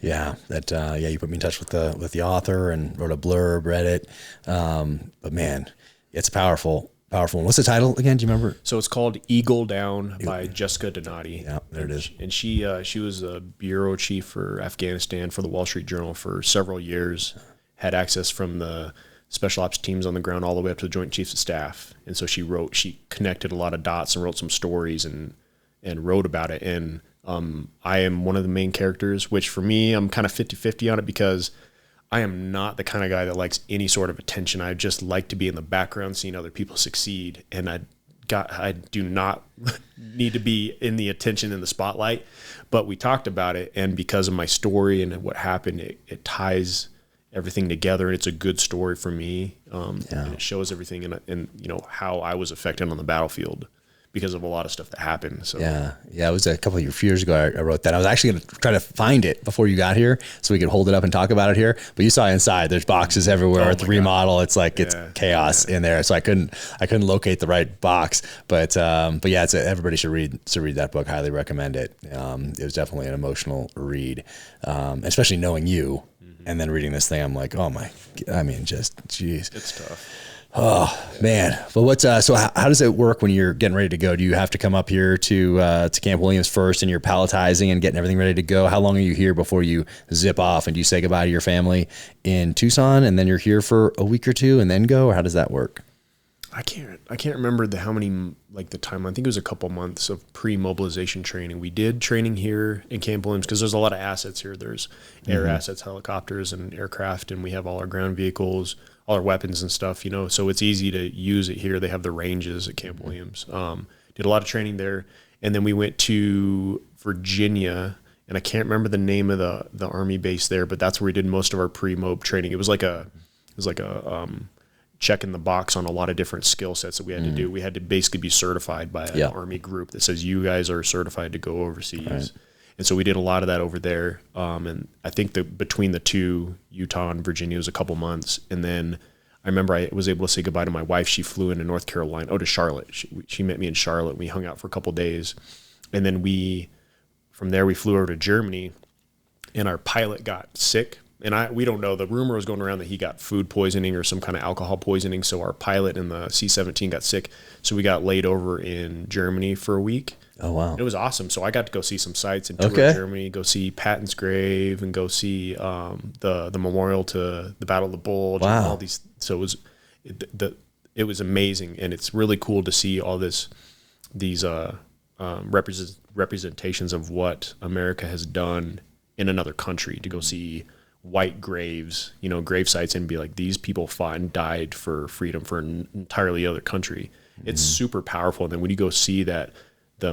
S1: Yeah, you put me in touch with the author and wrote a blurb, read it. But man, it's powerful. What's the title again? Do you remember?
S2: So it's called Eagle Down by Jessica Donati.
S1: Yeah, there it is.
S2: And she was a bureau chief for Afghanistan for the Wall Street Journal for several years, had access from the special ops teams on the ground all the way up to the Joint Chiefs of Staff. And so she connected a lot of dots and wrote some stories and wrote about it. And I am one of the main characters, which for me, I'm kind of 50-50 on it, because I am not the kind of guy that likes any sort of attention. I just like to be in the background, seeing other people succeed. And I do not need to be in the attention in the spotlight. But we talked about it, and because of my story and what happened, it ties everything together, and it's a good story for me. And it shows everything and how I was affected on the battlefield. because of a lot of stuff that happened. So
S1: Yeah. It was a couple of years ago I wrote that. I was actually going to try to find it before you got here so we could hold it up and talk about it here. But you saw inside, there's boxes everywhere. It's remodel. It's like, it's chaos in there. So I couldn't locate the right box, but yeah, everybody should read that book. Highly recommend it. It was definitely an emotional read, especially knowing you and then reading this thing. I'm like, geez.
S2: It's tough.
S1: Oh man. But so how does it work when you're getting ready to go? Do you have to come up here to Camp Williams first and you're palletizing and getting everything ready to go? How long are you here before you zip off, and do you say goodbye to your family in Tucson and then you're here for a week or two and then go, or how does that work?
S2: I can't remember the time. I think it was a couple months of pre-mobilization training. We did training here in Camp Williams because there's a lot of assets here. There's air assets, helicopters and aircraft, and we have all our ground vehicles, all our weapons and stuff, so it's easy to use it here. They have the ranges at Camp Williams. Did a lot of training there. And then we went to Virginia, and I can't remember the name of the Army base there, but that's where we did most of our pre-mob training. It was like a checking the box on a lot of different skill sets that we had to do. We had to basically be certified by an Army group that says you guys are certified to go overseas. Right. And so we did a lot of that over there. And I think that between the two, Utah and Virginia, was a couple months. And then I remember I was able to say goodbye to my wife. She flew into North Carolina, to Charlotte. She met me in Charlotte. We hung out for a couple days. And then from there, we flew over to Germany, and our pilot got sick. And we don't know. The rumor was going around that he got food poisoning or some kind of alcohol poisoning. So our pilot in the C-17 got sick. So we got laid over in Germany for a week.
S1: Oh, wow.
S2: And it was awesome. So I got to go see some sites and tour Germany, go see Patton's grave, and go see the memorial to the Battle of the Bulge.
S1: Wow.
S2: And all these. So it was amazing. And it's really cool to see all these representations of what America has done in another country, to go see white graves, grave sites, and be like, these people fought and died for freedom for an entirely other country. It's super powerful. And then when you go see the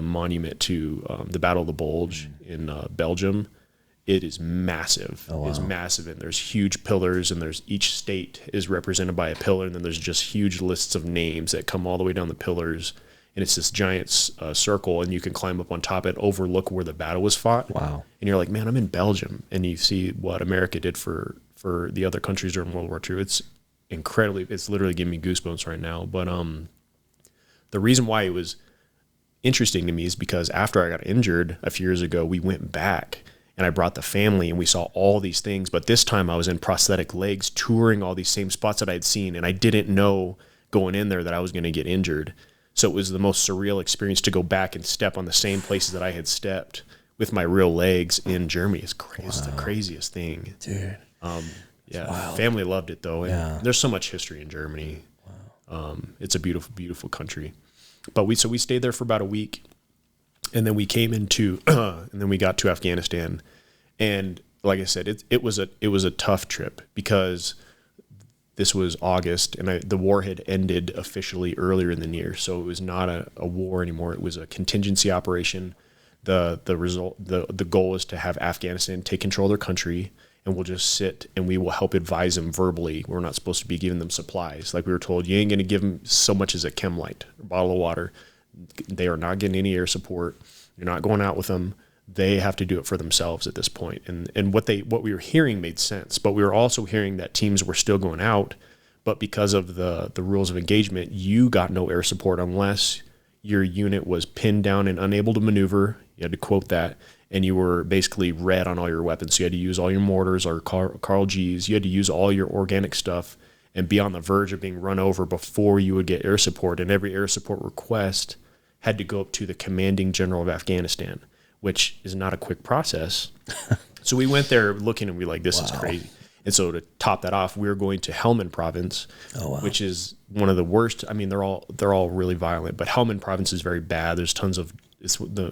S2: monument to the Battle of the Bulge in Belgium, it is massive.
S1: Oh, wow.
S2: It's massive, and there's huge pillars, and each state is represented by a pillar, and then there's just huge lists of names that come all the way down the pillars. And it's this giant circle, and you can climb up on top and overlook where the battle was fought. Wow. And you're like, man, I'm in Belgium. And you see what America did for the other countries during World War II. It's literally giving me goosebumps right now. But the reason why it was interesting to me is because after I got injured a few years ago, we went back, and I brought the family, and we saw all these things. But this time I was in prosthetic legs, touring all these same spots that I'd seen, and I didn't know going in there that I was going to get injured. So it was the most surreal experience to go back and step on the same places that I had stepped with my real legs in Germany. It's crazy. Wow. It's the craziest thing.
S1: Dude.
S2: Family loved it though. And there's so much history in Germany. Wow. It's a beautiful, beautiful country. But we stayed there for about a week, and then we came into, and then we got to Afghanistan. And like I said, it was a tough trip because this was August, and the war had ended officially earlier in the year, so it was not a war anymore. It was a contingency operation. The goal is to have Afghanistan take control of their country, and we'll just sit and we will help advise them verbally. We're not supposed to be giving them supplies. Like we were told, you ain't going to give them so much as a chem light, a bottle of water. They are not getting any air support. You're not going out with them. They have to do it for themselves at this point. And what we were hearing made sense, but we were also hearing that teams were still going out, but because of the rules of engagement, you got no air support unless your unit was pinned down and unable to maneuver. You had to quote that, and you were basically red on all your weapons. So you had to use all your mortars or Carl G's. You had to use all your organic stuff and be on the verge of being run over before you would get air support. And every air support request had to go up to the commanding general of Afghanistan, which is not a quick process. So we went there looking, and we were like, this is crazy. And so to top that off, we were going to Helmand province, which is one of the worst. I mean, they're all really violent, but Helmand province is very bad. There's tons of,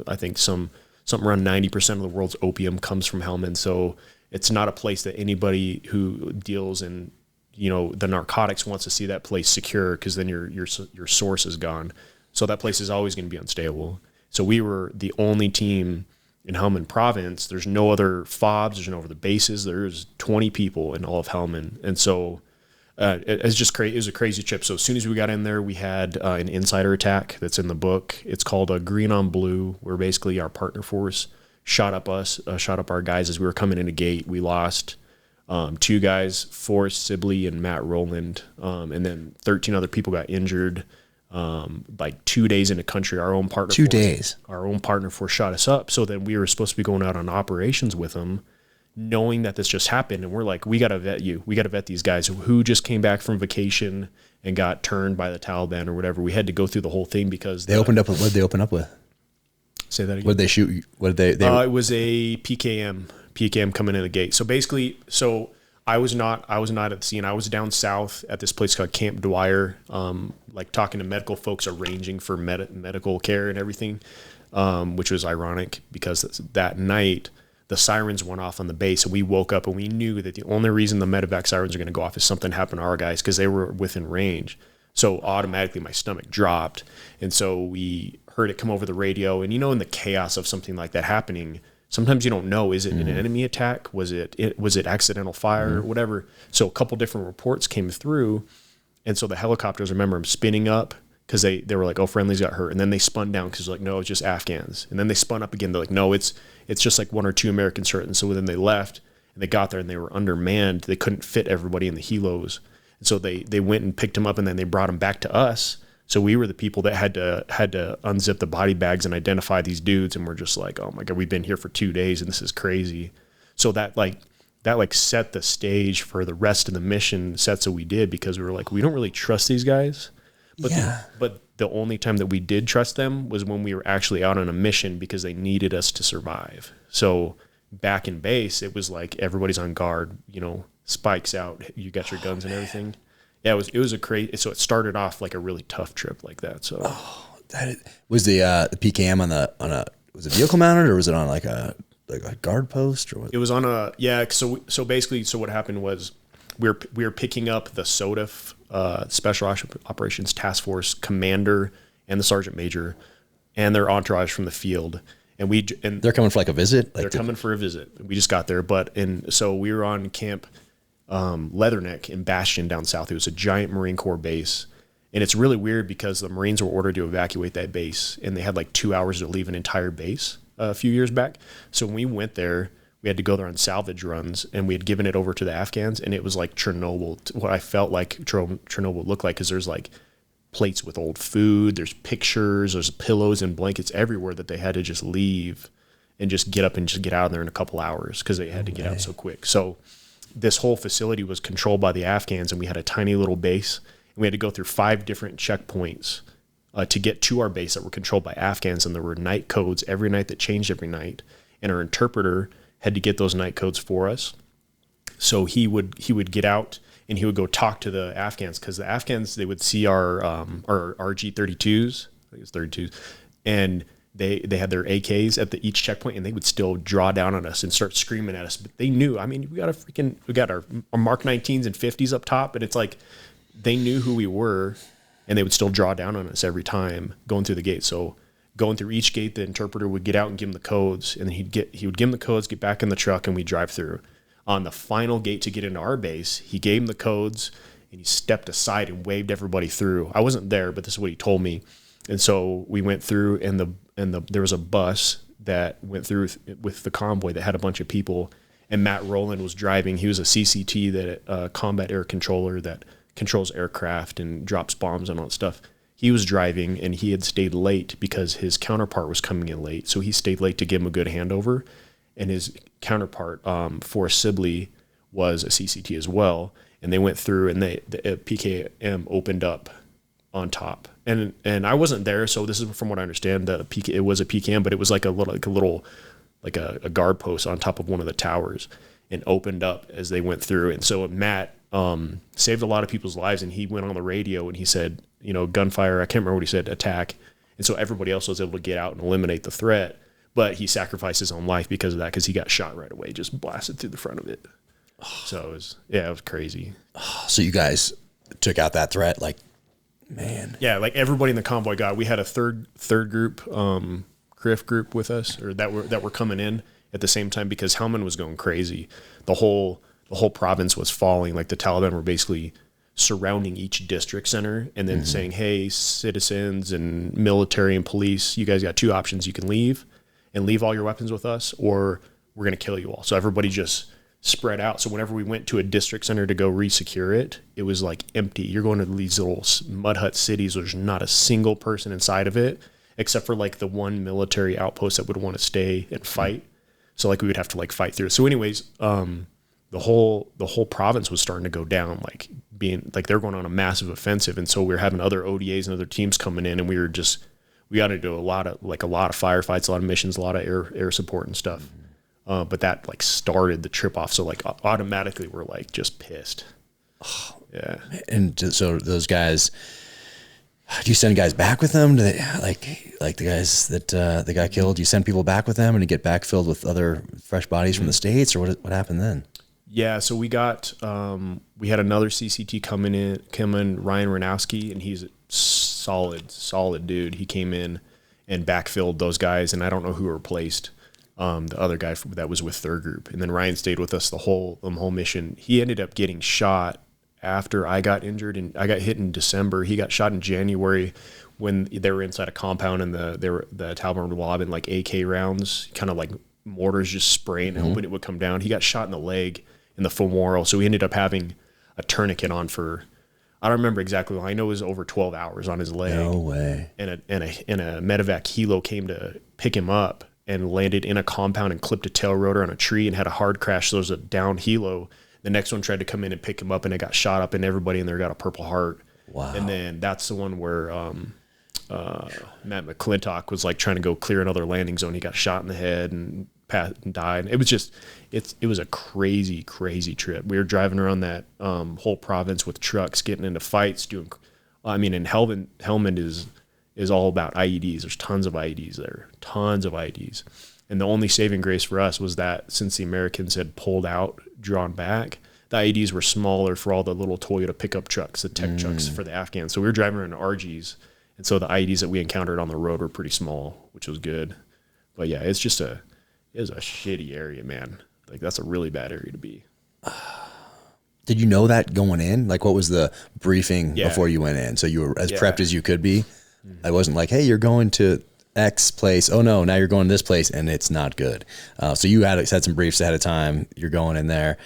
S2: I think something around 90% of the world's opium comes from Helmand. So it's not a place that anybody who deals in, the narcotics wants to see that place secure, because then your source is gone. So that place is always going to be unstable. So we were the only team in Helmand province. There's no other FOBs. There's no other bases. There's 20 people in all of Helmand. And so It's just crazy. It was a crazy trip. So as soon as we got in there, we had an insider attack that's in the book. It's called a green on blue, where basically our partner force shot up our guys as we were coming in a gate. We lost 2 guys, Forrest Sibley and Matt Rowland, and then 13 other people got injured. Like 2 days into country, our own partner
S1: 2 days,
S2: our own partner force shot us up. So then we were supposed to be going out on operations with them, knowing that this just happened. And we're like, we got to vet you. We got to vet these guys who just came back from vacation and got turned by the Taliban or whatever. We had to go through the whole thing because
S1: they opened up with, what did they open up with?
S2: Say that again.
S1: What did they shoot? What did they
S2: it was a PKM coming in the gate. So basically, I was not at the scene. I was down south at this place called Camp Dwyer, like talking to medical folks, arranging for medical care and everything, which was ironic because that night the sirens went off on the base, and we woke up and we knew that the only reason the medevac sirens are going to go off is something happened to our guys because they were within range. So automatically my stomach dropped, and so we heard it come over the radio. And in the chaos of something like that happening, sometimes you don't know, is it an enemy attack? Was it accidental fire or whatever? So a couple different reports came through. And so the helicopters, I remember them spinning up because they were like, oh, friendlies got hurt. And then they spun down because like, no, it's just Afghans. And then they spun up again. They're like, no, it's just like 1 or 2 Americans hurt. And so then they left and they got there and they were undermanned. They couldn't fit everybody in the helos. And so they went and picked them up and then they brought them back to us. So we were the people that had to unzip the body bags and identify these dudes, and we're just like, oh my God, we've been here for 2 days and this is crazy. So that set the stage for the rest of the mission sets that we did, because we were like, we don't really trust these guys. But the only time that we did trust them was when we were actually out on a mission because they needed us to survive. So back in base, it was like everybody's on guard, spikes out, you got your guns and everything. Yeah, it was a crazy. So it started off like a really tough trip like that. So
S1: that was the PKM on a was it vehicle mounted, or was it on like a guard post, or what?
S2: It was on a So basically, what happened was we were picking up the SOTF Special Operations Task Force commander and the sergeant major and their entourage from the field, and
S1: they're coming for like a visit.
S2: They're coming for a visit. We just got there, so we were on camp. Leatherneck in Bastion down south. It was a giant Marine Corps base. And it's really weird because the Marines were ordered to evacuate that base, and they had like 2 hours to leave an entire base a few years back. So when we went there, we had to go there on salvage runs, and we had given it over to the Afghans, and it was like Chernobyl, what I felt like Chernobyl looked like, because there's like plates with old food, there's pictures, there's pillows and blankets everywhere that they had to just leave and just get up and just get out of there in a couple hours because they had to get out so quick. So this whole facility was controlled by the Afghans, and we had a tiny little base, and we had to go through 5 different checkpoints to get to our base that were controlled by Afghans. And there were night codes every night that changed every night, and our interpreter had to get those night codes for us. So he would get out and he would go talk to the Afghans, because the Afghans, they would see our RG-32s, I think it's 32s, and they had their AKs at each checkpoint, and they would still draw down on us and start screaming at us. But they knew, we got our Mark 19s and 50s up top, but it's like they knew who we were, and they would still draw down on us every time going through the gate. So going through each gate, the interpreter would get out and give them the codes, and then he would give them the codes, get back in the truck, and we'd drive through. On the final gate to get into our base, he gave them the codes, and he stepped aside and waved everybody through. I wasn't there, but this is what he told me. And so we went through, and there was a bus that went through with the convoy that had a bunch of people, and Matt Rowland was driving. He was a CCT, combat air controller that controls aircraft and drops bombs and all that stuff. He was driving, and he had stayed late because his counterpart was coming in late. So he stayed late to give him a good handover, and his counterpart, Forrest Sibley, was a CCT as well. And they went through, and the PKM opened up on top, and I wasn't there, so this is from what I understand that it was a PKM, but it was like a guard post on top of one of the towers, and opened up as they went through. And so Matt saved a lot of people's lives, and he went on the radio and he said, gunfire, I can't remember what he said, attack. And so everybody else was able to get out and eliminate the threat, but he sacrificed his own life because of that, because he got shot right away, just blasted through the front of it. So it was crazy.
S1: So you guys took out that threat, like, man.
S2: Yeah, like everybody in the convoy we had a third group, CRIF group with us, or that were coming in at the same time, because Helmand was going crazy. The whole province was falling. Like the Taliban were basically surrounding each district center and then saying, hey, citizens and military and police, you guys got two options. You can leave and leave all your weapons with us, or we're going to kill you all. So everybody just spread out. So whenever we went to a district center to go re-secure it, it was like empty. You're going to these little mud hut cities. There's not a single person inside of it, except for like the one military outpost that would want to stay and fight. So like we would have to like fight through. So anyways, the whole province was starting to go down, like being like they're going on a massive offensive. And so we were having other ODAs and other teams coming in, and we got to do a lot of firefights, a lot of missions, a lot of air support and stuff. But that like started the trip off. So like automatically we're like just pissed. Yeah.
S1: And so those guys, do you send guys back with them? Do they like the guys that the guy killed? Do you send people back with them and to get backfilled with other fresh bodies from the States, or what happened then?
S2: Yeah. So we got, we had another CCT come in, Ryan Ranowski, and he's a solid dude. He came in and backfilled those guys, and I don't know who replaced the other guy that was with third group. And then Ryan stayed with us the whole mission. He ended up getting shot after I got injured, and I got hit in December. He got shot in January when they were inside a compound, and the Taliban were lobbing like AK rounds, kind of like mortars, just spraying and hoping it would come down. He got shot in the leg, in the femoral. So he ended up having a tourniquet on for, I don't remember exactly. I know it was over 12 hours on his leg.
S1: No way.
S2: And a medevac helo came to pick him up and landed in a compound and clipped a tail rotor on a tree and had a hard crash. So there was a down helo. The next one tried to come in and pick him up, and it got shot up, and everybody in there got a Purple Heart.
S1: Wow. And
S2: then that's the one where Matt McClintock was like trying to go clear another landing zone. He got shot in the head and died. It was just, it was a crazy trip. We were driving around that whole province with trucks, getting into fights, and Helmand is all about IEDs. There's tons of IEDs there, And the only saving grace for us was that since the Americans had pulled out, drawn back, the IEDs were smaller for all the little Toyota pickup trucks, the tech trucks for the Afghans. So we were driving around in RGs, and so the IEDs that we encountered on the road were pretty small, which was good. But yeah, it was a shitty area, man. Like that's a really bad area to be.
S1: Did you know that going in? Like, what was the briefing before you went in? So you were as prepped as you could be. I wasn't like, hey, you're going to X place. Oh no, now you're going to this place and it's not good. So you had some briefs ahead of time. You're going in there.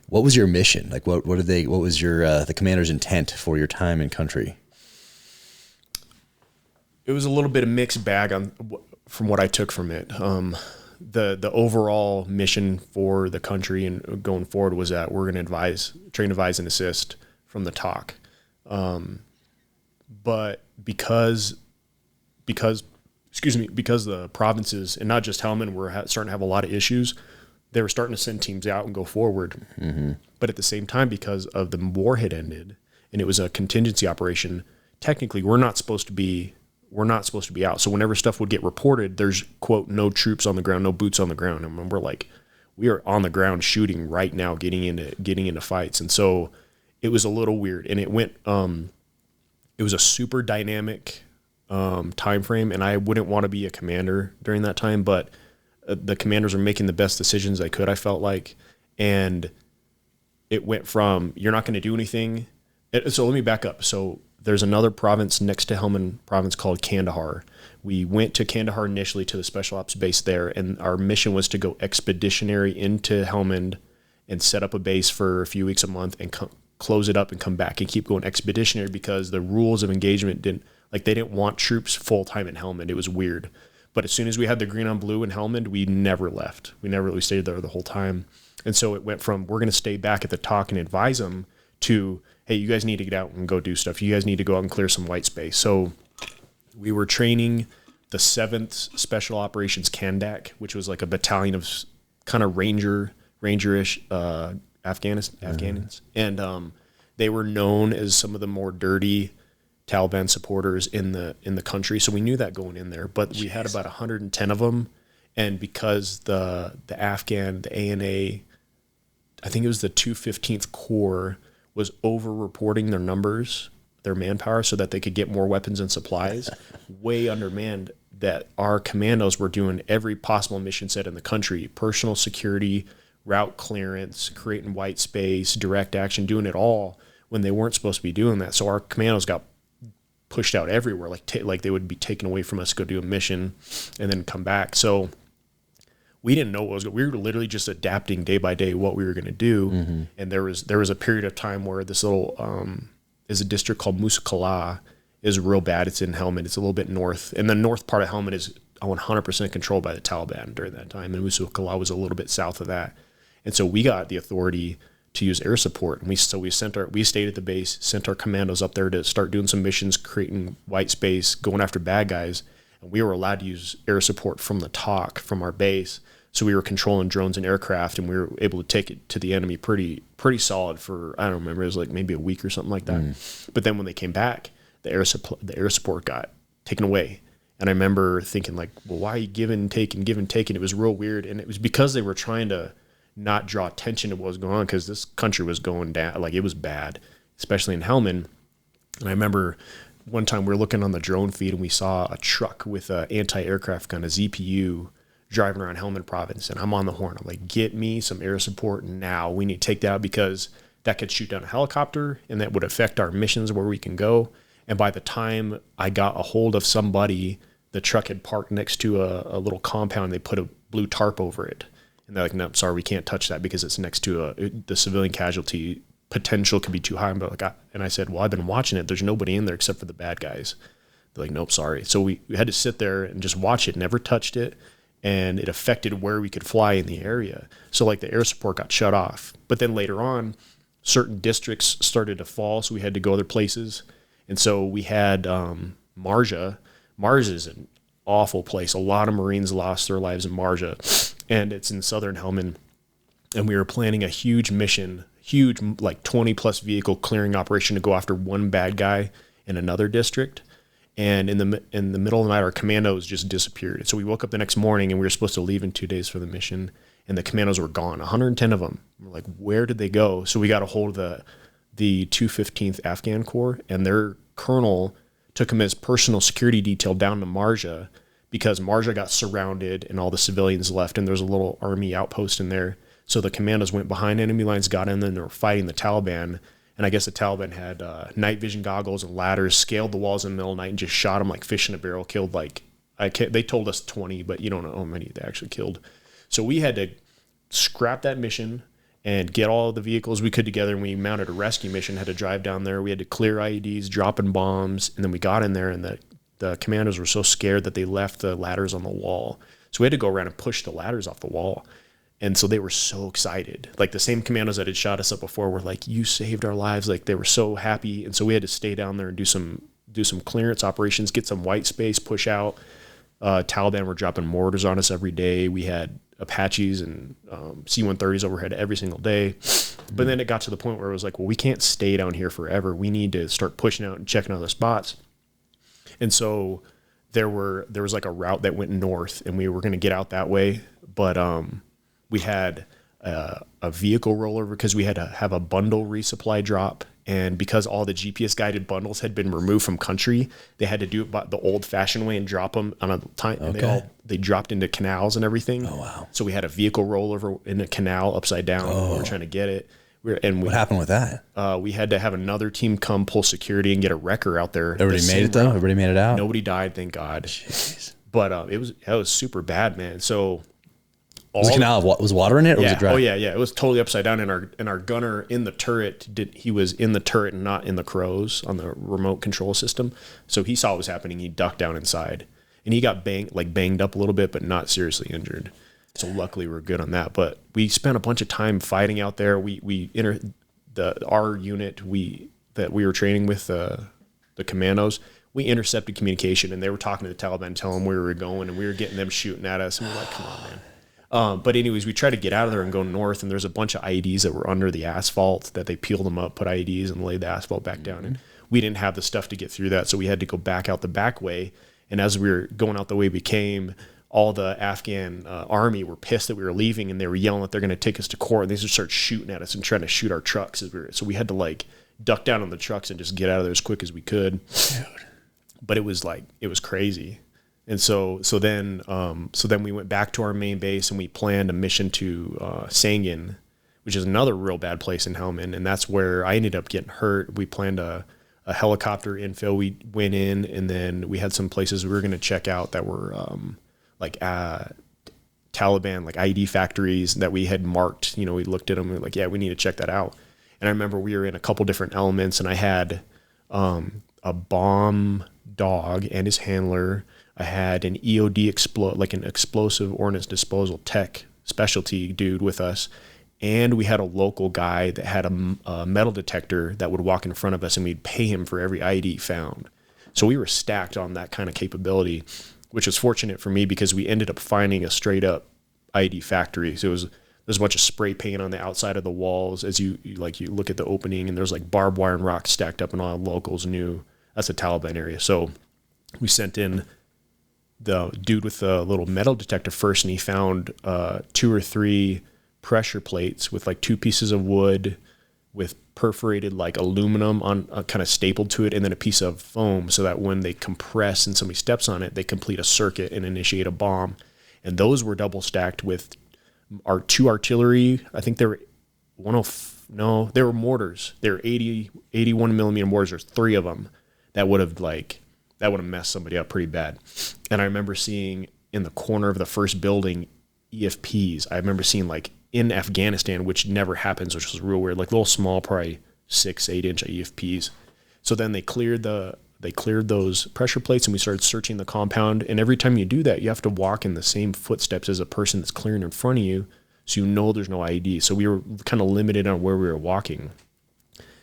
S1: What was your mission? Like, what was your the commander's intent for your time in country?
S2: It was a little bit of mixed bag from what I took from it. The overall mission for the country and going forward was that we're going to train, advise, and assist from the talk. But because the provinces, and not just Helmand, were starting to have a lot of issues, they were starting to send teams out and go forward. Mm-hmm. But at the same time, because of the war had ended and it was a contingency operation, technically we're not supposed to be out. So whenever stuff would get reported, there's, quote, no troops on the ground, no boots on the ground. And we're like, we are on the ground shooting right now, getting into fights. And so it was a little weird, and it went, it was a super dynamic time frame, and I wouldn't want to be a commander during that time, but the commanders are making the best decisions they could, I felt like. And it went from, you're not going to do anything. So let me back up. So there's another province next to Helmand province called Kandahar. We went to Kandahar initially to the special ops base there, and our mission was to go expeditionary into Helmand and set up a base for a few weeks, a month, and close it up and come back and keep going expeditionary, because the rules of engagement they didn't want troops full time in Helmand. It was weird. But as soon as we had the green on blue in Helmand, we never left. We stayed there the whole time. And so it went from, we're going to stay back at the talk and advise them, to, hey, you guys need to get out and go do stuff. You guys need to go out and clear some white space. So we were training the 7th Special Operations Kandak, which was like a battalion of kind of rangerish Afghans. And they were known as some of the more dirty Taliban supporters in the country. So we knew that going in there, but we had about 110 of them. And because the Afghan, the ANA, I think it was the 215th Corps, was over-reporting their numbers, their manpower, so that they could get more weapons and supplies, way undermanned, that our commandos were doing every possible mission set in the country: personal security, route clearance, creating white space, direct action, doing it all, when they weren't supposed to be doing that. So our commandos got pushed out everywhere, like they would be taken away from us to go do a mission and then come back. So we didn't know what was going. We were literally just adapting day by day what we were going to do. And there was a period of time where this little is a district called Musakala is real bad. It's in Helmand. It's a little bit north, and the north part of Helmand is 100% controlled by the Taliban during that time. And Musakala was a little bit south of that, and so we got the authority to use air support. And we stayed at the base, sent our commandos up there to start doing some missions, creating white space, going after bad guys. And we were allowed to use air support from the TOC from our base. So we were controlling drones and aircraft, and we were able to take it to the enemy pretty solid for, I don't remember, it was like maybe a week or something like that. But then when they came back, the air support got taken away. And I remember thinking like, well, why are you give and take? It was real weird. And it was because they were trying to not draw attention to what was going on, because this country was going down, like it was bad, especially in Helmand. And I remember one time we were looking on the drone feed and we saw a truck with an anti-aircraft gun, a ZPU, driving around Helmand province. And I'm on the horn. I'm like, get me some air support now. We need to take that out, because that could shoot down a helicopter and that would affect our missions where we can go. And by the time I got a hold of somebody, the truck had parked next to a little compound. They put a blue tarp over it. And they're like, no, sorry, we can't touch that because it's next to the civilian casualty potential could be too high. And I said, well, I've been watching it. There's nobody in there except for the bad guys. They're like, nope, sorry. So we had to sit there and just watch it, never touched it. And it affected where we could fly in the area. So like the air support got shut off. But then later on, certain districts started to fall, so we had to go other places. And so we had Marjah. Marjah is an awful place. A lot of Marines lost their lives in Marjah, and it's in southern Helmand. And we were planning a huge mission, like 20-plus vehicle clearing operation to go after one bad guy in another district. And in the middle of the night, our commandos just disappeared. So we woke up the next morning, and we were supposed to leave in 2 days for the mission, and the commandos were gone, 110 of them. We're like, where did they go? So we got a hold of the 215th Afghan Corps, and their colonel took him as personal security detail down to Marjah, because Marjah got surrounded and all the civilians left, and there's a little army outpost in there. So the commandos went behind enemy lines, got in there, and they were fighting the Taliban. And I guess the Taliban had night vision goggles and ladders, scaled the walls in the middle of the night and just shot them like fish in a barrel, killed they told us 20, but you don't know how many they actually killed. So we had to scrap that mission and get all the vehicles we could together, and we mounted a rescue mission, had to drive down there. We had to clear IEDs, dropping bombs, and then we got in there, and the commandos were so scared that they left the ladders on the wall. So we had to go around and push the ladders off the wall. And so they were so excited. Like the same commandos that had shot us up before were like, you saved our lives. Like they were so happy. And so we had to stay down there and do some clearance operations, get some white space, push out. Taliban were dropping mortars on us every day. We had Apaches and C-130s overhead every single day. But then it got to the point where it was like, well, we can't stay down here forever. We need to start pushing out and checking other spots. And so there was like a route that went north, and we were going to get out that way. But we had a vehicle rollover because we had to have a bundle resupply drop. And because all the GPS guided bundles had been removed from country, they had to do it by the old fashioned way and drop them on a time. Okay. And they dropped into canals and everything. Oh, wow. So we had a vehicle rollover in a canal upside down. Oh. We were trying to get it.
S1: What happened with that?
S2: We had to have another team come pull security and get a wrecker out there.
S1: Everybody made it though? Everybody made it out?
S2: Nobody died, thank God. Jeez. But that was super bad, man. So
S1: was the canal, was water in it, or was it dry?
S2: Oh yeah. It was totally upside down. And our gunner in the turret he was in the turret and not in the crows on the remote control system. So he saw what was happening. He ducked down inside, and he got banged up a little bit, but not seriously injured. So luckily we're good on that. But we spent a bunch of time fighting out there. Our unit that we were training with the commandos, we intercepted communication, and they were talking to the Taliban, telling them where we were going, and we were getting them shooting at us. And we're like, come on, man. But anyways, we tried to get out of there and go north, and there's a bunch of IEDs that were under the asphalt that they peeled them up, put IEDs, and laid the asphalt back down. And we didn't have the stuff to get through that, so we had to go back out the back way. And as we were going out the way we came, all the Afghan army were pissed that we were leaving, and they were yelling that they're going to take us to court, and they just started shooting at us and trying to shoot our trucks. So we had to duck down on the trucks and just get out of there as quick as we could. Dude. But it was crazy. And so then we went back to our main base, and we planned a mission to Sangin, which is another real bad place in Helmand. And that's where I ended up getting hurt. We planned a helicopter infill. We went in, and then we had some places we were going to check out that were Taliban, like IED factories that we had marked. We looked at them and we were like, yeah, we need to check that out. And I remember we were in a couple different elements, and I had a bomb dog and his handler. I had an EOD like an explosive ordnance disposal tech specialty dude with us. And we had a local guy that had a metal detector that would walk in front of us, and we'd pay him for every ID found. So we were stacked on that kind of capability, which was fortunate for me because we ended up finding a straight up ID factory. So there's a bunch of spray paint on the outside of the walls as you look at the opening, and there's like barbed wire and rocks stacked up, and all the locals knew that's a Taliban area. So we sent in the dude with the little metal detector first, and he found 2 or 3 pressure plates with like 2 pieces of wood with perforated like aluminum on kind of stapled to it, and then a piece of foam so that when they compress and somebody steps on it, they complete a circuit and initiate a bomb. And those were double stacked with our 2 artillery. I think they were they were mortars. They were 81 millimeter mortars. There's 3 of them that would have messed somebody up pretty bad. And I remember seeing in the corner of the first building EFPs. I remember seeing like in Afghanistan, which never happens, which was real weird, like little small, probably 6-8 inch EFPs. So then they cleared those pressure plates, and we started searching the compound. And every time you do that, you have to walk in the same footsteps as a person that's clearing in front of you, so there's no ID. So we were kind of limited on where we were walking.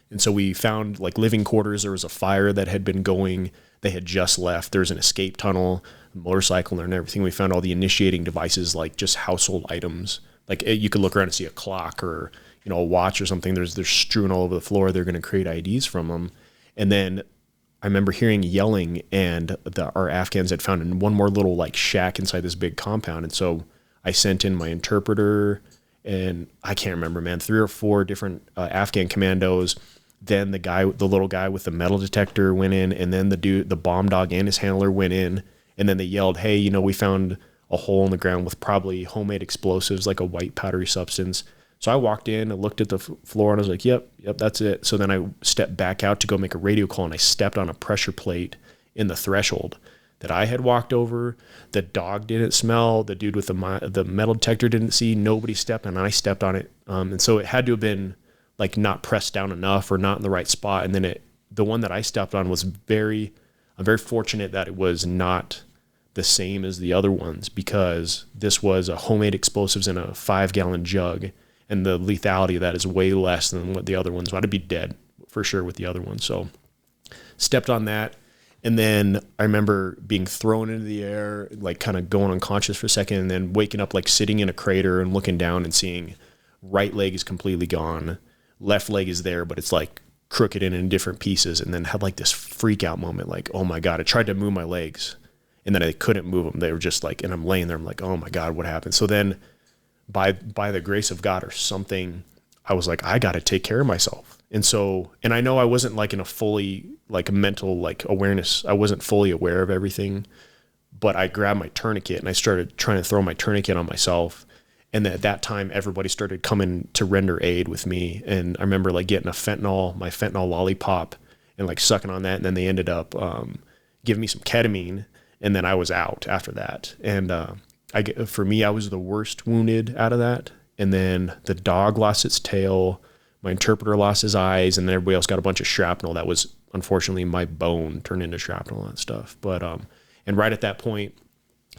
S2: And so we found like living quarters. There was a fire that had been going. They had just left. There's an escape tunnel, a motorcycle, and everything. We found all the initiating devices, like just household items. Like you could look around and see a clock or a watch or something. They're strewn all over the floor. They're going to create IDs from them. And then I remember hearing yelling, and our Afghans had found one more little like shack inside this big compound. And so I sent in my interpreter, and I can't remember, man, 3 or 4 different Afghan commandos. Then the little guy with the metal detector went in, and then the bomb dog and his handler went in, and then they yelled, hey, we found a hole in the ground with probably homemade explosives, like a white powdery substance. So I walked in and looked at the floor, and I was like, yep, that's it. So then I stepped back out to go make a radio call, and I stepped on a pressure plate in the threshold that I had walked over. The dog didn't smell. The dude with the metal detector didn't see. Nobody stepped on it, and I stepped on it. And so it had to have been like not pressed down enough or not in the right spot. And then the one that I stepped on I'm very fortunate that it was not the same as the other ones, because this was a homemade explosives in a 5-gallon jug, and the lethality of that is way less than what the other ones. I'd be dead for sure with the other ones. So stepped on that. And then I remember being thrown into the air, like kind of going unconscious for a second, and then waking up, like sitting in a crater and looking down and seeing right leg is completely gone. Left leg is there, but it's like crooked and in different pieces. And then had like this freak out moment, like, oh my God, I tried to move my legs, and then I couldn't move them. They were just like, and I'm laying there, I'm like, oh my God, what happened? So then by the grace of God or something, I was like, I got to take care of myself. And so, and I know I wasn't like in a fully like mental like awareness. I wasn't fully aware of everything, but I grabbed my tourniquet and I started trying to throw my tourniquet on myself. And at that time, everybody started coming to render aid with me. And I remember like getting my fentanyl lollipop and like sucking on that. And then they ended up giving me some ketamine, and then I was out after that. And for me, I was the worst wounded out of that. And then the dog lost its tail. My interpreter lost his eyes, and then everybody else got a bunch of shrapnel. That was unfortunately my bone turned into shrapnel and that stuff. But, and right at that point,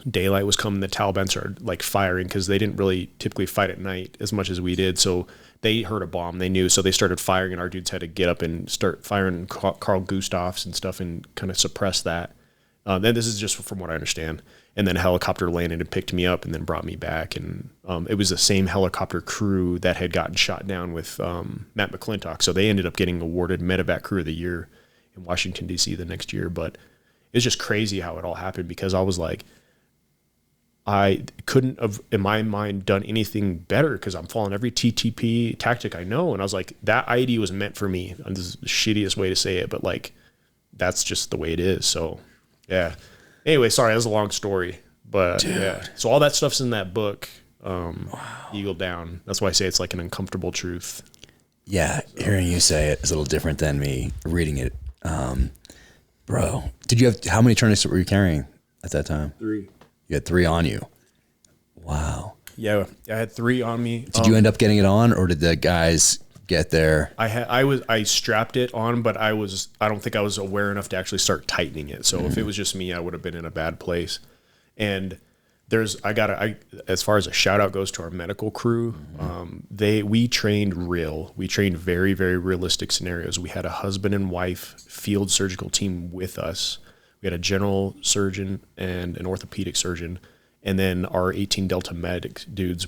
S2: daylight was coming. The Taliban started like firing, because they didn't really typically fight at night as much as we did. So they heard a bomb, they knew. So they started firing, and our dudes had to get up and start firing Carl Gustavs and stuff and kind of suppress that. And this is just from what I understand. And then a helicopter landed and picked me up and then brought me back. And it was the same helicopter crew that had gotten shot down with Matt McClintock. So they ended up getting awarded Medevac Crew of the Year in Washington, D.C. the next year. But it's just crazy how it all happened, because I was like, I couldn't have, in my mind, done anything better, because I'm following every TTP tactic I know. And I was like, that ID was meant for me. And this is the shittiest way to say it, but like, that's just the way it is. So, yeah. Anyway, sorry, that was a long story, but dude. Yeah. So all that stuff's in that book. eagle down. That's why I say it's like an uncomfortable truth.
S1: Yeah, hearing you say it is a little different than me reading it. Bro, how many tourniquets were you carrying at that time?
S2: 3.
S1: You had 3 on you. Wow.
S2: Yeah, I had 3 on me.
S1: Did you end up getting it on, or did the guys get there?
S2: I strapped it on, but I don't think I was aware enough to actually start tightening it. So if it was just me, I would have been in a bad place. And as far as a shout out goes to our medical crew, we trained very, very realistic scenarios. We had a husband and wife field surgical team with us. We had a general surgeon and an orthopedic surgeon. And then our 18 Delta medic dudes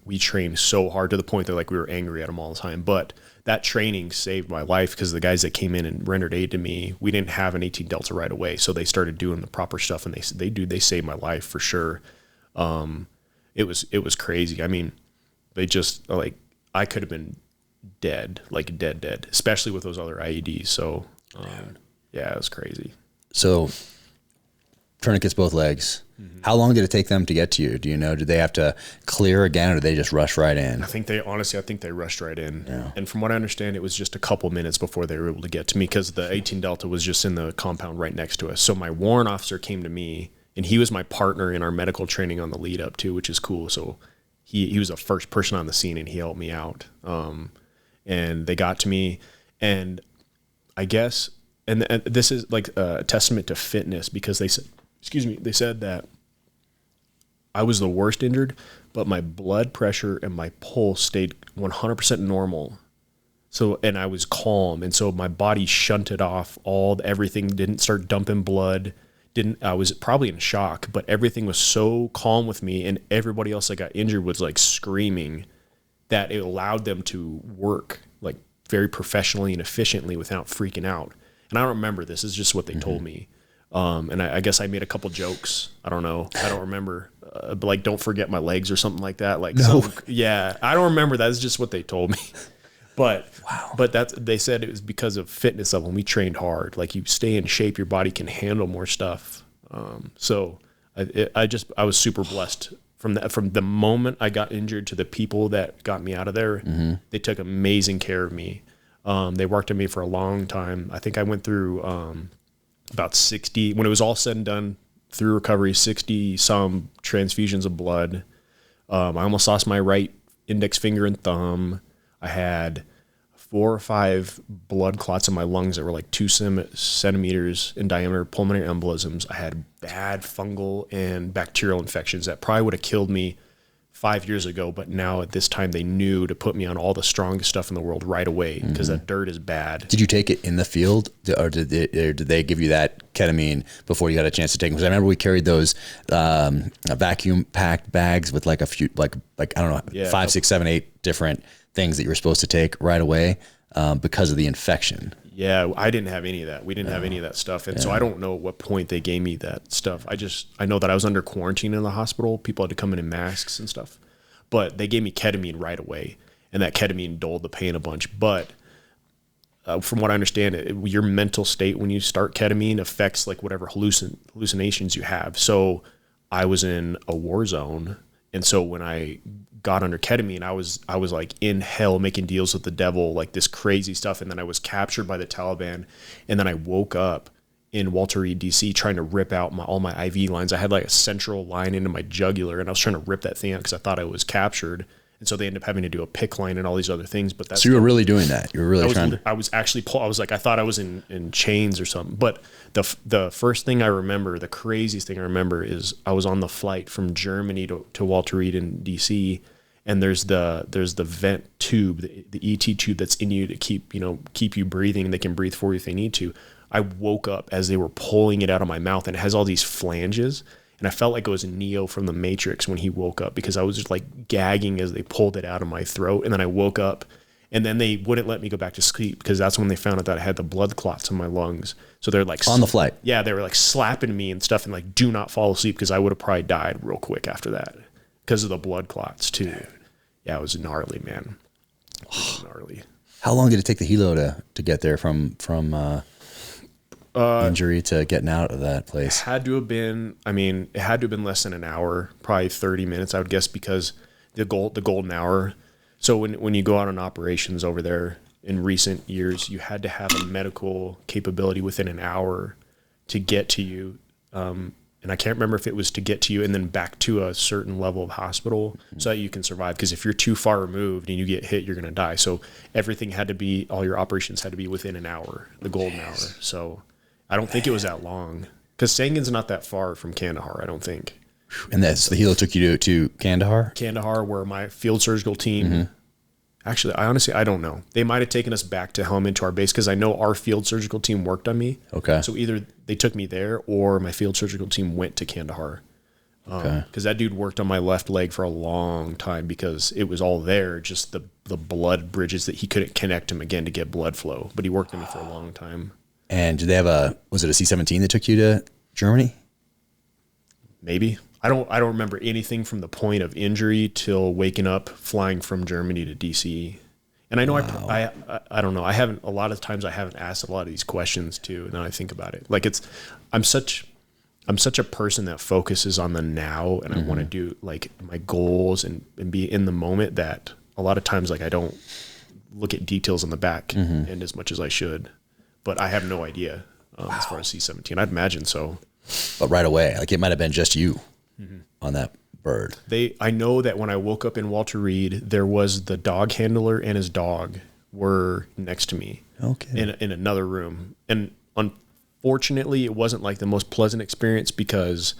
S2: we trained so hard to the point that like we were angry at them all the time. But that training saved my life because the guys that came in and rendered aid to me, we didn't have an 18 Delta right away. So they started doing the proper stuff and they saved my life for sure. It was crazy. I mean, they just like, I could have been dead, like dead, especially with those other IEDs. So, yeah, it was crazy.
S1: So tourniquets both legs. How long did it take them to get to you? Do you know, did they have to clear again or did they just rush right in?
S2: I think they rushed right in.
S1: Yeah.
S2: And from what I understand, it was just a couple minutes before they were able to get to me because the 18 Delta was just in the compound right next to us. So my warrant officer came to me and he was my partner in our medical training on the lead up too, which is cool. So he was the first person on the scene and he helped me out. And they got to me and I guess, and this is like a testament to fitness because they said that I was the worst injured, but my blood pressure and my pulse stayed 100% normal. So, and I was calm. And so my body shunted off everything, didn't start dumping blood. I was probably in shock, but everything was so calm with me. And everybody else that got injured was like screaming that it allowed them to work like very professionally and efficiently without freaking out. And I don't remember, this is just what they told me. And I guess I made a couple jokes. I don't know. I don't remember. But like, don't forget my legs or something like that. Like,
S1: no.
S2: Yeah, I don't remember. That's just what they told me. But
S1: wow.
S2: But they said it was because of fitness level. We trained hard. Like you stay in shape, your body can handle more stuff. So I was super blessed from the moment I got injured to the people that got me out of there. They took amazing care of me. They worked on me for a long time. I think I went through about 60, when it was all said and done through recovery, 60 some transfusions of blood. I almost lost my right index finger and thumb. I had 4 or 5 blood clots in my lungs that were like 2 centimeters in diameter, pulmonary embolisms. I had bad fungal and bacterial infections that probably would have killed me 5 years ago, but now at this time they knew to put me on all the strongest stuff in the world right away because that dirt is bad.
S1: Did you take it in the field, or did they give you that ketamine before you got a chance to take it? Because I remember we carried those vacuum packed bags with like a few, like I don't know, 5, 6, 7, 8 different things that you were supposed to take right away because of the infection.
S2: Yeah, I didn't have any of that. We didn't have any of that stuff. And so I don't know at what point they gave me that stuff. I know that I was under quarantine in the hospital. People had to come in masks and stuff. But they gave me ketamine right away. And that ketamine dulled the pain a bunch. But from what I understand, your mental state when you start ketamine affects like whatever hallucinations you have. So I was in a war zone. And so when I got under ketamine, I was like in hell making deals with the devil, like this crazy stuff. And then I was captured by the Taliban. And then I woke up in Walter Reed, DC, trying to rip out all my IV lines. I had like a central line into my jugular and I was trying to rip that thing out because I thought I was captured. And so they ended up having to do a PICC line and all these other things. But
S1: so you were really doing that. You were really trying to.
S2: I was actually I was like, I thought I was in chains or something. But the first thing I remember, the craziest thing I remember is I was on the flight from Germany to Walter Reed in DC. And there's the vent tube, the ET tube that's in you to keep you breathing, and they can breathe for you if they need to. I woke up as they were pulling it out of my mouth, and it has all these flanges. And I felt like it was Neo from the Matrix when he woke up because I was just like gagging as they pulled it out of my throat. And then I woke up, and then they wouldn't let me go back to sleep because that's when they found out that I had the blood clots in my lungs. So they're like
S1: on the flight.
S2: Yeah, they were like slapping me and stuff and like, do not fall asleep because I would have probably died real quick after that because of the blood clots too. Yeah, it was gnarly, man. It was gnarly.
S1: How long did it take the helo to get there from injury to getting out of that place?
S2: It had to have been less than an hour, probably 30 minutes, I would guess, because the golden hour. So when you go out on operations over there in recent years, you had to have a medical capability within an hour to get to you. And I can't remember if it was to get to you and then back to a certain level of hospital so that you can survive. Because if you're too far removed and you get hit, you're going to die. So everything had to be, all your operations had to be within an hour, the golden hour. So I don't think it was that long. Because Sangin's not that far from Kandahar, I don't think.
S1: And that's the helo took you to Kandahar?
S2: Kandahar, where my field surgical team, actually, I don't know. They might have taken us back to Helmand to our base because I know our field surgical team worked on me.
S1: Okay.
S2: So either they took me there or my field surgical team went to Kandahar. Because that dude worked on my left leg for a long time because it was all there, just the blood bridges that he couldn't connect him again to get blood flow. But he worked on me for a long time.
S1: And did they have was it a C-17 that took you to Germany?
S2: Maybe. I don't remember anything from the point of injury till waking up, flying from Germany to DC. And I know I don't know. A lot of times I haven't asked a lot of these questions too. Now I think about it. Like I'm such a person that focuses on the now, and I want to do like my goals and be in the moment that a lot of times like I don't look at details on the back end as much as I should. But I have no idea as far as C-17. I'd imagine so.
S1: But right away, like it might have been just you on that bird.
S2: I know that when I woke up in Walter Reed, there was the dog handler and his dog were next to me in another room. And unfortunately, it wasn't like the most pleasant experience because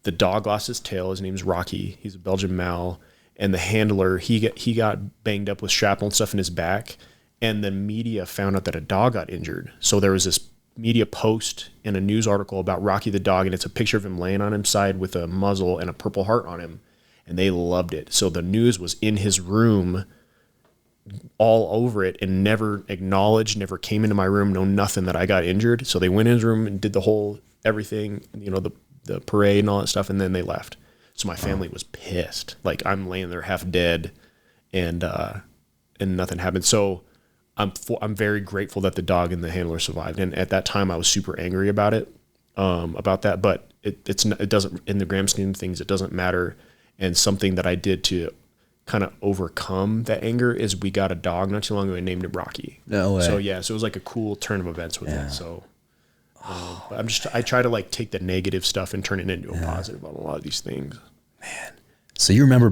S2: the dog lost his tail. His name's Rocky. He's a Belgian Mal. And the handler, he got banged up with shrapnel and stuff in his back. And the media found out that a dog got injured. So there was this media post and a news article about Rocky the dog, and it's a picture of him laying on his side with a muzzle and a purple heart on him, and they loved it. So the news was in his room all over it and never acknowledged, never came into my room, know nothing that I got injured. So they went in his room and did the whole everything, the parade and all that stuff, and then they left. So my family was pissed. Like I'm laying there half dead and nothing happened. So I'm very grateful that the dog and the handler survived. And at that time I was super angry about it, about that, but it doesn't, in the grand scheme of things, it doesn't matter. And something that I did to kind of overcome that anger is we got a dog not too long ago and named him Rocky.
S1: No way.
S2: So yeah, so it was like a cool turn of events with it. So but I try to like take the negative stuff and turn it into a positive on a lot of these things.
S1: Man. So you remember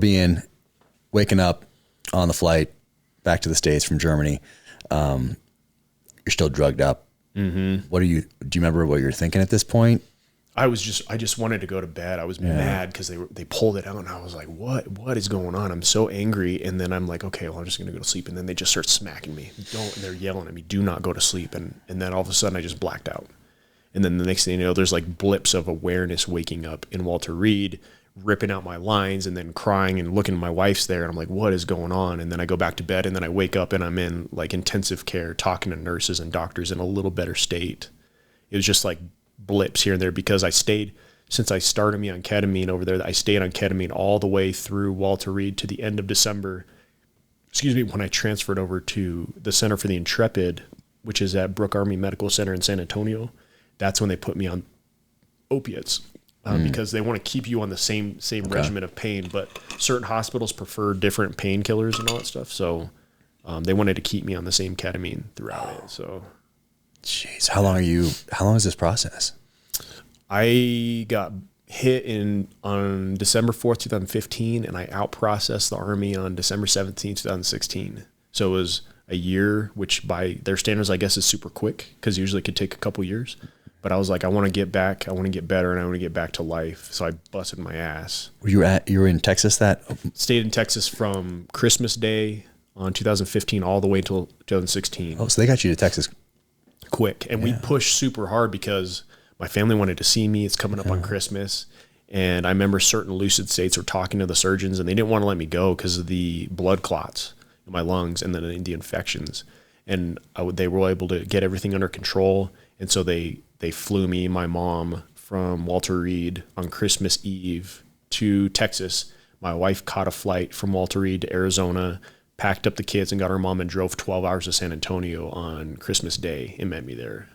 S1: waking up on the flight back to the States from Germany. You're still drugged up. Do you remember what you're thinking at this point?
S2: I just wanted to go to bed. I was mad because they pulled it out and I was like, what is going on? I'm so angry. And then I'm like, okay, well, I'm just going to go to sleep. And then they just start smacking me. They're yelling at me, do not go to sleep. And then all of a sudden I just blacked out. And then the next thing you know, there's like blips of awareness waking up in Walter Reed, ripping out my lines and then crying and looking at my wife's there. And I'm like, what is going on? And then I go back to bed and then I wake up and I'm in like intensive care, talking to nurses and doctors in a little better state. It was just like blips here and there because since I started me on ketamine over there, I stayed on ketamine all the way through Walter Reed to the end of December. When I transferred over to the Center for the Intrepid, which is at Brooke Army Medical Center in San Antonio. That's when they put me on opiates. Because they want to keep you on the same regimen of pain, but certain hospitals prefer different painkillers and all that stuff. So they wanted to keep me on the same ketamine throughout it. So,
S1: jeez, how long is this process?
S2: I got hit on December 4th, 2015, and I out-processed the Army on December 17th, 2016. So it was a year, which by their standards, I guess, is super quick because usually it could take a couple years. But I was like, I want to get back. I want to get better, and I want to get back to life. So I busted my ass.
S1: You were in Texas
S2: Stayed in Texas from Christmas Day on 2015 all the way until 2016.
S1: Oh, so they got you to Texas
S2: quick. And we pushed super hard because my family wanted to see me. It's coming up on Christmas. And I remember certain lucid states were talking to the surgeons, and they didn't want to let me go because of the blood clots in my lungs and then the infections. And they were able to get everything under control. And so they flew me, my mom, from Walter Reed on Christmas Eve to Texas. My wife caught a flight from Walter Reed to Arizona, packed up the kids and got her mom and drove 12 hours to San Antonio on Christmas Day and met me there.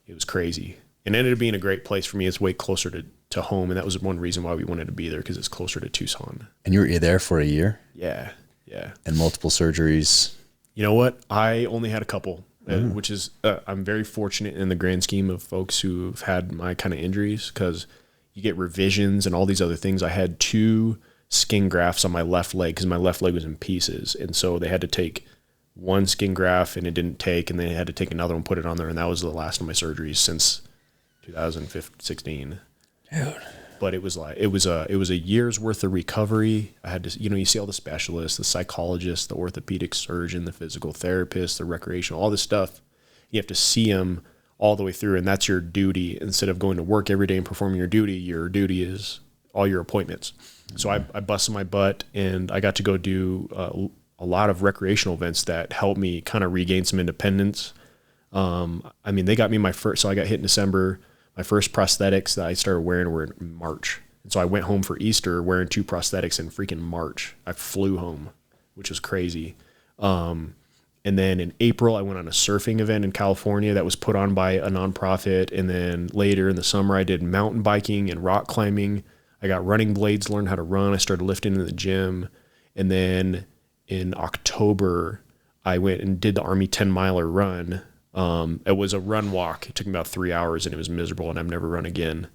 S2: It was crazy. And it ended up being a great place for me. It's way closer to to home. And that was one reason why we wanted to be there, because it's closer to Tucson.
S1: And you were there for a year?
S2: Yeah. Yeah.
S1: And multiple surgeries?
S2: You know what? I only had a couple, which is, I'm very fortunate in the grand scheme of folks who've had my kind of injuries, because you get revisions and all these other things. I had 2 skin grafts on my left leg because my left leg was in pieces. And so they had to take one skin graft and it didn't take, and they had to take another one, put it on there. And that was the last of my surgeries since 2016.
S1: Dude.
S2: But it was a year's worth of recovery. I had to, you see all the specialists, the psychologists, the orthopedic surgeon, the physical therapist, the recreational, all this stuff. You have to see them all the way through. And that's your duty. Instead of going to work every day and performing your duty is all your appointments. So I busted my butt, and I got to go do a lot of recreational events that helped me kind of regain some independence. They got me so I got hit in December. My first prosthetics that I started wearing were in March. And so I went home for Easter wearing 2 prosthetics in freaking March. I flew home, which was crazy. And then in April, I went on a surfing event in California that was put on by a nonprofit. And then later in the summer, I did mountain biking and rock climbing. I got running blades, learned how to run. I started lifting in the gym. And then in October, I went and did the Army 10-miler run. It was a run walk. It took me about 3 hours, and it was miserable, and I've never run again.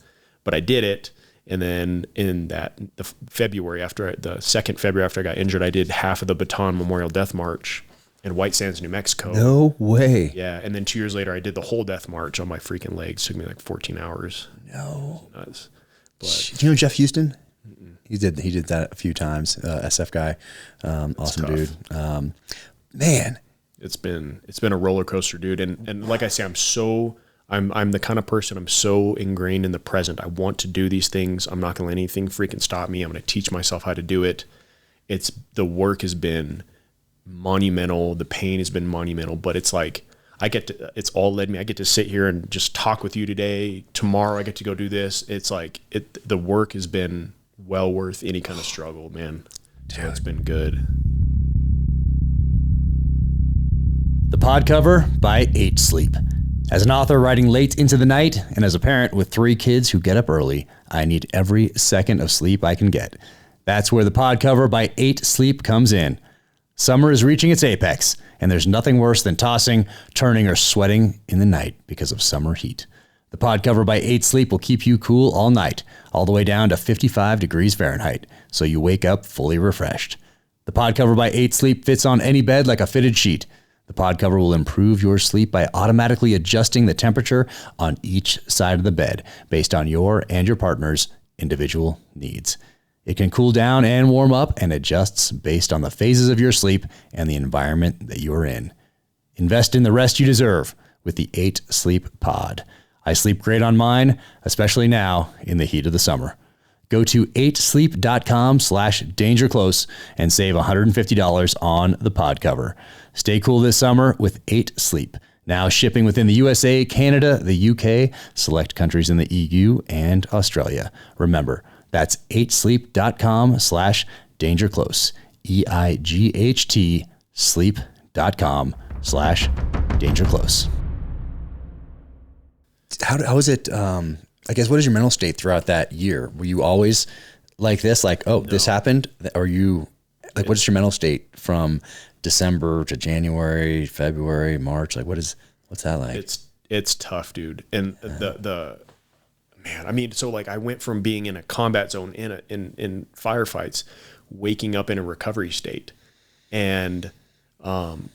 S2: But I did it. And then in the 2nd February after I got injured, I did half of the Baton Memorial Death March in White Sands, New Mexico.
S1: No way.
S2: Yeah. And then 2 years later, I did the whole Death March on my freaking legs. It took me like 14 hours.
S1: No.
S2: Nuts. But,
S1: do you know Jeff Houston? He did that a few times. SF guy. Awesome tough dude. Man.
S2: It's been a roller coaster, dude. And like I say, I'm the kind of person, I'm so ingrained in the present. I want to do these things. I'm not going to let anything freaking stop me. I'm going to teach myself how to do it. The work has been monumental. The pain has been monumental, but it's like, it's all led me. I get to sit here and just talk with you today. Tomorrow I get to go do this. It's like the work has been well worth any kind of struggle, man. So it's been good.
S1: The pod cover by 8 Sleep. As an author writing late into the night, and as a parent with 3 kids who get up early, I need every second of sleep I can get. That's where the pod cover by 8 Sleep comes in. Summer is reaching its apex, and there's nothing worse than tossing, turning, or sweating in the night because of summer heat. The pod cover by 8 Sleep will keep you cool all night, all the way down to 55 degrees Fahrenheit, so you wake up fully refreshed. The pod cover by 8 Sleep fits on any bed like a fitted sheet. The pod cover will improve your sleep by automatically adjusting the temperature on each side of the bed based on your and your partner's individual needs. It can cool down and warm up and adjusts based on the phases of your sleep and the environment that you are in. Invest in the rest you deserve with the 8 Sleep Pod. I sleep great on mine, especially now in the heat of the summer. Go to 8sleep.com/dangerclose and save $150 on the pod cover. Stay cool this summer with 8 Sleep. Now shipping within the USA, Canada, the UK, select countries in the EU, and Australia. Remember, that's 8sleep.com/dangerclose. EIGHT sleep.com/dangerclose. How is it, I guess, what is your mental state throughout that year? Were you always like this, like, oh, no, this happened? Or you, like, what is your mental state from December to January, February, March? Like, what's that like?
S2: It's tough, dude. And man, I mean, so like I went from being in a combat zone in firefights, waking up in a recovery state. And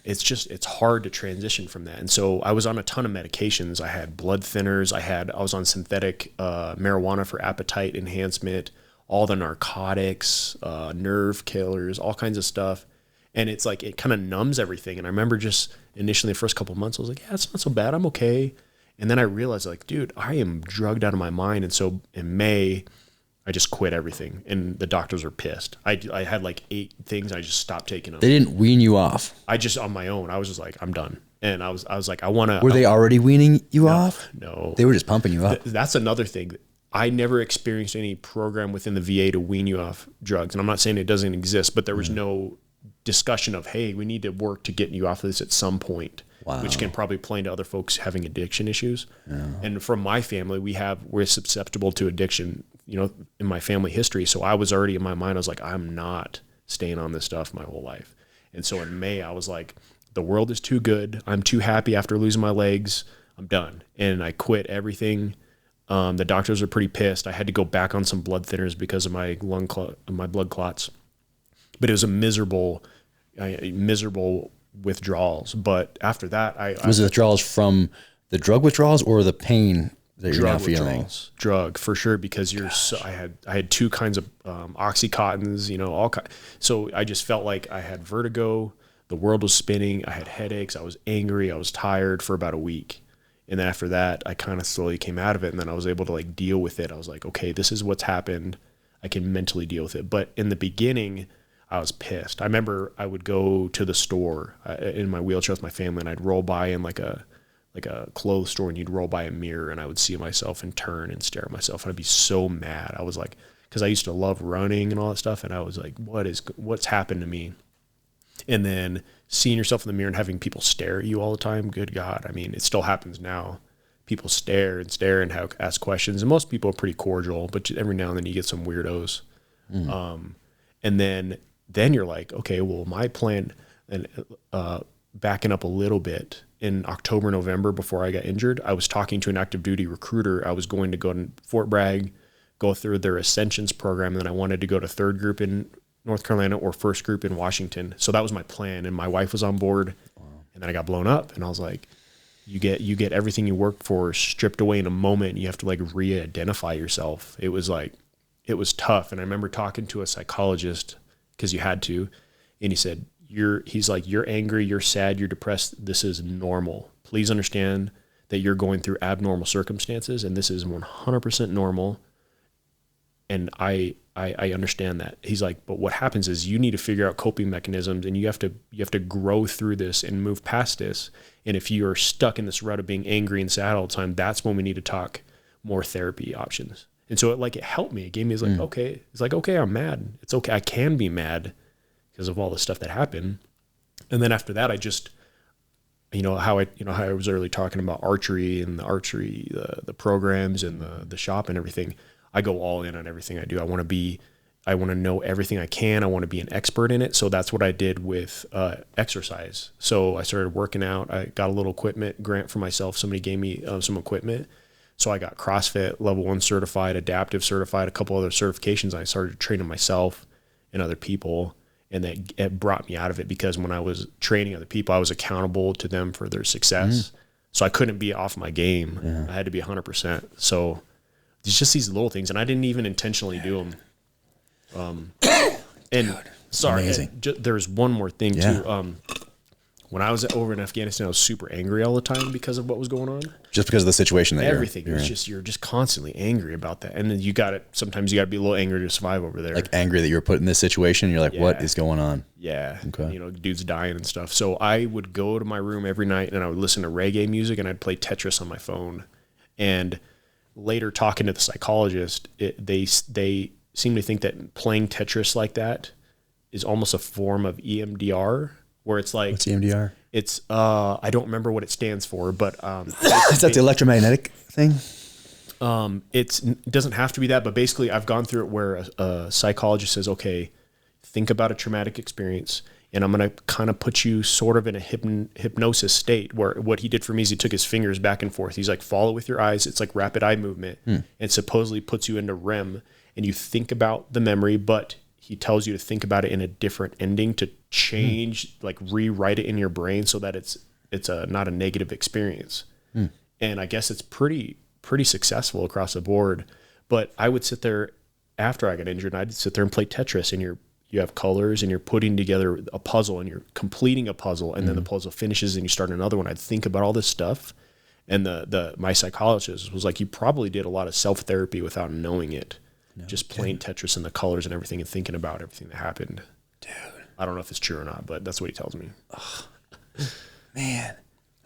S2: it's hard to transition from that. And so I was on a ton of medications. I had blood thinners. I was on synthetic marijuana for appetite enhancement, all the narcotics, nerve killers, all kinds of stuff. And it's like, it kind of numbs everything. And I remember just initially the first couple of months, I was like, yeah, it's not so bad. I'm okay. And then I realized, like, dude, I am drugged out of my mind. And so in May, I just quit everything, and the doctors were pissed. I had like 8 things. I just stopped taking them.
S1: They didn't wean you off.
S2: I just, on my own, I was just like, I'm done. And I was like, I want to.
S1: Were they already weaning you off?
S2: No.
S1: They were just pumping you up.
S2: That's another thing. I never experienced any program within the VA to wean you off drugs. And I'm not saying it doesn't exist, but there was no discussion of, hey, we need to work to get you off of this at some point. Wow. Which can probably play into other folks having addiction issues. Yeah. And from my family, we're susceptible to addiction in my family history. So I was already in my mind, I was like, I'm not staying on this stuff my whole life. And so in May, I was like, the world is too good. I'm too happy after losing my legs. I'm done. And I quit everything. The doctors were pretty pissed. I had to go back on some blood thinners because of my my blood clots. But it was a miserable withdrawals. But after that,
S1: was it withdrawals from the drug withdrawals or the pain that you're now feeling?
S2: Drug for sure, because I had two kinds of Oxycontins, so I just felt like I had vertigo. The world was spinning. I had headaches. I was angry. I was tired for about a week. And then after that, I kind of slowly came out of it, and then I was able to like deal with it. I was like, okay, this is what's happened. I can mentally deal with it. But in the beginning, I was pissed. I remember I would go to the store in my wheelchair with my family, and I'd roll by in like a clothes store, and you'd roll by a mirror, and I would see myself and turn and stare at myself, and I'd be so mad. I was like, because I used to love running and all that stuff, and I was like, what's happened to me? And then seeing yourself in the mirror and having people stare at you all the time, good God. I mean, it still happens now. People stare and ask questions, and most people are pretty cordial, but every now and then you get some weirdos. And then you're like, okay, well, my plan, and backing up a little bit, in October, November, before I got injured, I was talking to an active duty recruiter. I was going to go to Fort Bragg, go through their Ascensions program, and then I wanted to go to 3rd group in North Carolina or 1st group in Washington. So that was my plan, and my wife was on board. Wow. And then I got blown up, and I was like, you get everything you worked for stripped away in a moment, and you have to like re-identify yourself. It was tough. And I remember talking to a psychologist, because you had to, and he said, he's like, you're angry, you're sad, you're depressed. This is normal. Please understand that you're going through abnormal circumstances, and this is 100% normal. And I understand that. He's like, but what happens is you need to figure out coping mechanisms, and you have to grow through this and move past this. And if you're stuck in this rut of being angry and sad all the time, that's when we need to talk more therapy options. And so it helped me. It gave me, okay, I'm mad. It's okay. I can be mad because of all the stuff that happened. And then after that, I just, how I was early talking about archery and the programs and the shop and everything. I go all in on everything I do. I want to know everything I can. I want to be an expert in it. So that's what I did with exercise. So I started working out. I got a little equipment grant for myself. Somebody gave me some equipment. So I got CrossFit level 1 certified, adaptive certified, a couple other certifications. I started training myself and other people, and it brought me out of it, because when I was training other people, I was accountable to them for their success. So I couldn't be off my game. Yeah. I had to be 100%. So it's just these little things, and I didn't even intentionally do them. And sorry, there's one more thing too. When I was over in Afghanistan, I was super angry all the time because of what was going on.
S1: Just because of the situation that
S2: everything.
S1: You're
S2: you're just constantly angry about that. And then sometimes you got to be a little angry to survive over there.
S1: Like angry that you were put in this situation. You're like, what is going on?
S2: Yeah. Okay. Dude's dying and stuff. So I would go to my room every night, and I would listen to reggae music, and I'd play Tetris on my phone. And later, talking to the psychologist, they seem to think that playing Tetris like that is almost a form of EMDR, where it's like,
S1: what's EMDR?
S2: It's I don't remember what it stands for, but
S1: is that the electromagnetic thing?
S2: It doesn't have to be that, but basically I've gone through it where a psychologist says, okay, think about a traumatic experience, and I'm going to kind of put you sort of in a hypnosis state, where what he did for me is he took his fingers back and forth. He's like, follow with your eyes. It's like rapid eye movement, and supposedly puts you into REM, and you think about the memory, but he tells you to think about it in a different ending to change, like rewrite it in your brain so that it's not a negative experience. And I guess it's pretty successful across the board. But I would sit there after I got injured, and I'd sit there and play Tetris, and you have colors, and you're putting together a puzzle, and you're completing a puzzle, and then the puzzle finishes and you start another one. I'd think about all this stuff. And my psychologist was like, you probably did a lot of self-therapy without knowing it. No, just playing Tetris and the colors and everything, and thinking about everything that happened.
S1: Dude,
S2: I don't know if it's true or not, but that's what he tells me.
S1: Oh, man,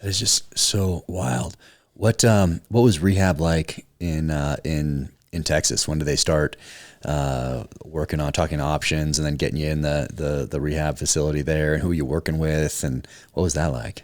S1: that is just so wild. What was rehab like in Texas? When did they start working on talking options and then getting you in the rehab facility there, and who you working with, and what was that like?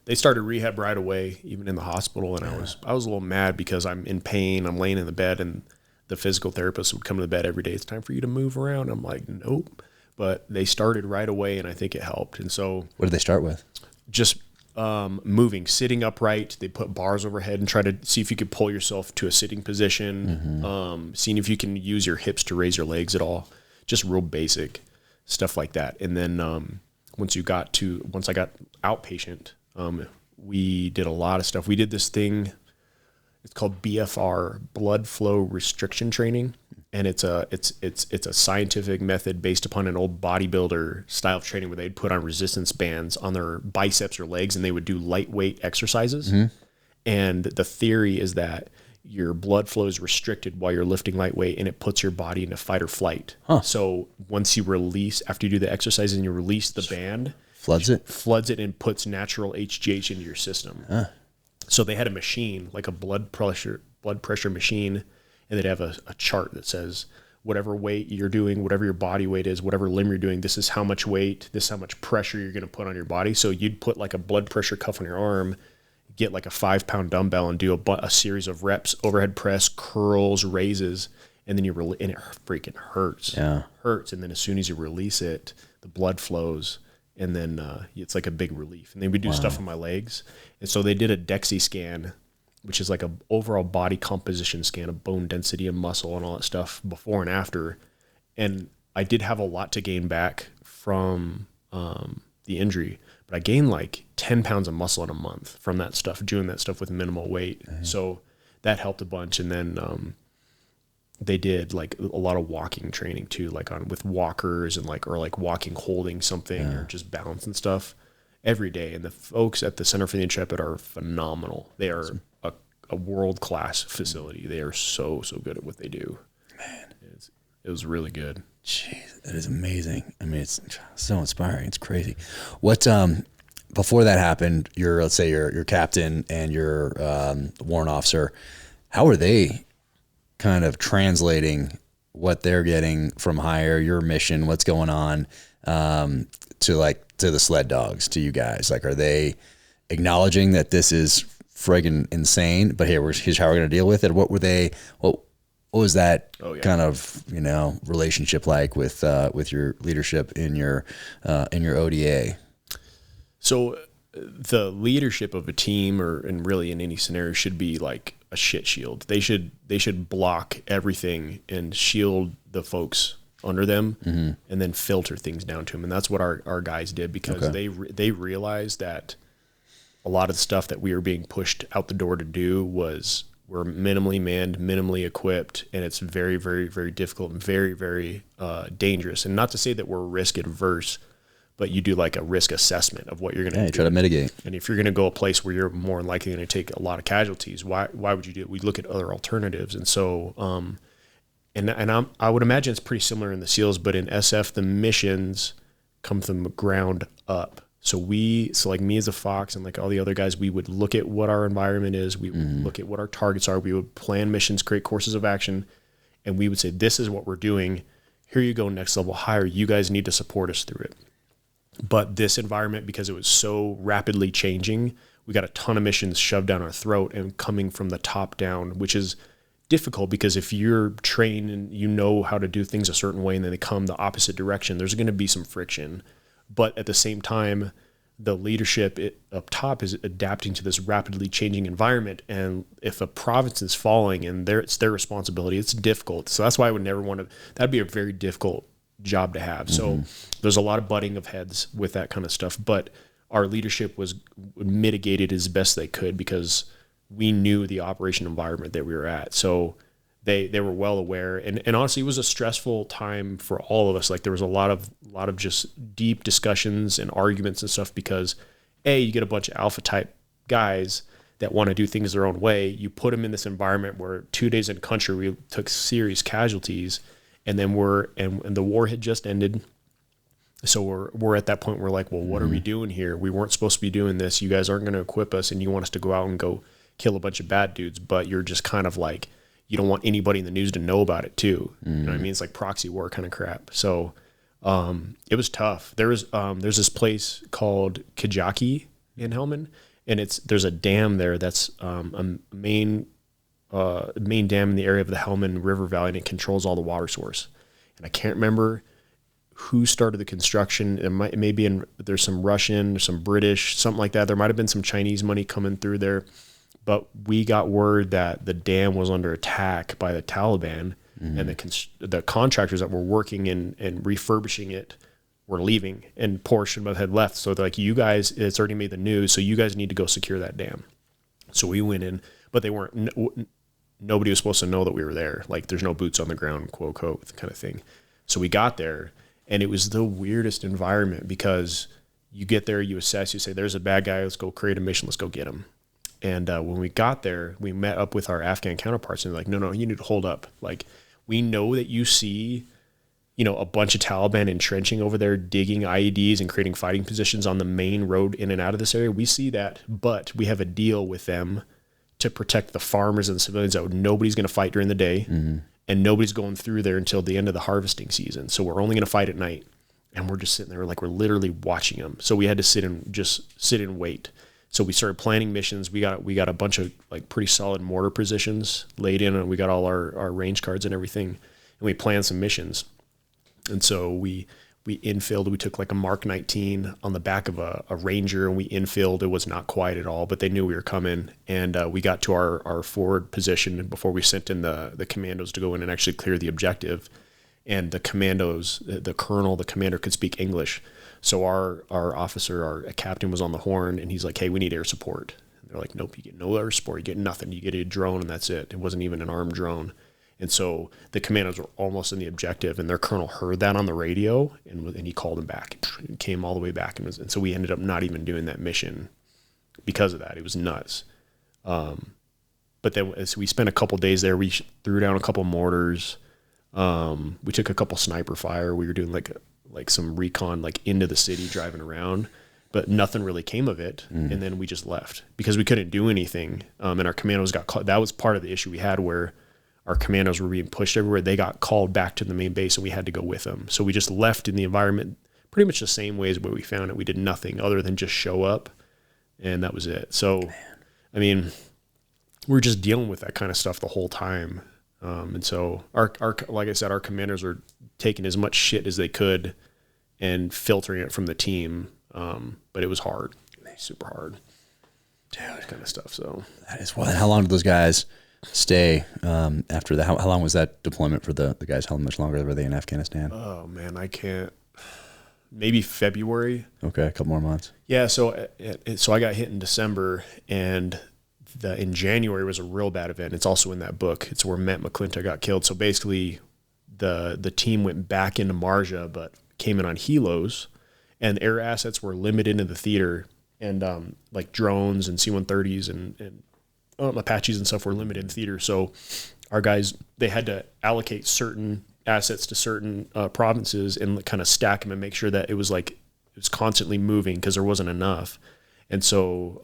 S2: They started rehab right away, even in the hospital, and I was a little mad because I'm in pain. I'm laying in the bed, and the physical therapist would come to the bed every day. It's time for you to move around. I'm like, nope. But they started right away, and I think it helped. And so,
S1: what did they start with?
S2: Just moving, sitting upright. They put bars overhead and try to see if you could pull yourself to a sitting position. Seeing if you can use your hips to raise your legs at all. Just real basic stuff like that. And then once I got outpatient, we did a lot of stuff. We did this thing. It's called BFR, blood flow restriction training. And it's a scientific method based upon an old bodybuilder style of training where they'd put on resistance bands on their biceps or legs, and they would do lightweight exercises. And the theory is that your blood flow is restricted while you're lifting lightweight, and it puts your body into fight or flight. So once you release, after you do the exercise and you release the band, floods it and puts natural HGH into your system. So they had a machine, like a blood pressure machine, and they'd have a chart that says whatever weight you're doing, whatever your body weight is, whatever limb you're doing, this is how much weight, this is how much pressure you're going to put on your body. So you'd put like a blood pressure cuff on your arm, get like a 5-pound dumbbell and do a series of reps, overhead press, curls, raises, and then and it freaking hurts. Hurts. And then as soon as you release it, the blood flows, and then it's like a big relief. And then we do stuff on my legs. And so they did a DEXA scan, which is like a overall body composition scan of bone density and muscle and all that stuff before and after. And I did have a lot to gain back from the injury, but I gained like 10 pounds of muscle in a month from that stuff, doing that stuff with minimal weight. So that helped a bunch. And then they did like a lot of walking training too, like with walkers and or walking, holding something or just balance and stuff every day. And the folks at the Center for the Intrepid are phenomenal. They are a world-class facility. They are so good at what they do. Man, it was really good.
S1: Jeez, that is amazing. I mean, it's so inspiring. It's crazy. What before that happened, let's say your captain and your warrant officer, how are they kind of translating what they're getting from higher, your mission, what's going on, to the sled dogs, to you guys? Like, are they acknowledging that this is friggin' insane, but here's how we're going to deal with it? What was that kind of, relationship like with your leadership in your ODA?
S2: So the leadership of a team and really in any scenario should be like a shit shield. They should block everything and shield the folks under them and then filter things down to them. And that's what our guys did, because they realized that a lot of the stuff that we were being pushed out the door to do we're minimally manned, minimally equipped, and it's very, very, very difficult and very, very dangerous. And not to say that we're risk adverse, but you do like a risk assessment of what you're going to do.
S1: Try to mitigate.
S2: And if you're going to go a place where you're more likely going to take a lot of casualties, why would you do it? We look at other alternatives. And so, I would imagine it's pretty similar in the SEALs, but in SF, the missions come from the ground up. So like me as a Fox and like all the other guys, we would look at what our environment is. We would look at what our targets are. We would plan missions, create courses of action, and we would say, this is what we're doing. Here you go, next level higher. You guys need to support us through it. But this environment, because it was so rapidly changing, we got a ton of missions shoved down our throat and coming from the top down, which is difficult because if you're trained and you know how to do things a certain way and then they come the opposite direction, there's going to be some friction. But at the same time, the leadership up top is adapting to this rapidly changing environment. And if a province is falling and it's their responsibility, it's difficult. So that's why I would never want to, that'd be a very difficult job to have. So there's a lot of butting of heads with that kind of stuff. But our leadership was mitigated as best they could because we knew the operation environment that we were at. So they were well aware. And honestly, it was a stressful time for all of us. Like there was a lot of just deep discussions and arguments and stuff because you get a bunch of alpha type guys that want to do things their own way. You put them in this environment where 2 days in country, we took serious casualties, and then and the war had just ended. So we're at that point where we're like, well, what are we doing here? We weren't supposed to be doing this. You guys aren't going to equip us, and you want us to go out and go kill a bunch of bad dudes, but you're just kind of like, you don't want anybody in the news to know about it too. You know what I mean? It's like proxy war kind of crap. So it was tough. There's this place called Kajaki in Helmand, and there's a dam there that's a main main dam in the area of the Helmand River Valley, and it controls all the water source. And I can't remember who started the construction. There's some Russian, some British, something like that. There might have been some Chinese money coming through there, but we got word that the dam was under attack by the Taliban, and the contractors that were working and refurbishing it were leaving, and portion of it had left. So they're like, you guys, it's already made the news, so you guys need to go secure that dam. So we went in, but they weren't, nobody was supposed to know that we were there. Like, there's no boots on the ground, quote, quote, kind of thing. So we got there, and it was the weirdest environment, because you get there, you assess, you say, there's a bad guy, let's go create a mission, let's go get him. And when we got there, we met up with our Afghan counterparts, and they're like, no, you need to hold up. Like, we know that you see, a bunch of Taliban entrenching over there, digging IEDs and creating fighting positions on the main road in and out of this area. We see that, but we have a deal with them to protect the farmers and the civilians out. Nobody's going to fight during the day, and nobody's going through there until the end of the harvesting season. So we're only going to fight at night. And we're just sitting there like we're literally watching them. So we had to sit and wait. So we started planning missions. We got a bunch of like pretty solid mortar positions laid in, and we got all our range cards and everything. And we planned some missions. And so we infilled. We took like a Mark 19 on the back of a Ranger, and we infilled. It was not quiet at all, but they knew we were coming. And we got to our forward position before we sent in the commandos to go in and actually clear the objective. And the commandos, the colonel, the commander could speak English. So our officer, our captain, was on the horn, and he's like, hey, we need air support. And they're like, nope, you get no air support. You get nothing. You get a drone, and that's it. It wasn't even an armed drone. And so the commandos were almost in the objective, and their colonel heard that on the radio, and he called him back and came all the way back. And so we ended up not even doing that mission because of that. It was nuts. But then as we spent a couple days there, we threw down a couple mortars. We took a couple sniper fire. We were doing like some recon, like into the city, driving around, but nothing really came of it. And then we just left because we couldn't do anything. And our commandos got caught. That was part of the issue we had, where our commandos were being pushed everywhere. They got called back to the main base, and we had to go with them. So we just left in the environment pretty much the same way as where we found it. We did nothing other than just show up, and that was it. So, I mean, we're just dealing with that kind of stuff the whole time. And so our like I said, our commanders are taking as much shit as they could and filtering it from the team. But it was hard, super hard, dude, kind of stuff. So
S1: that is wild. How long did those guys stay after that? How long was that deployment for the guys? How much longer were they in Afghanistan?
S2: Oh man, I can't. Maybe February.
S1: Okay, a couple more months.
S2: Yeah. So I got hit in December, and in January was a real bad event. It's also in that book. It's where Matt McClintock got killed. So basically the team went back into Marjah, but came in on helos, and air assets were limited in the theater, and like drones and C-130s and Apaches and stuff were limited in theater. So our guys, they had to allocate certain assets to certain provinces and kind of stack them and make sure that it was constantly moving, because there wasn't enough. And so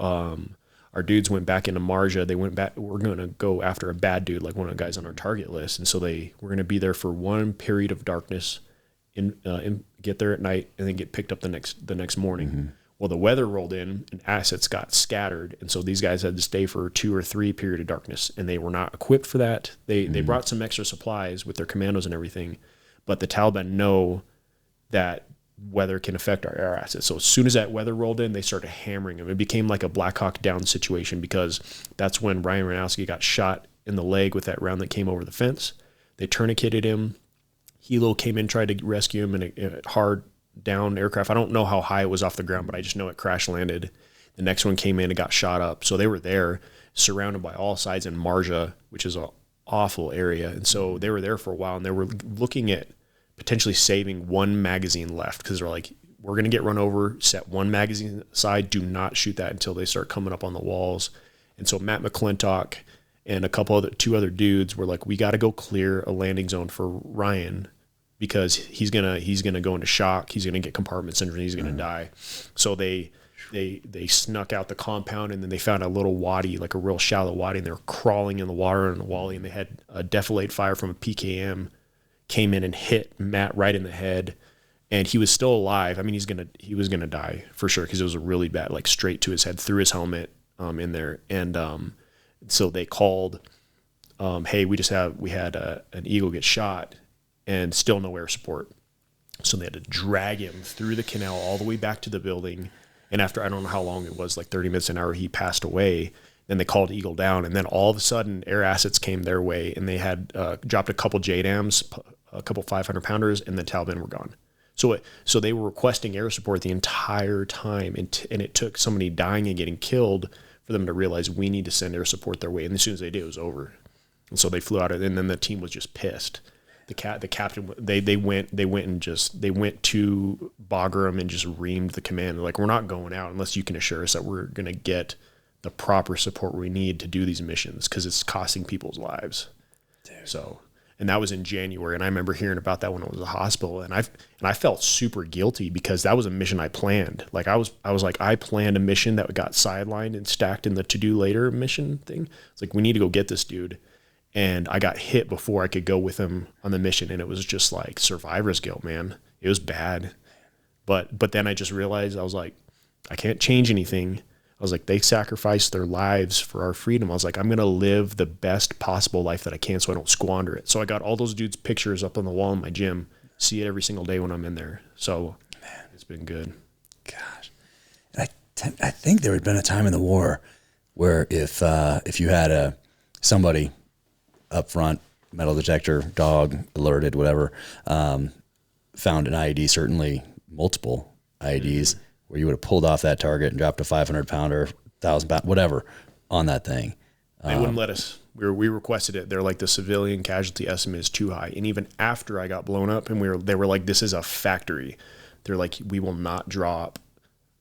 S2: our dudes went back into Marjah. They went back. We're going to go after a bad dude, like one of the guys on our target list. And so we're going to be there for one period of darkness, get there at night, and then get picked up the next morning. Mm-hmm. Well, the weather rolled in and assets got scattered. And so these guys had to stay for 2 or 3 period of darkness, and they were not equipped for that. They brought some extra supplies with their commandos and everything, but the Taliban know that weather can affect our air assets. So as soon as that weather rolled in, they started hammering them. It became like a Black Hawk Down situation, because that's when Ryan Ranowski got shot in the leg with that round that came over the fence. They tourniqueted him. Helo came in, tried to rescue him in a hard down aircraft. I don't know how high it was off the ground, but I just know it crash landed. The next one came in and got shot up. So they were there, surrounded by all sides in Marjah, which is an awful area. And so they were there for a while, and they were looking at potentially saving one magazine left, because they're like, we're going to get run over, set one magazine aside, do not shoot that until they start coming up on the walls. And so Matt McClintock and two other dudes were like, we got to go clear a landing zone for Ryan, because he's gonna go into shock. He's gonna get compartment syndrome. He's gonna die. So they snuck out the compound, and then they found a little wadi, like a real shallow wadi, and they were crawling in the water in the wally, and they had a defilade fire from a PKM came in and hit Matt right in the head, and he was still alive. I mean, he was gonna die for sure, because it was a really bad, like straight to his head through his helmet in there. And so they called hey, we had an eagle get shot and still no air support. So they had to drag him through the canal all the way back to the building. And after, I don't know how long it was, like 30 minutes, an hour, he passed away. Then they called Eagle down. And then all of a sudden, air assets came their way, and they had dropped a couple JDAMs, a couple 500-pounders, and the Taliban were gone. So they were requesting air support the entire time. And it took somebody dying and getting killed for them to realize we need to send air support their way. And as soon as they did, it was over. And so they flew out, and then the team was just pissed. The captain, they went to Bagram and just reamed the command. They're like, we're not going out unless you can assure us that we're going to get the proper support we need to do these missions, because it's costing people's lives. Dude. So, and that was in January, and I remember hearing about that when I was in the hospital, and I felt super guilty because that was a mission I planned. Like I was like, I planned a mission that got sidelined and stacked in the to-do later mission thing. It's like, we need to go get this dude. And I got hit before I could go with him on the mission. And it was just like survivor's guilt, man. It was bad. But then I just realized, I was like, I can't change anything. I was like, they sacrificed their lives for our freedom. I was like, I'm going to live the best possible life that I can so I don't squander it. So I got all those dudes' pictures up on the wall in my gym. See it every single day when I'm in there. So, man, it's been good.
S1: Gosh. I think there had been a time in the war where if you had somebody up front, metal detector, dog, alerted, whatever, found an IED, certainly multiple IEDs, where you would have pulled off that target and dropped a 500-pounder, 1,000-pound, whatever, on that thing.
S2: They wouldn't let us. We requested it. They're like, the civilian casualty estimate is too high. And even after I got blown up, and they were like, this is a factory. They're like, we will not drop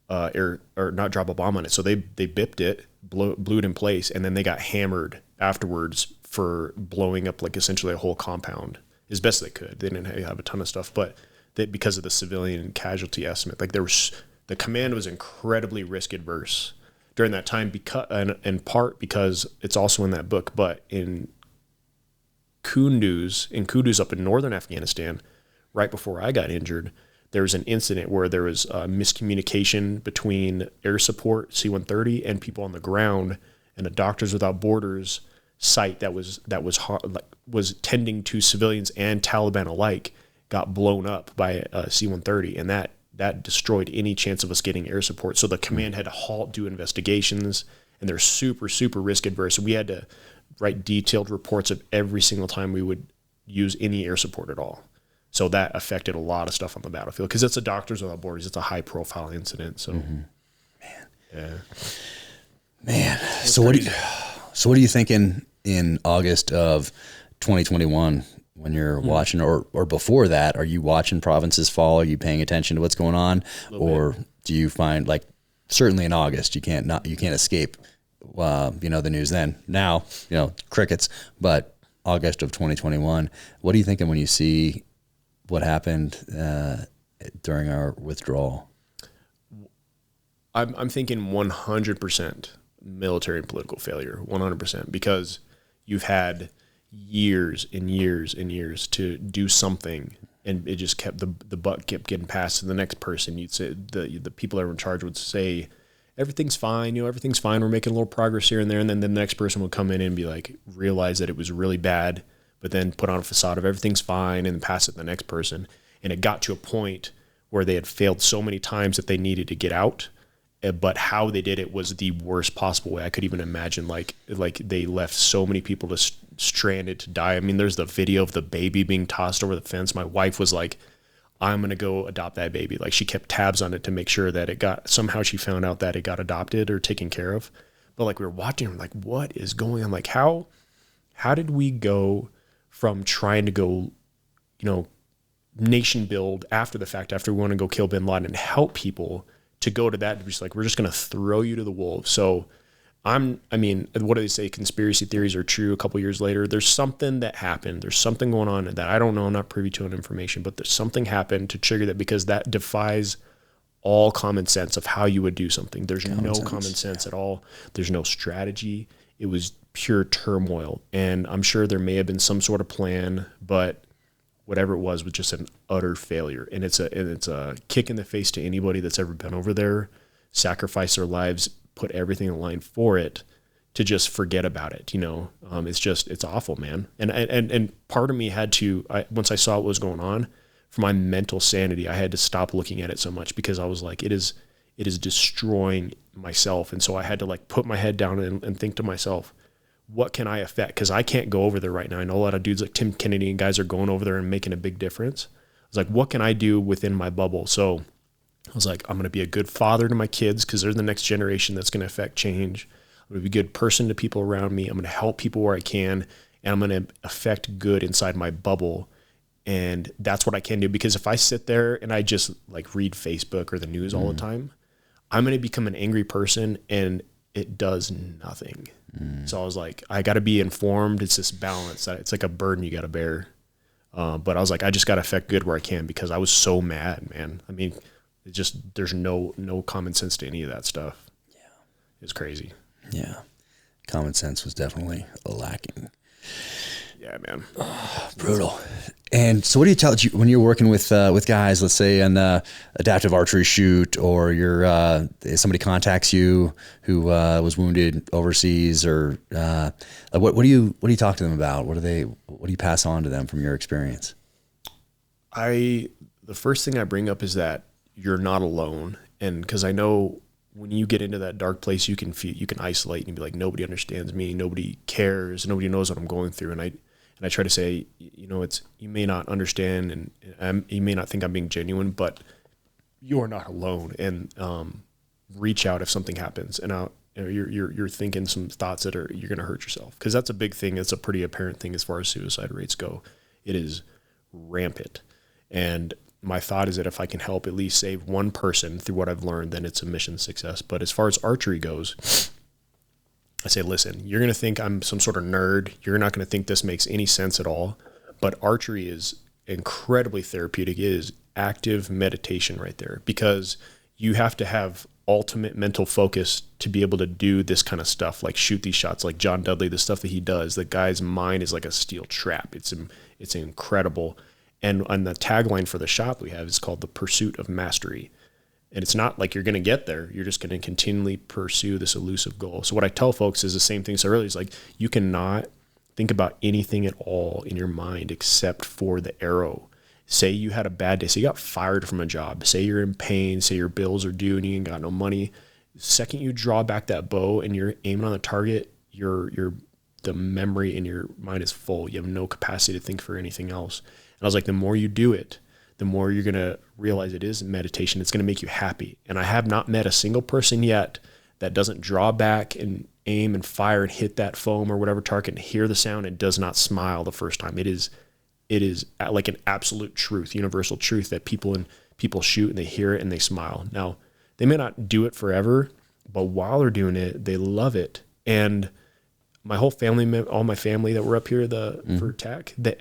S2: not drop a bomb on it. So they bipped it, blew it in place, and then they got hammered afterwards for blowing up like essentially a whole compound as best they could. They didn't have a ton of stuff, but because of the civilian casualty estimate, like the command was incredibly risk adverse during that time, because, and in part because it's also in that book, but in Kunduz up in northern Afghanistan, right before I got injured, there was an incident where there was miscommunication between air support, C-130, and people on the ground, and a Doctors Without Borders site that was tending to civilians and Taliban alike got blown up by a C-130, and that destroyed any chance of us getting air support. So the command had to halt, do investigations, and they're super, super risk adverse. We had to write detailed reports of every single time we would use any air support at all. So that affected a lot of stuff on the battlefield, because it's a Doctors Without Borders. It's a high profile incident. So,
S1: man. So what are you thinking in August of 2021 when you're watching, or before that? Are you watching provinces fall? Are you paying attention to what's going on, or do you find, like, certainly in August you can't escape the news then? Now, crickets, but August of 2021, what are you thinking when you see what happened during our withdrawal?
S2: I'm thinking 100% military and political failure, 100%, because you've had years and years and years to do something, and it just kept the buck kept getting passed to the next person. You'd say the people that were in charge would say, everything's fine, everything's fine, we're making a little progress here and there, and then the next person would come in and be like, realize that it was really bad, but then put on a facade of everything's fine and pass it to the next person. And it got to a point where they had failed so many times that they needed to get out, but how they did it was the worst possible way I could even imagine. Like they left so many people just stranded to die. I mean, there's the video of the baby being tossed over the fence. My wife was like, I'm going to go adopt that baby. Like, she kept tabs on it to make sure that somehow she found out that it got adopted or taken care of. But like, we were watching, we're like, what is going on? Like, how did we go from trying to go, nation build after the fact, after we want to go kill bin Laden and help people, to go to that, just like, we're just going to throw you to the wolves. So what do they say? Conspiracy theories are true a couple years later. There's something that happened. There's something going on that I don't know. I'm not privy to information, but there's something happened to trigger that, because that defies all common sense of how you would do something. There's no common sense at all. There's no strategy. It was pure turmoil. And I'm sure there may have been some sort of plan, but whatever it was just an utter failure. And it's a kick in the face to anybody that's ever been over there, sacrificed their lives, put everything in line for it. to just forget about it. It's awful, man. And part of me had to, once I saw what was going on, for my mental sanity, I had to stop looking at it so much, because I was like, it is destroying myself. And so I had to like put my head down and think to myself, what can I affect? Because I can't go over there right now. I know a lot of dudes like Tim Kennedy and guys are going over there and making a big difference. I was like, what can I do within my bubble? So I was like, I'm going to be a good father to my kids, because they're the next generation that's going to affect change. I'm going to be a good person to people around me. I'm going to help people where I can, and I'm going to affect good inside my bubble. And that's what I can do, because if I sit there and I just like read Facebook or the news all the time, I'm going to become an angry person, and it does nothing. So I was like, I got to be informed. It's this balance. It's like a burden you got to bear. But I was like, I just got to affect good where I can, because I was so mad, man. I mean, there's no common sense to any of that stuff. Yeah. It's crazy.
S1: Yeah. Common sense was definitely lacking.
S2: Yeah, man.
S1: Brutal. And so what do you tell when you're working with guys, let's say on the adaptive archery shoot, or somebody contacts you who was wounded overseas, or what do you talk to them about? What do you pass on to them from your experience?
S2: The first thing I bring up is that you're not alone. And because I know when you get into that dark place, you can isolate and be like, nobody understands me. Nobody cares. Nobody knows what I'm going through. And I try to say, you may not understand, and you may not think I'm being genuine, but you're not alone. And reach out if something happens, and you're thinking some thoughts that you're going to hurt yourself, because that's a big thing. It's a pretty apparent thing as far as suicide rates go. It is rampant, and my thought is that if I can help at least save one person through what I've learned, then it's a mission success. But as far as archery goes, I say, listen, you're going to think I'm some sort of nerd. You're not going to think this makes any sense at all. But archery is incredibly therapeutic. It is active meditation right there, because you have to have ultimate mental focus to be able to do this kind of stuff, like shoot these shots, like John Dudley, the stuff that he does. The guy's mind is like a steel trap. It's incredible. And the tagline for the shop we have is called The Pursuit of Mastery. And it's not like you're going to get there. You're just going to continually pursue this elusive goal. So what I tell folks is the same thing. So earlier, is like, you cannot think about anything at all in your mind except for the arrow. Say you had a bad day. Say you got fired from a job. Say you're in pain. Say your bills are due and you ain't got no money. The second you draw back that bow and you're aiming on the target, the memory in your mind is full. You have no capacity to think for anything else. And I was like, the more you do it, the more you're going to realize it is meditation. It's going to make you happy. And I have not met a single person yet that doesn't draw back and aim and fire and hit that foam or whatever target and hear the sound and does not smile the first time. It is like an absolute truth, universal truth, that people shoot and they hear it and they smile. Now, they may not do it forever, but while they're doing it, they love it. And my whole family, all my family that were up here for TAC, the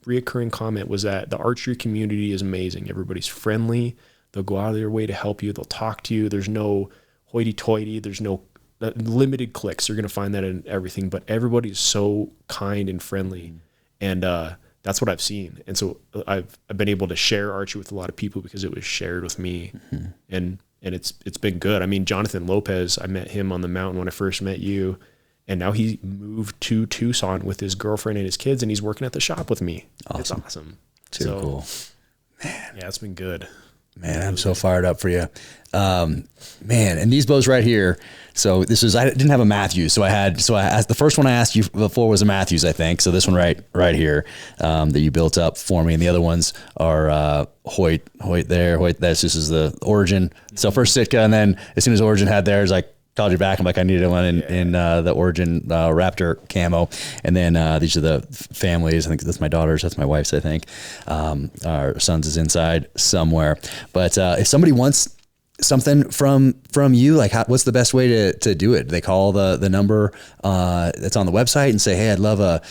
S2: reoccurring comment was that the archery community is amazing. Everybody's friendly. They'll go out of their way to help you. They'll talk to you. There's no hoity-toity. There's no limited clicks. You're going to find that in everything, but everybody's so kind and friendly. And that's what I've seen. And so I've been able to share archery with a lot of people because it was shared with me. And it's been good. I mean, Jonathan Lopez, I met him on the mountain when I first met you. And now he moved to Tucson with his girlfriend and his kids, and he's working at the shop with me. Awesome. It's awesome.
S1: Too cool.
S2: Man. Yeah, it's been good.
S1: Man, I'm so fired up for you. Man, and these bows right here. So I didn't have a Matthews. So I asked, the first one I asked you before was a Matthews, I think. So this one right here, that you built up for me. And the other ones are, Hoyt there. This is the Origin. So first Sitka, and then as soon as Origin had theirs, I called you back. I'm like, I needed one in the Origin Raptor camo. And then these are the families. I think that's my daughter's. That's my wife's, I think. Our son's is inside somewhere. But if somebody wants something from you, like what's the best way to do it? They call the number that's on the website and say, hey, I'd love a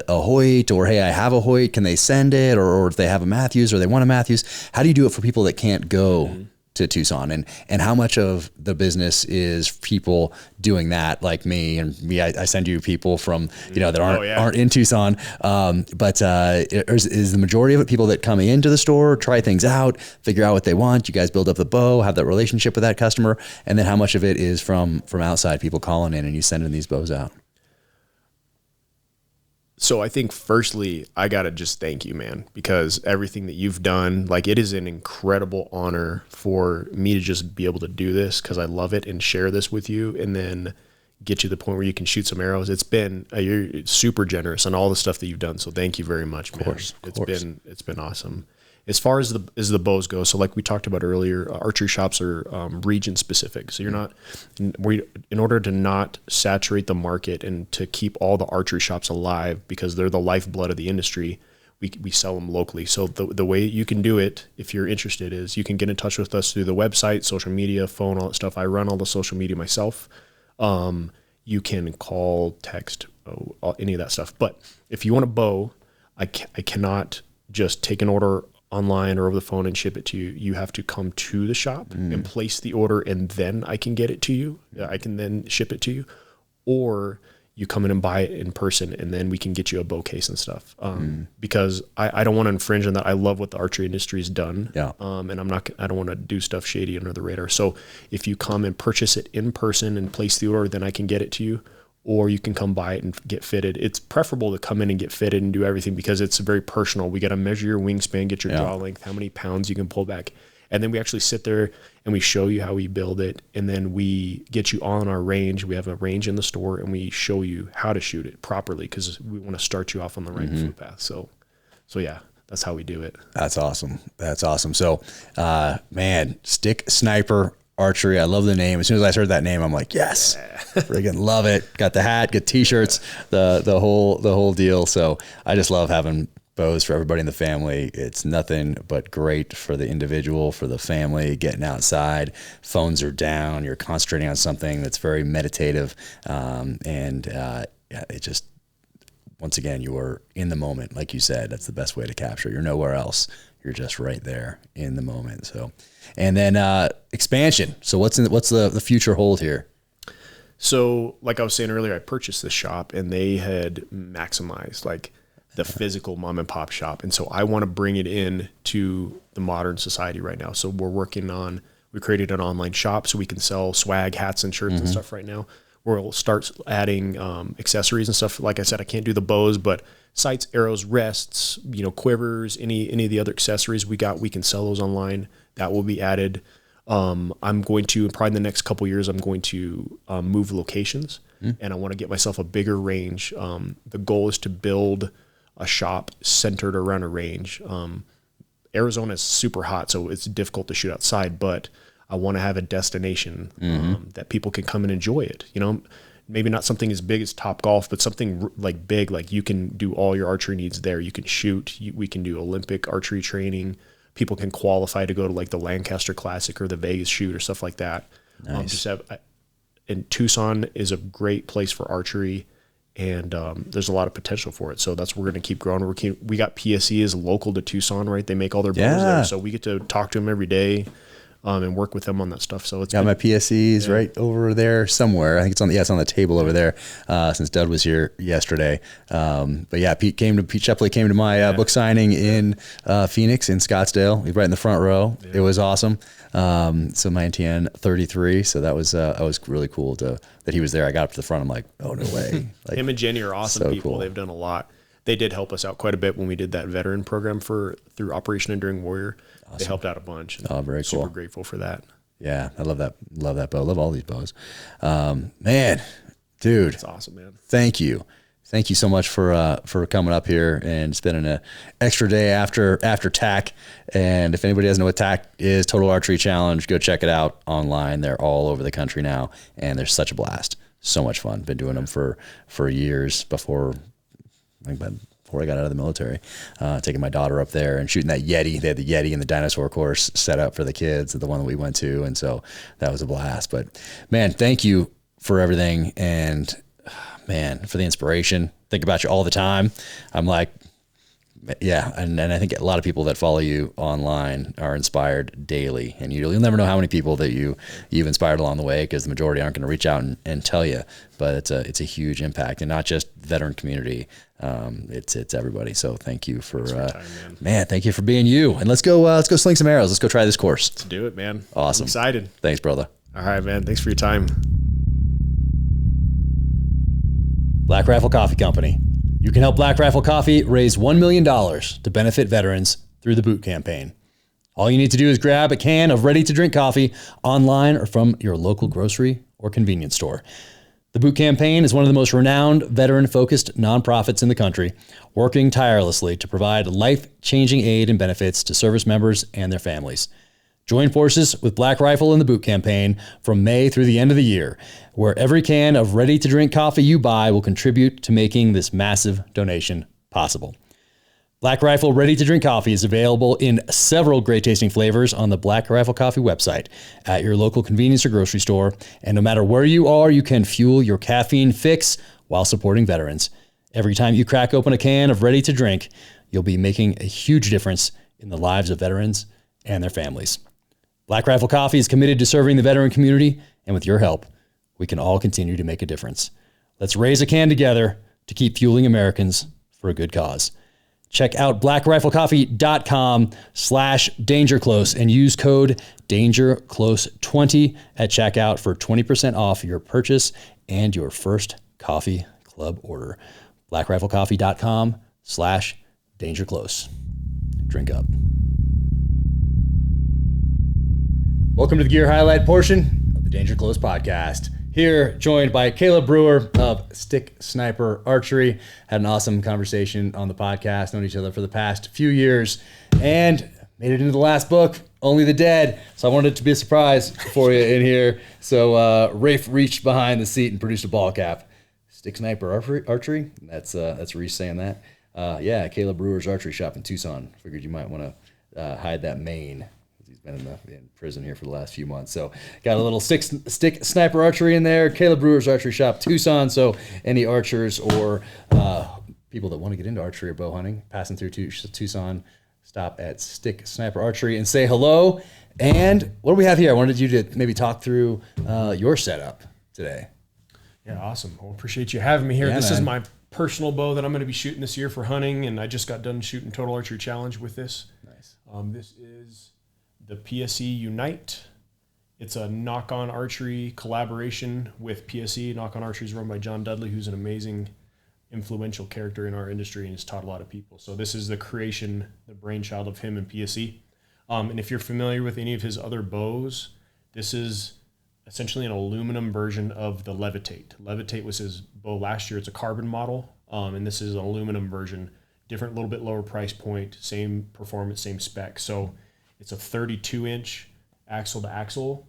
S1: Hoyt, or hey, I have a Hoyt. Can they send it? Or if they have a Matthews or they want a Matthews, how do you do it for people that can't go to Tucson, and how much of the business is people doing that, like me and me. I send you people from, that aren't in Tucson. But is the majority of it people that come into the store, try things out, figure out what they want? You guys build up the bow, have that relationship with that customer. And then how much of it is from outside people calling in and you sending these bows out?
S2: So I think firstly, I got to just thank you, man, because everything that you've done, like, it is an incredible honor for me to just be able to do this, because I love it, and share this with you, and then get you to the point where you can shoot some arrows. It's been, you're super generous on all the stuff that you've done. So thank you very much, man.
S1: Of course.
S2: It's been awesome. As far as the bows go, so like we talked about earlier, archery shops are region specific. So you're not, in order to not saturate the market and to keep all the archery shops alive, because they're the lifeblood of the industry, we sell them locally. So the way you can do it, if you're interested, is you can get in touch with us through the website, social media, phone, all that stuff. I run all the social media myself. You can call, text, any of that stuff. But if you want a bow, I cannot just take an order online or over the phone and ship it to you. You have to come to the shop and place the order, and then I can get it to you. I can then ship it to you, or you come in and buy it in person, and then we can get you a bow case and stuff. Because I don't want to infringe on that. I love what the archery industry has done. Yeah. And I don't want to do stuff shady under the radar. So if you come and purchase it in person and place the order, then I can get it to you, or you can come buy it and get fitted. It's preferable to come in and get fitted and do everything, because it's very personal. We got to measure your wingspan, get your draw length, how many pounds you can pull back. And then we actually sit there and we show you how we build it. And then we get you on our range. We have a range in the store, and we show you how to shoot it properly, because we want to start you off on the right footpath. So yeah, that's how we do it.
S1: That's awesome. That's awesome. So, man, Stick Sniper Archery. I love the name. As soon as I heard that name, I'm like, yes, friggin' love it. Got the hat, got t-shirts, the whole deal. So I just love having bows for everybody in the family. It's nothing but great for the individual, for the family, getting outside. Phones are down. You're concentrating on something that's very meditative. It just, once again, you are in the moment. Like you said, that's the best way to capture. You're nowhere else. You're just right there in the moment. So, and then expansion. So what's the future hold here?
S2: So like I was saying earlier, I purchased this shop, and they had maximized like the physical mom and pop shop. And so I want to bring it in to the modern society right now. So we created an online shop so we can sell swag, hats, and shirts and stuff right now. We'll start adding accessories and stuff. Like I said, I can't do the bows, but sights, arrows, rests, quivers, any of the other accessories we got, we can sell those online. That will be added. I'm going to, probably in the next couple of years, I'm going to move locations, and I want to get myself a bigger range. The goal is to build a shop centered around a range. Arizona is super hot, so it's difficult to shoot outside, but I want to have a destination that people can come and enjoy it. Maybe not something as big as Top Golf, but something like big, like you can do all your archery needs there. You can shoot. We can do Olympic archery training. People can qualify to go to like the Lancaster Classic or the Vegas shoot or stuff like that.
S1: Nice.
S2: And Tucson is a great place for archery, and there's a lot of potential for it. So that's what we're going to keep growing. We got PSE is local to Tucson, right? They make all their bows there, so we get to talk to them every day. And work with them on that stuff. So it's
S1: got my PSEs right over there somewhere. I think it's on the table over there. Since Dud was here yesterday. But yeah, Pete Shepley came to my book signing in Phoenix in Scottsdale. He was right in the front row. Yeah. It was awesome. So my NTN 33. So that was really cool that he was there. I got up to the front. I'm like, oh no way. Like,
S2: him and Jenny are awesome people. Cool. They've done a lot. They did help us out quite a bit when we did that veteran program through Operation Enduring Warrior. Awesome. They helped out a bunch.
S1: Very cool.
S2: Super grateful for that.
S1: Yeah, I love that. Love that bow. Love all these bows. Man, dude.
S2: It's awesome, man.
S1: Thank you. Thank you so much for coming up here and spending an extra day after TAC. And if anybody doesn't know what TAC is, Total Archery Challenge, go check it out online. They're all over the country now, and they're such a blast. So much fun. Been doing them for years before I got out of the military, taking my daughter up there and shooting that Yeti. They had the Yeti and the dinosaur course set up for the kids, the one that we went to. And so that was a blast. But man, thank you for everything. And man, for the inspiration. Think about you all the time. I'm like, Yeah, and I think a lot of people that follow you online are inspired daily, and you'll never know how many people that you've inspired along the way, because the majority aren't going to reach out and tell you. But it's a huge impact, and not just the veteran community. It's everybody. So thank you for your time, man. Thank you for being you. And let's go sling some arrows. Let's go try this course.
S2: Let's do it, man.
S1: Awesome.
S2: I'm excited.
S1: Thanks, brother.
S2: All right, man. Thanks for your time.
S1: Black Rifle Coffee Company. You can help Black Rifle Coffee raise $1 million to benefit veterans through the boot campaign. All you need to do is grab a can of ready-to-drink coffee online or from your local grocery or convenience store. The boot campaign is one of the most renowned veteran-focused nonprofits in the country, working tirelessly to provide life-changing aid and benefits to service members and their families. Join forces with Black Rifle in the boot campaign from May through the end of the year, where every can of ready-to-drink coffee you buy will contribute to making this massive donation possible. Black Rifle ready-to-drink coffee is available in several great-tasting flavors on the Black Rifle Coffee website, at your local convenience or grocery store, and no matter where you are, you can fuel your caffeine fix while supporting veterans. Every time you crack open a can of ready-to-drink, you'll be making a huge difference in the lives of veterans and their families. Black Rifle Coffee is committed to serving the veteran community, and with your help, we can all continue to make a difference. Let's raise a can together to keep fueling Americans for a good cause. Check out blackriflecoffee.com/dangerclose and use code DangerClose20 at checkout for 20% off your purchase and your first coffee club order. blackriflecoffee.com/dangerclose. Drink up. Welcome to the gear highlight portion of the Danger Close podcast. Here, joined by Caleb Brewer of Stick Sniper Archery. Had an awesome conversation on the podcast, known each other for the past few years, and made it into the last book, Only the Dead. So I wanted it to be a surprise for you in here. So Rafe reached behind the seat and produced a ball cap. Stick Sniper Archery. That's Reese saying that. Yeah, Caleb Brewer's archery shop in Tucson. Figured you might want to hide that mane. He's been in prison here for the last few months. So got a little stick sniper archery in there. Caleb Brewer's archery shop, Tucson. So any archers or people that want to get into archery or bow hunting, passing through Tucson, stop at Stick Sniper Archery and say hello. And what do we have here? I wanted you to maybe talk through your setup today.
S2: Yeah, awesome. Well, appreciate you having me here.
S1: Yeah,
S2: this
S1: man.
S2: is my personal bow that I'm going to be shooting this year for hunting, and I just got done shooting Total Archery Challenge with this.
S1: Nice.
S2: This is the PSE Unite. It's a knock-on archery collaboration with PSE. Knock-on Archery is run by John Dudley, who's an amazing, influential character in our industry and has taught a lot of people. So this is the creation, the brainchild of him and PSE. And if you're familiar with any of his other bows, this is essentially an aluminum version of the Levitate. Levitate was his bow last year. It's a carbon model, and this is an aluminum version. Different, little bit lower price point, same performance, same spec. So it's a 32-inch axle to axle.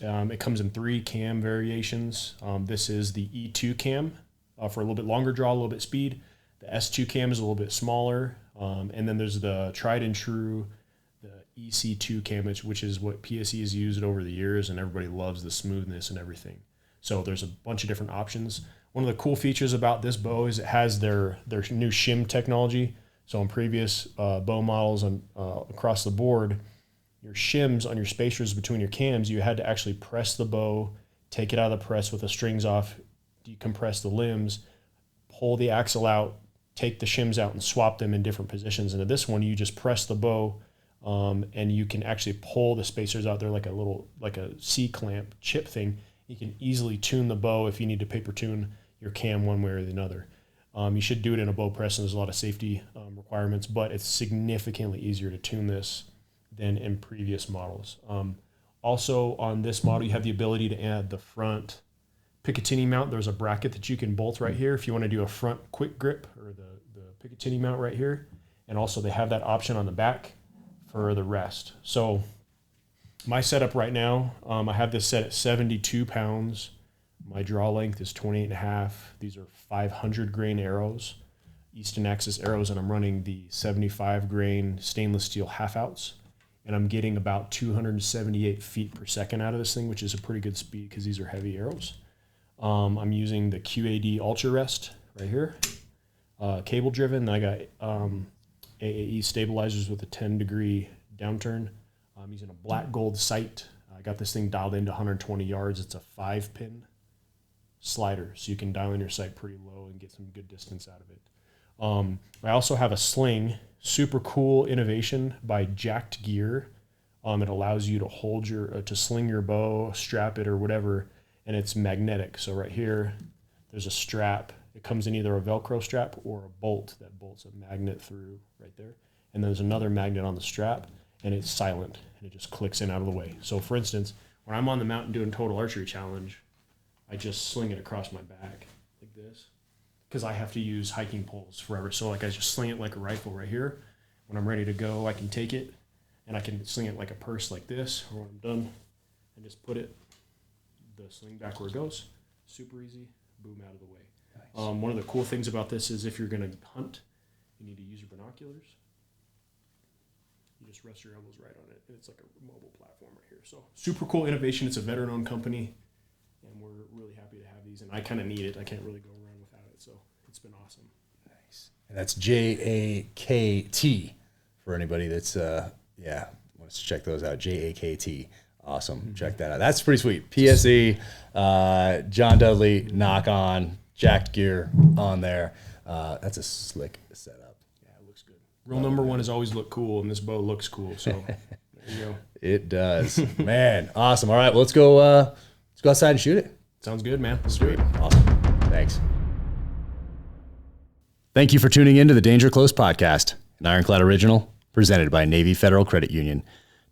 S2: It comes in 3 cam variations. This is the E2 cam for a little bit longer draw, a little bit speed. The S2 cam is a little bit smaller. And then there's the tried and true, the EC2 cam, which is what PSE has used over the years, and everybody loves the smoothness and everything. So there's a bunch of different options. One of the cool features about this bow is it has their new shim technology. So on previous bow models and across the board, your shims on your spacers between your cams, you had to actually press the bow, take it out of the press with the strings off, decompress the limbs, pull the axle out, take the shims out and swap them in different positions. And in this one, you just press the bow and you can actually pull the spacers out there like a C-clamp chip thing. You can easily tune the bow if you need to paper tune your cam one way or the other. You should do it in a bow press, and there's a lot of safety requirements, but it's significantly easier to tune this than in previous models. Also, on this model, you have the ability to add the front Picatinny mount. There's a bracket that you can bolt right here if you want to do a front quick grip, or the Picatinny mount right here. And also, they have that option on the back for the rest. So my setup right now, I have this set at 72 pounds. My draw length is 28.5. These are 500 grain arrows, Easton Axis arrows, and I'm running the 75 grain stainless steel half outs. And I'm getting about 278 feet per second out of this thing, which is a pretty good speed because these are heavy arrows. I'm using the QAD Ultra Rest right here, cable driven. I got
S3: AAE stabilizers with a 10-degree downturn. I'm using a black gold sight. I got this thing dialed into 120 yards. It's a 5-pin slider, so you can dial in your sight pretty low and get some good distance out of it. I also have a sling, super cool innovation by Jacked Gear. It allows you to hold to sling your bow, strap it or whatever, and it's magnetic. So right here, there's a strap. It comes in either a Velcro strap or a bolt that bolts a magnet through right there. And there's another magnet on the strap, and it's silent, and it just clicks in out of the way. So for instance, when I'm on the mountain doing Total Archery Challenge, I just sling it across my back like this, because I have to use hiking poles forever. So like I just sling it like a rifle right here. When I'm ready to go, I can take it, and I can sling it like a purse like this, or when I'm done, and just put the sling back where it goes. Super easy, boom, out of the way. Nice. One of the cool things about this is if you're going to hunt, you need to use your binoculars. You just rest your elbows right on it, and it's like a mobile platform right here. So super cool innovation. It's a veteran-owned company, and we're really happy to have these, and I kind of need it. I can't really go around without it, so it's been awesome.
S1: Nice. And that's JAKT for anybody that's, wants to check those out. JAKT. Awesome. Mm-hmm. Check that out. That's pretty sweet. PSE, John Dudley, knock on, Jacked Gear on there. That's a slick setup.
S3: Yeah, it looks good. Rule number one is always look cool, and this bow looks cool. So there you go.
S1: It does. Man, awesome. All right, well, let's go outside and shoot it.
S3: Sounds good, man.
S1: Sweet. Awesome. Thanks. Thank you for tuning in to the Danger Close podcast, an Ironclad original presented by Navy Federal Credit Union.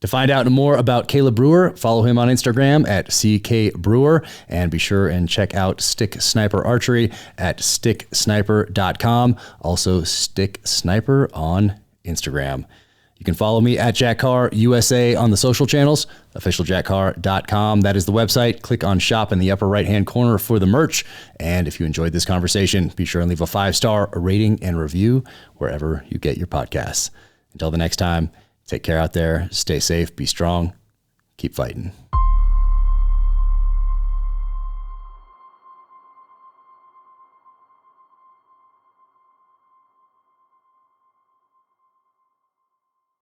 S1: To find out more about Caleb Brewer, follow him on Instagram at ckbrewer, and be sure and check out Stick Sniper Archery at sticksniper.com. Also, Stick Sniper on Instagram. You can follow me at Jack Carr USA on the social channels, officialjackcarr.com. That is the website. Click on shop in the upper right-hand corner for the merch. And if you enjoyed this conversation, be sure and leave a 5-star rating and review wherever you get your podcasts. Until the next time, take care out there. Stay safe. Be strong. Keep fighting.